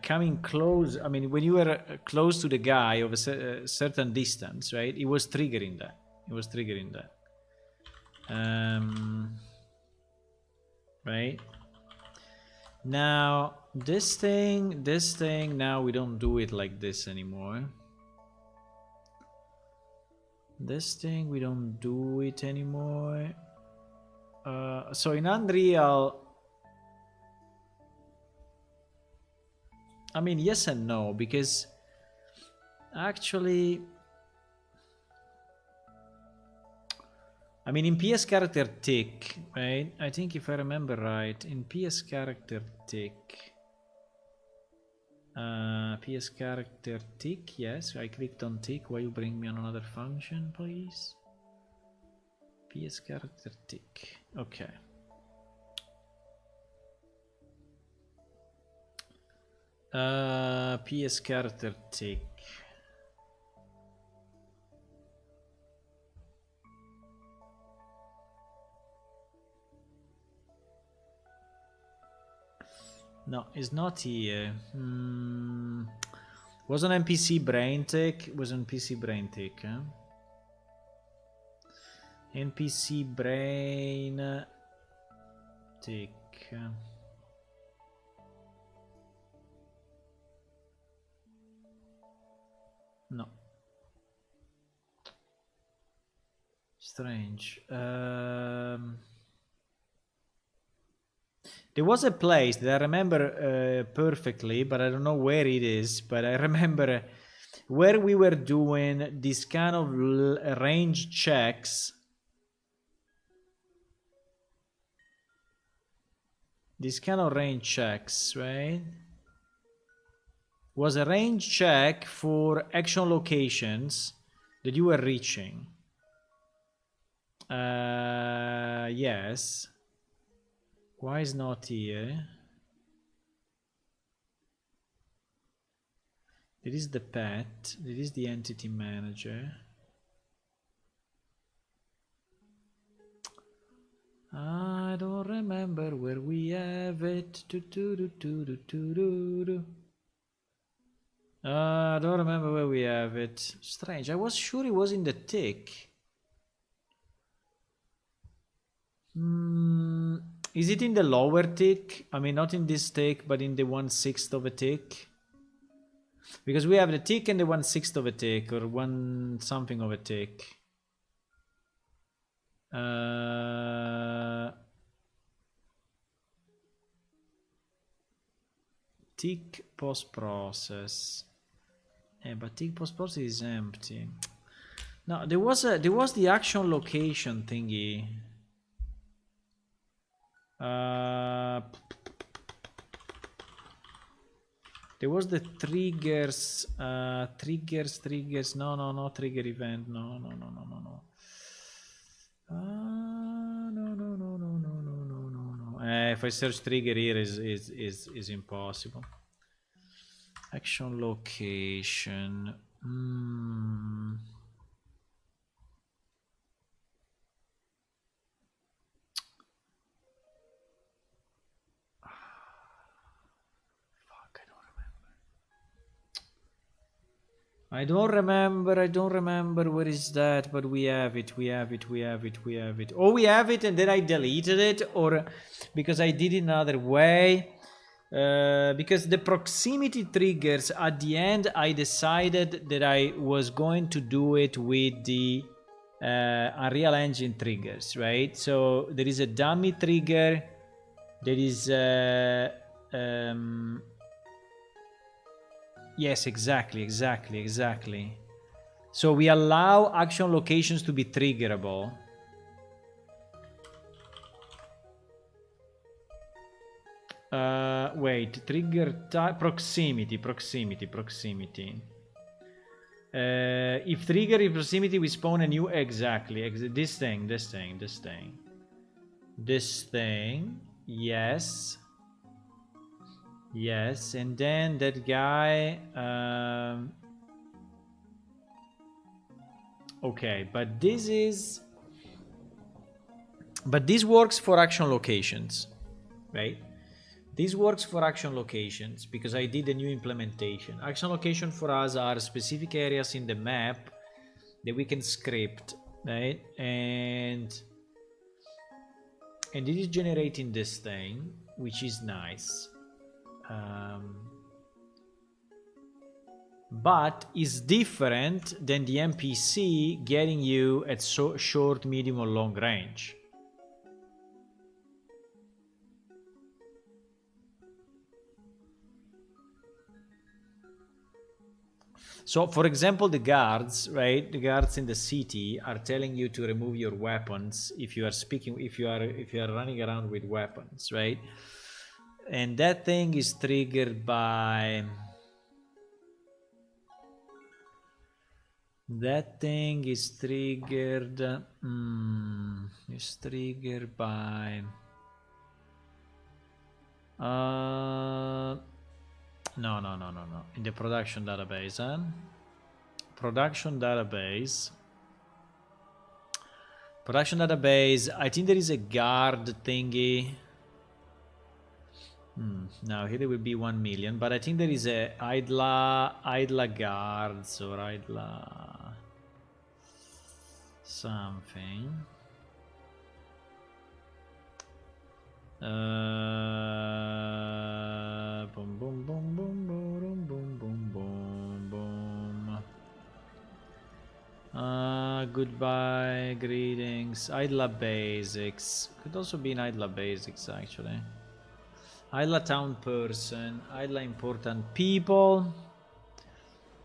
coming close, I mean when you were close to the guy of a certain distance, right, it was triggering that. Right now this thing now we don't do it like this anymore. We don't do it anymore. So in Unreal, I mean, yes and no, because actually, I mean, in PS character tick, right? I think if I remember right, in PS character tick, yes, I clicked on tick. Why you bring me on another function, please? PS character tick, okay. PS character tick. No, it's not here. Was an NPC brain tick? Was an NPC brain tick? Huh? NPC brain tick. No. Strange. There was a place that I remember perfectly, but I don't know where it is. But I remember where we were doing this kind of range checks. This kind of range checks, right? Was a range check for action locations that you were reaching. Yes. Why is not here? There is the pet. There is the entity manager. I don't remember where we have it. I don't remember where we have it. Strange. I was sure it was in the tick. Is it in the lower tick? I mean, not in this tick, but in the 1/6 of a tick. Because we have the tick and the 1/6 of a tick, or one something of a tick. Tick post process. But tick post process is empty. No, there was the action location thingy. There was the triggers, triggers. No, trigger event. No. No. If I search trigger here, is impossible. Action location. I don't remember where is that, but we have it. Oh, we have it, and then I deleted it, or because I did it another way. Because the proximity triggers at the end, I decided that I was going to do it with the Unreal Engine triggers, right? So there is a dummy trigger. There is Yes, exactly. So we allow action locations to be triggerable. Wait, trigger type, proximity. If trigger in proximity, we spawn a new, exactly, this thing, yes. Yes, and then that guy, okay, but this works for action locations, right? This works for action locations because I did a new implementation. Action location for us are specific areas in the map that we can script, right? And it is generating this thing, which is nice. But is different than the NPC getting you at short, medium, or long range. So, for example, the guards, right? The guards in the city are telling you to remove your weapons if you are running around with weapons, right? And that thing is triggered by. That thing is triggered. Is triggered by. No. In the production database, Production database. I think there is a guard thingy. Now here it will be 1 million, but I think there is a idla guards or idla something. Boom boom boom boom boom boom boom boom boom. Goodbye, greetings. Idla basics could also be in idla basics actually. Idla town person, idla important people,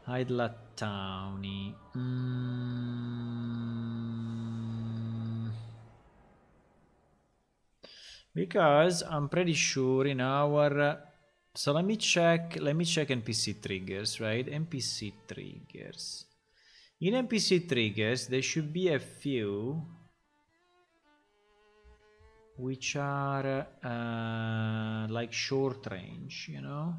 idla townie. Because I'm pretty sure in our so let me check NPC triggers, right? NPC triggers. In NPC triggers there should be a few which are like short range, you know.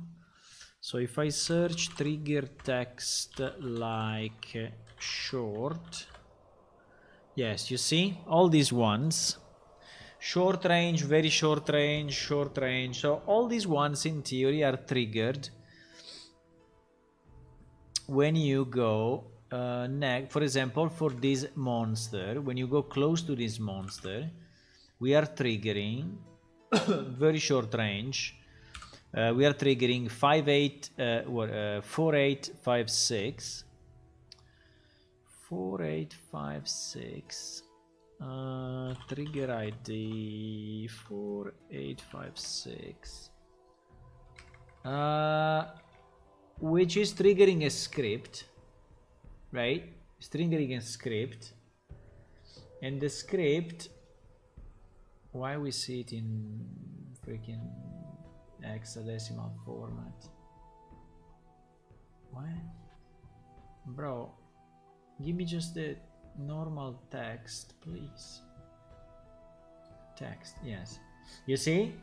So if I search trigger text like short, yes, you see all these ones, short range, very short range, short range. So all these ones in theory are triggered when you go for example, for this monster, when you go close to this monster, we are triggering very short range. We are triggering 4856. 4856. Trigger ID 4856. Which is triggering a script, right? It's triggering a script, and the script. Why we see it in freaking hexadecimal format? Why? Bro, give me just the normal text, please. Text, yes. You see?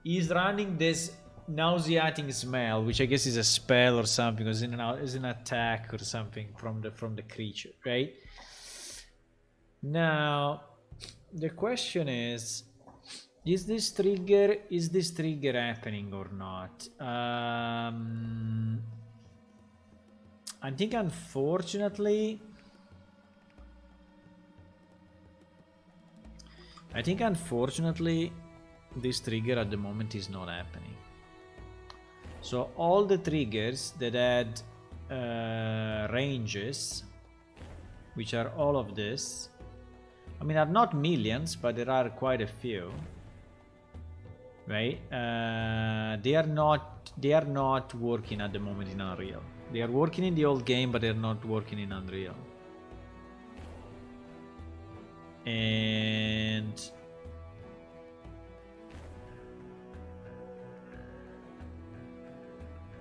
He's running this nauseating smell, which I guess is a spell or something, or is an attack or something from the creature, right? Now the question is this trigger happening or not? I think unfortunately this trigger at the moment is not happening. So all the triggers that had ranges, which are all of this, I mean, are not millions, but there are quite a few. right? They are not working at the moment in Unreal. They are working in the old game, but they're not working in Unreal. And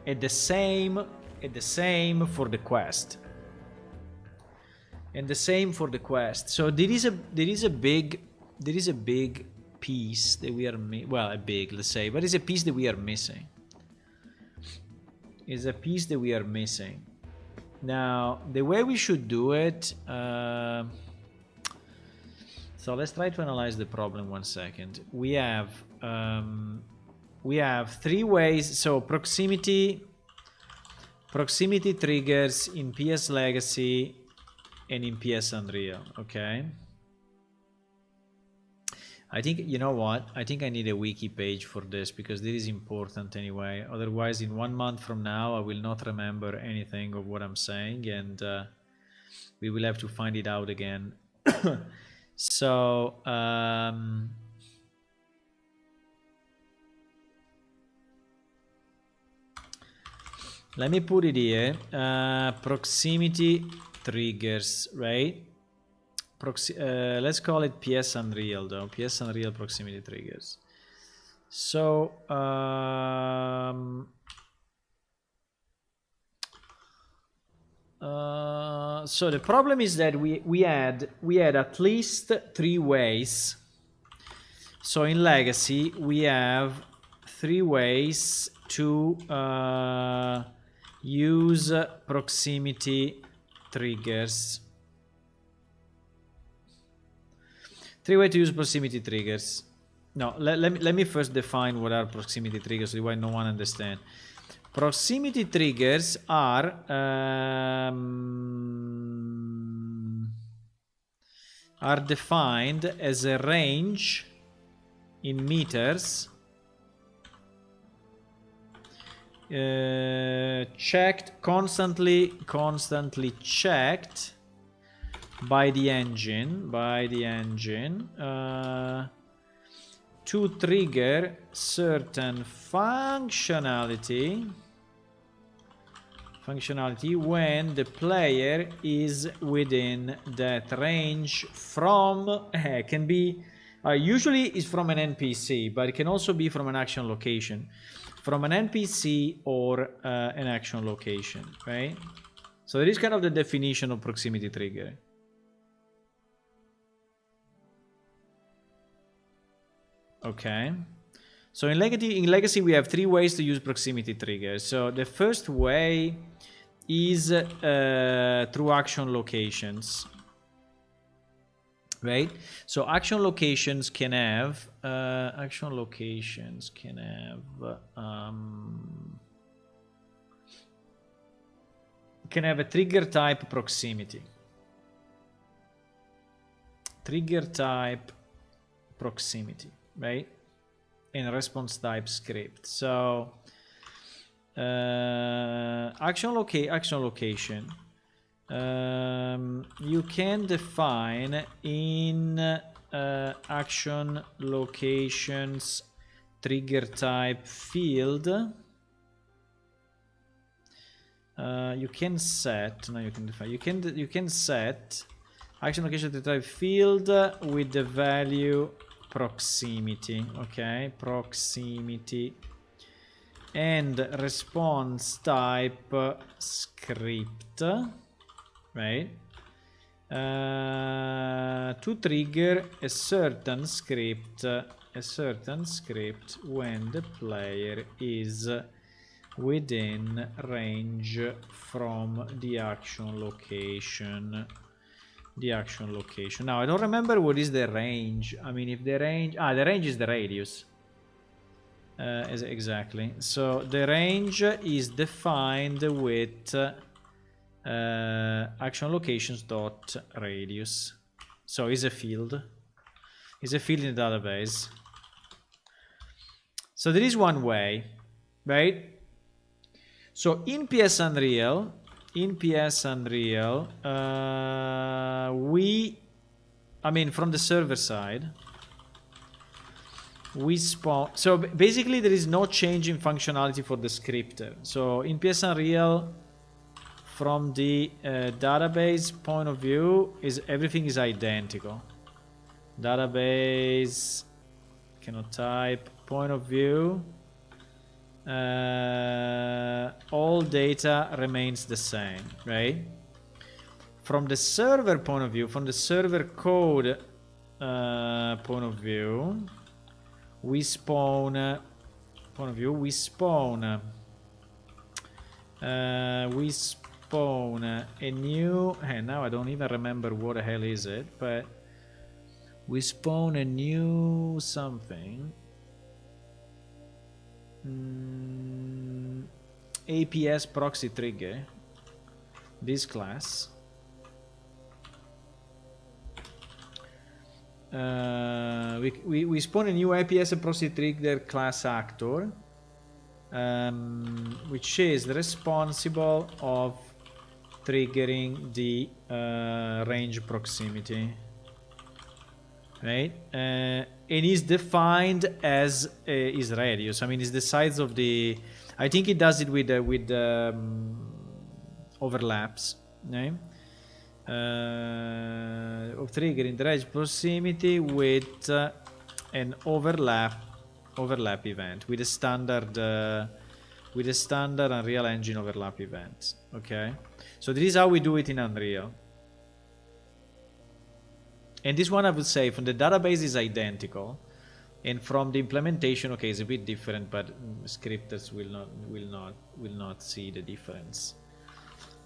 the same for the quest. And the same for the quest. So there is a big piece that we are let's say, but it's a piece that we are missing. It's a piece that we are missing. Now, the way we should do it. So let's try to analyze the problem 1 second. We have 3 ways. So proximity triggers in PS Legacy and in PS Unreal. Okay. I think, you know what? I think I need a wiki page for this because this is important anyway. Otherwise, in 1 month from now, I will not remember anything of what I'm saying, and we will have to find it out again. So, let me put it here. Proximity triggers, right? Let's call it PS Unreal though. PS Unreal proximity triggers. So so the problem is that we had at least 3 ways. So in Legacy we have 3 ways to use proximity triggers. 3 ways to use proximity triggers. No, let me first define what are proximity triggers so why no one understand. Proximity triggers are defined as a range in meters checked constantly checked by the engine to trigger certain functionality when the player is within that range from can be usually is from an NPC, but it can also be from an action location, from an NPC or an action location, right? So that is kind of the definition of proximity trigger. Okay, so in Legacy we have 3 ways to use proximity triggers. So the first way is through action locations, right? So action locations can have a trigger type proximity. Right, in response type script. So action location you can define in action locations trigger type field. You can set action location trigger type field with the value proximity, okay, proximity, and response type script, right, to trigger a certain script when the player is within range from the action location. Now I don't remember what is the range. I mean, if the range is the radius. Exactly. So the range is defined with action locations dot radius. So it's a field. It's a field in the database. So there is one way, right? So in PS Unreal, from the server side, we spawn. So basically there is no change in functionality for the scripter. So in PS Unreal, from the database point of view, everything is identical. Database, cannot type, point of view, all data remains the same, right? From the server point of view, from the server code point of view, we spawn a new, now I don't even remember what the hell is it, but we spawn a new something, APS proxy trigger, this class. We spawn a new APS proxy trigger class actor, which is responsible of triggering the range proximity, right? And is defined as is radius. I mean, it's the size of the. I think it does it with overlaps, right? Of triggering the range proximity with an overlap event with a standard Unreal Engine overlap event. Okay, so this is how we do it in Unreal. And this one I would say from the database is identical, and from the implementation, okay, it's a bit different, but scripters will not see the difference.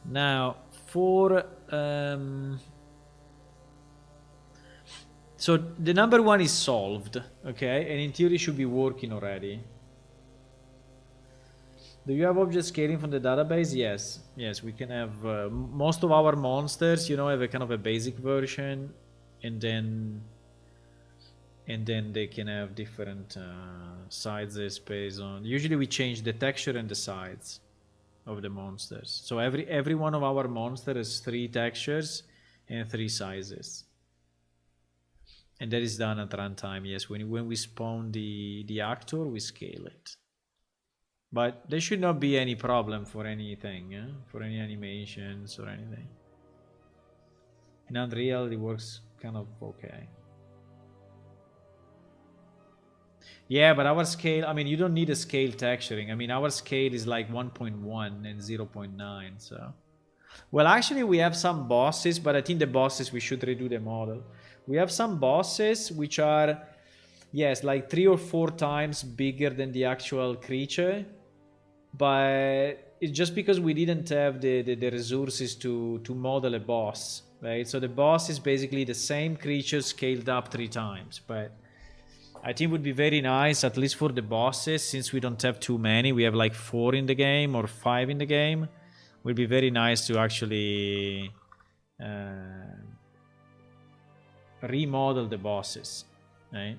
Now for so the number one is solved, okay, and in theory should be working already. Do you have object scaling from the database? Yes, we can have most of our monsters, you know, have a kind of a basic version, and then they can have different sizes based on. Usually we change the texture and the size of the monsters. So every one of our monsters has 3 textures and 3 sizes, and that is done at runtime. Yes, when we spawn the actor, we scale it, but there should not be any problem for anything, for any animations or anything. In Unreal it works kind of okay. Yeah, but our scale, I mean, you don't need a scale texturing. I mean, our scale is like 1.1 and 0.9, so. Well, actually, we have some bosses, but I think the bosses, we should redo the model. We have some bosses which are, yes, like 3 or 4 times bigger than the actual creature, but it's just because we didn't have the resources to model a boss, right? So the boss is basically the same creature scaled up 3 times, but I think it would be very nice, at least for the bosses, since we don't have too many. We have like 4 in the game or 5 in the game. It would be very nice to actually remodel the bosses, right?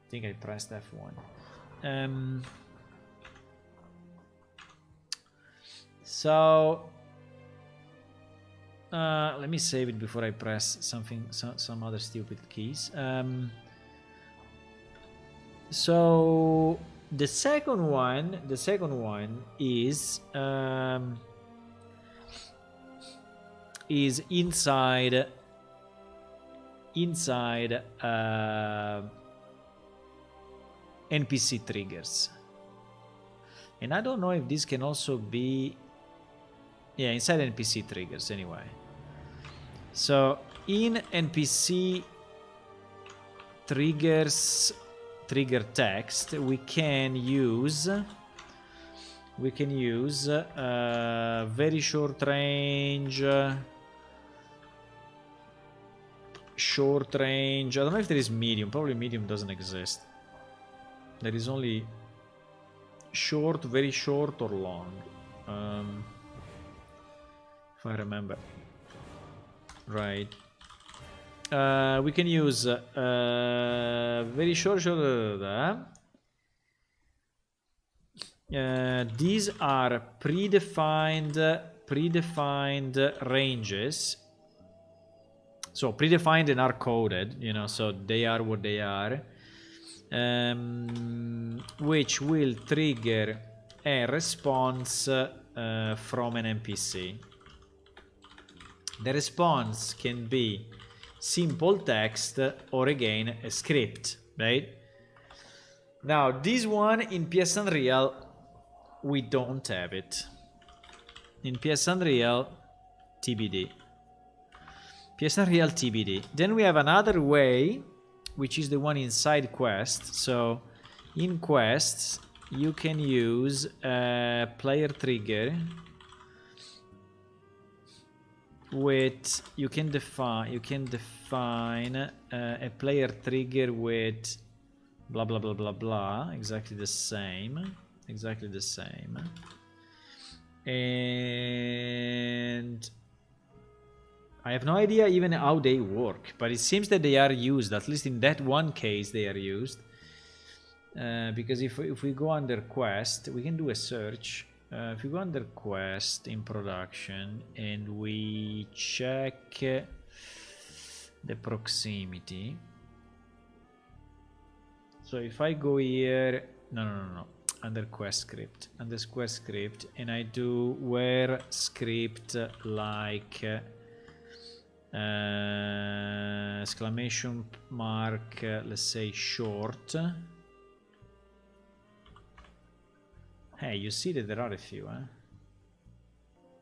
I think I pressed F1. So let me save it before I press some other stupid keys. So the second one is inside Npc Triggers, and I don't know if this can also be, yeah, inside Npc Triggers anyway. So in Npc Triggers trigger text, we can use very short range, I don't know if there is medium. Probably medium doesn't exist. There is only short, very short, or long, if I remember right. We can use very short. These are predefined ranges. So predefined and are coded, you know, so they are what they are. which will trigger a response from an NPC. The response can be simple text or again a script, right? Now this one in PS Unreal we don't have it. In PS Unreal TBD. PS Unreal TBD. Then we have another way, which is the one inside quests. So in quests you can use a player trigger with you can define a player trigger with blah blah blah blah blah, exactly the same, and I have no idea even how they work, but it seems that they are used, at least in that one case they are used, because if we go under quest we can do a search. If we go under quest in production and we check the proximity, so if I go here, no, under quest script, and I do where script like exclamation mark, let's say short. Hey, you see that there are a few,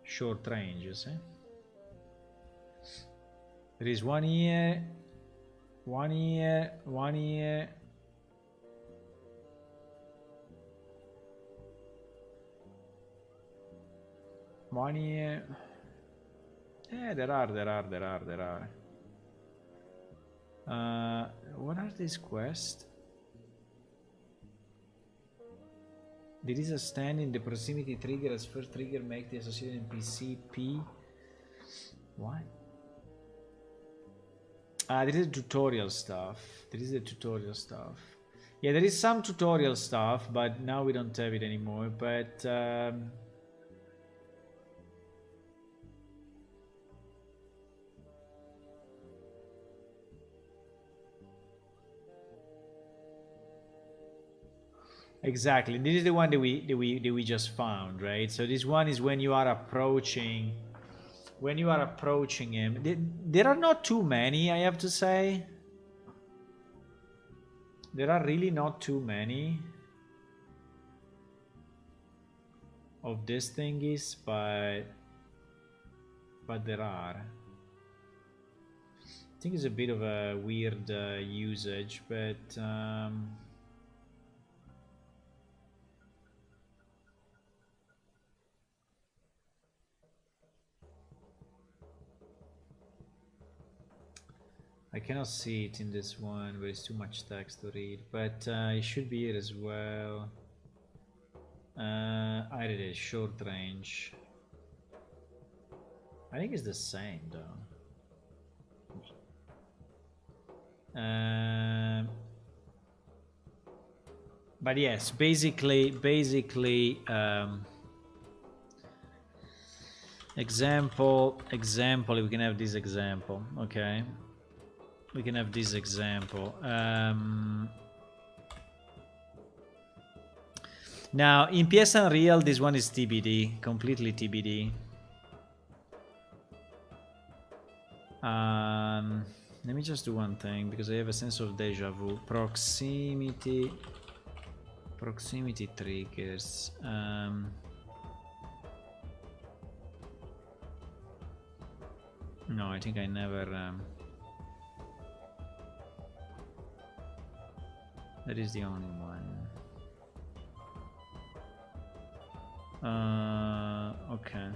short ranges, There is one here, one here, one here. One here. There are. What are these quests? There is a stand in the proximity trigger as first trigger make the associated NPC P. What? There is tutorial stuff. Yeah, there is some tutorial stuff, but now we don't have it anymore. But exactly, this is the one that we just found, right? So this one is when you are approaching him. There are not too many, I have to say. There are really not too many of these thingies, but there are. I think it's a bit of a weird usage, but I cannot see it in this one, but it's too much text to read, but it should be here as well. I did a short range. I think it's the same though. But yes, basically example, we can have this example, okay? We can have this example. Now in PS Unreal this one is TBD, completely TBD. Let me just do one thing because I have a sense of deja vu. Proximity triggers. No, I think I never. That is the only one. Okay.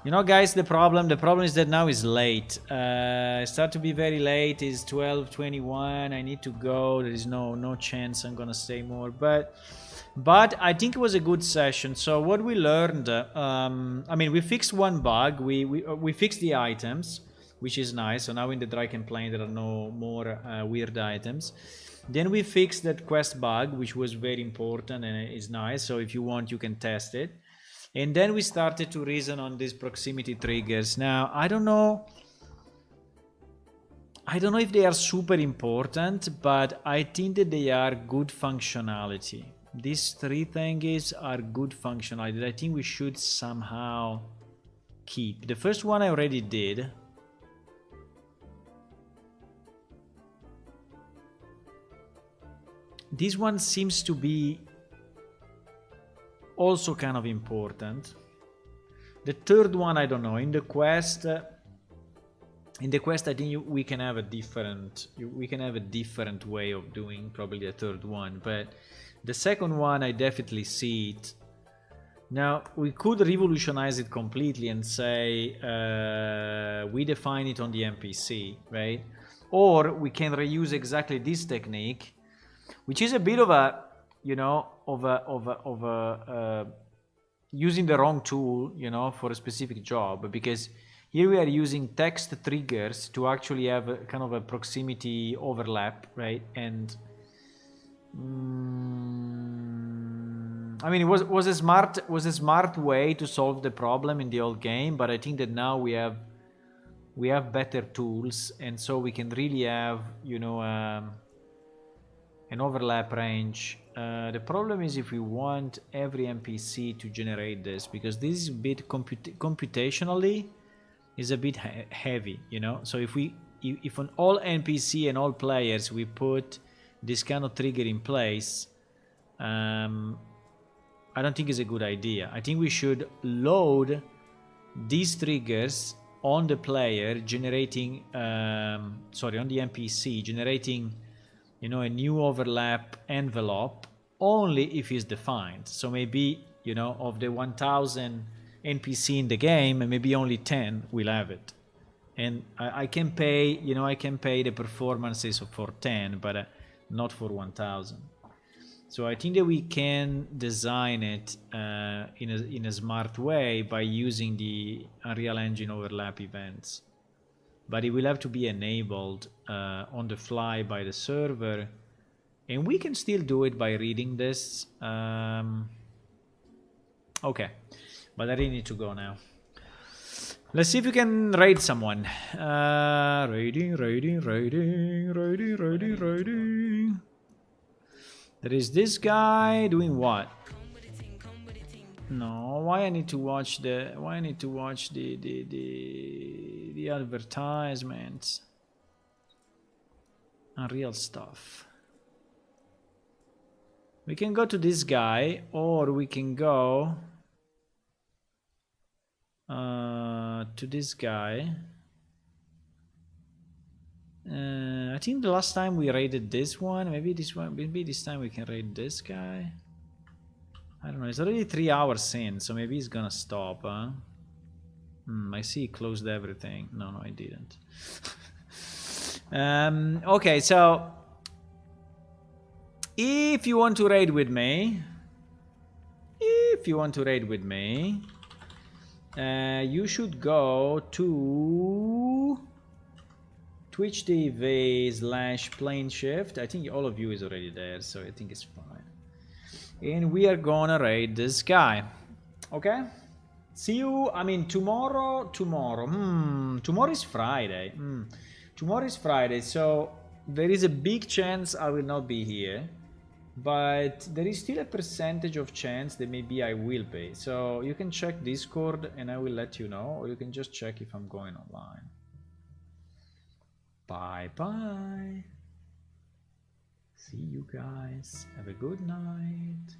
You know, guys, the problem is that now is late. It started to be very late. It's 12:21. I need to go. There is no chance I'm gonna stay more. But I think it was a good session. So what we learned, I mean, we fixed one bug. We fixed the items, which is nice. So now in the dry campaign there are no more weird items. Then we fixed that quest bug, which was very important and is nice. So if you want, you can test it. And then we started to reason on these proximity triggers. Now, I don't know I don't know if they are super important, but I think that they are good functionality. These three things are good functionality that I think we should somehow keep. The first one I already did. This one seems to be also kind of important. The third one, I don't know. In the quest, I think we can have a different way of doing probably the third one. But the second one, I definitely see it. Now we could revolutionize it completely and say we define it on the NPC, right? Or we can reuse exactly this technique, which is a bit of a, you know, using the wrong tool, you know, for a specific job, because here we are using text triggers to actually have a kind of a proximity overlap, right? And I mean, it was a smart way to solve the problem in the old game, but I think that now we have better tools, and so we can really have, you know, an overlap range. The problem is if we want every NPC to generate this, because this is a bit computationally is a bit heavy, you know. So if on all NPC and all players we put this kind of trigger in place, I don't think it's a good idea. I think we should load these triggers on the player, generating on the NPC, generating, you know, a new overlap envelope only if it's defined. So maybe, you know, of the 1000 NPC in the game, maybe only 10 will have it. And I can pay, you know, I can pay the performances for 10, but not for 1000. So I think that we can design it in a smart way by using the Unreal Engine overlap events. But it will have to be enabled on the fly by the server, and we can still do it by reading this. Okay, but I really need to go now. Let's see if we can raid someone. Raiding. There is this guy doing what? No, why I need to watch the advertisements? Unreal stuff. We can go to this guy, or we can go to this guy. I think the last time we raided this one, maybe this time we can raid this guy. I don't know, it's already 3 hours in, so maybe he's gonna stop, huh? I see he closed everything. No, I didn't. Okay, so if you want to raid with me, you should go to Twitch TV/planeshift. I think all of you is already there, so I think it's fine. And we are gonna raid this guy. Okay? See you, I mean, tomorrow is Friday. Tomorrow is Friday, so there is a big chance I will not be here. But there is still a percentage of chance that maybe I will be. So you can check Discord and I will let you know, or you can just check if I'm going online. Bye. See you guys. Have a good night.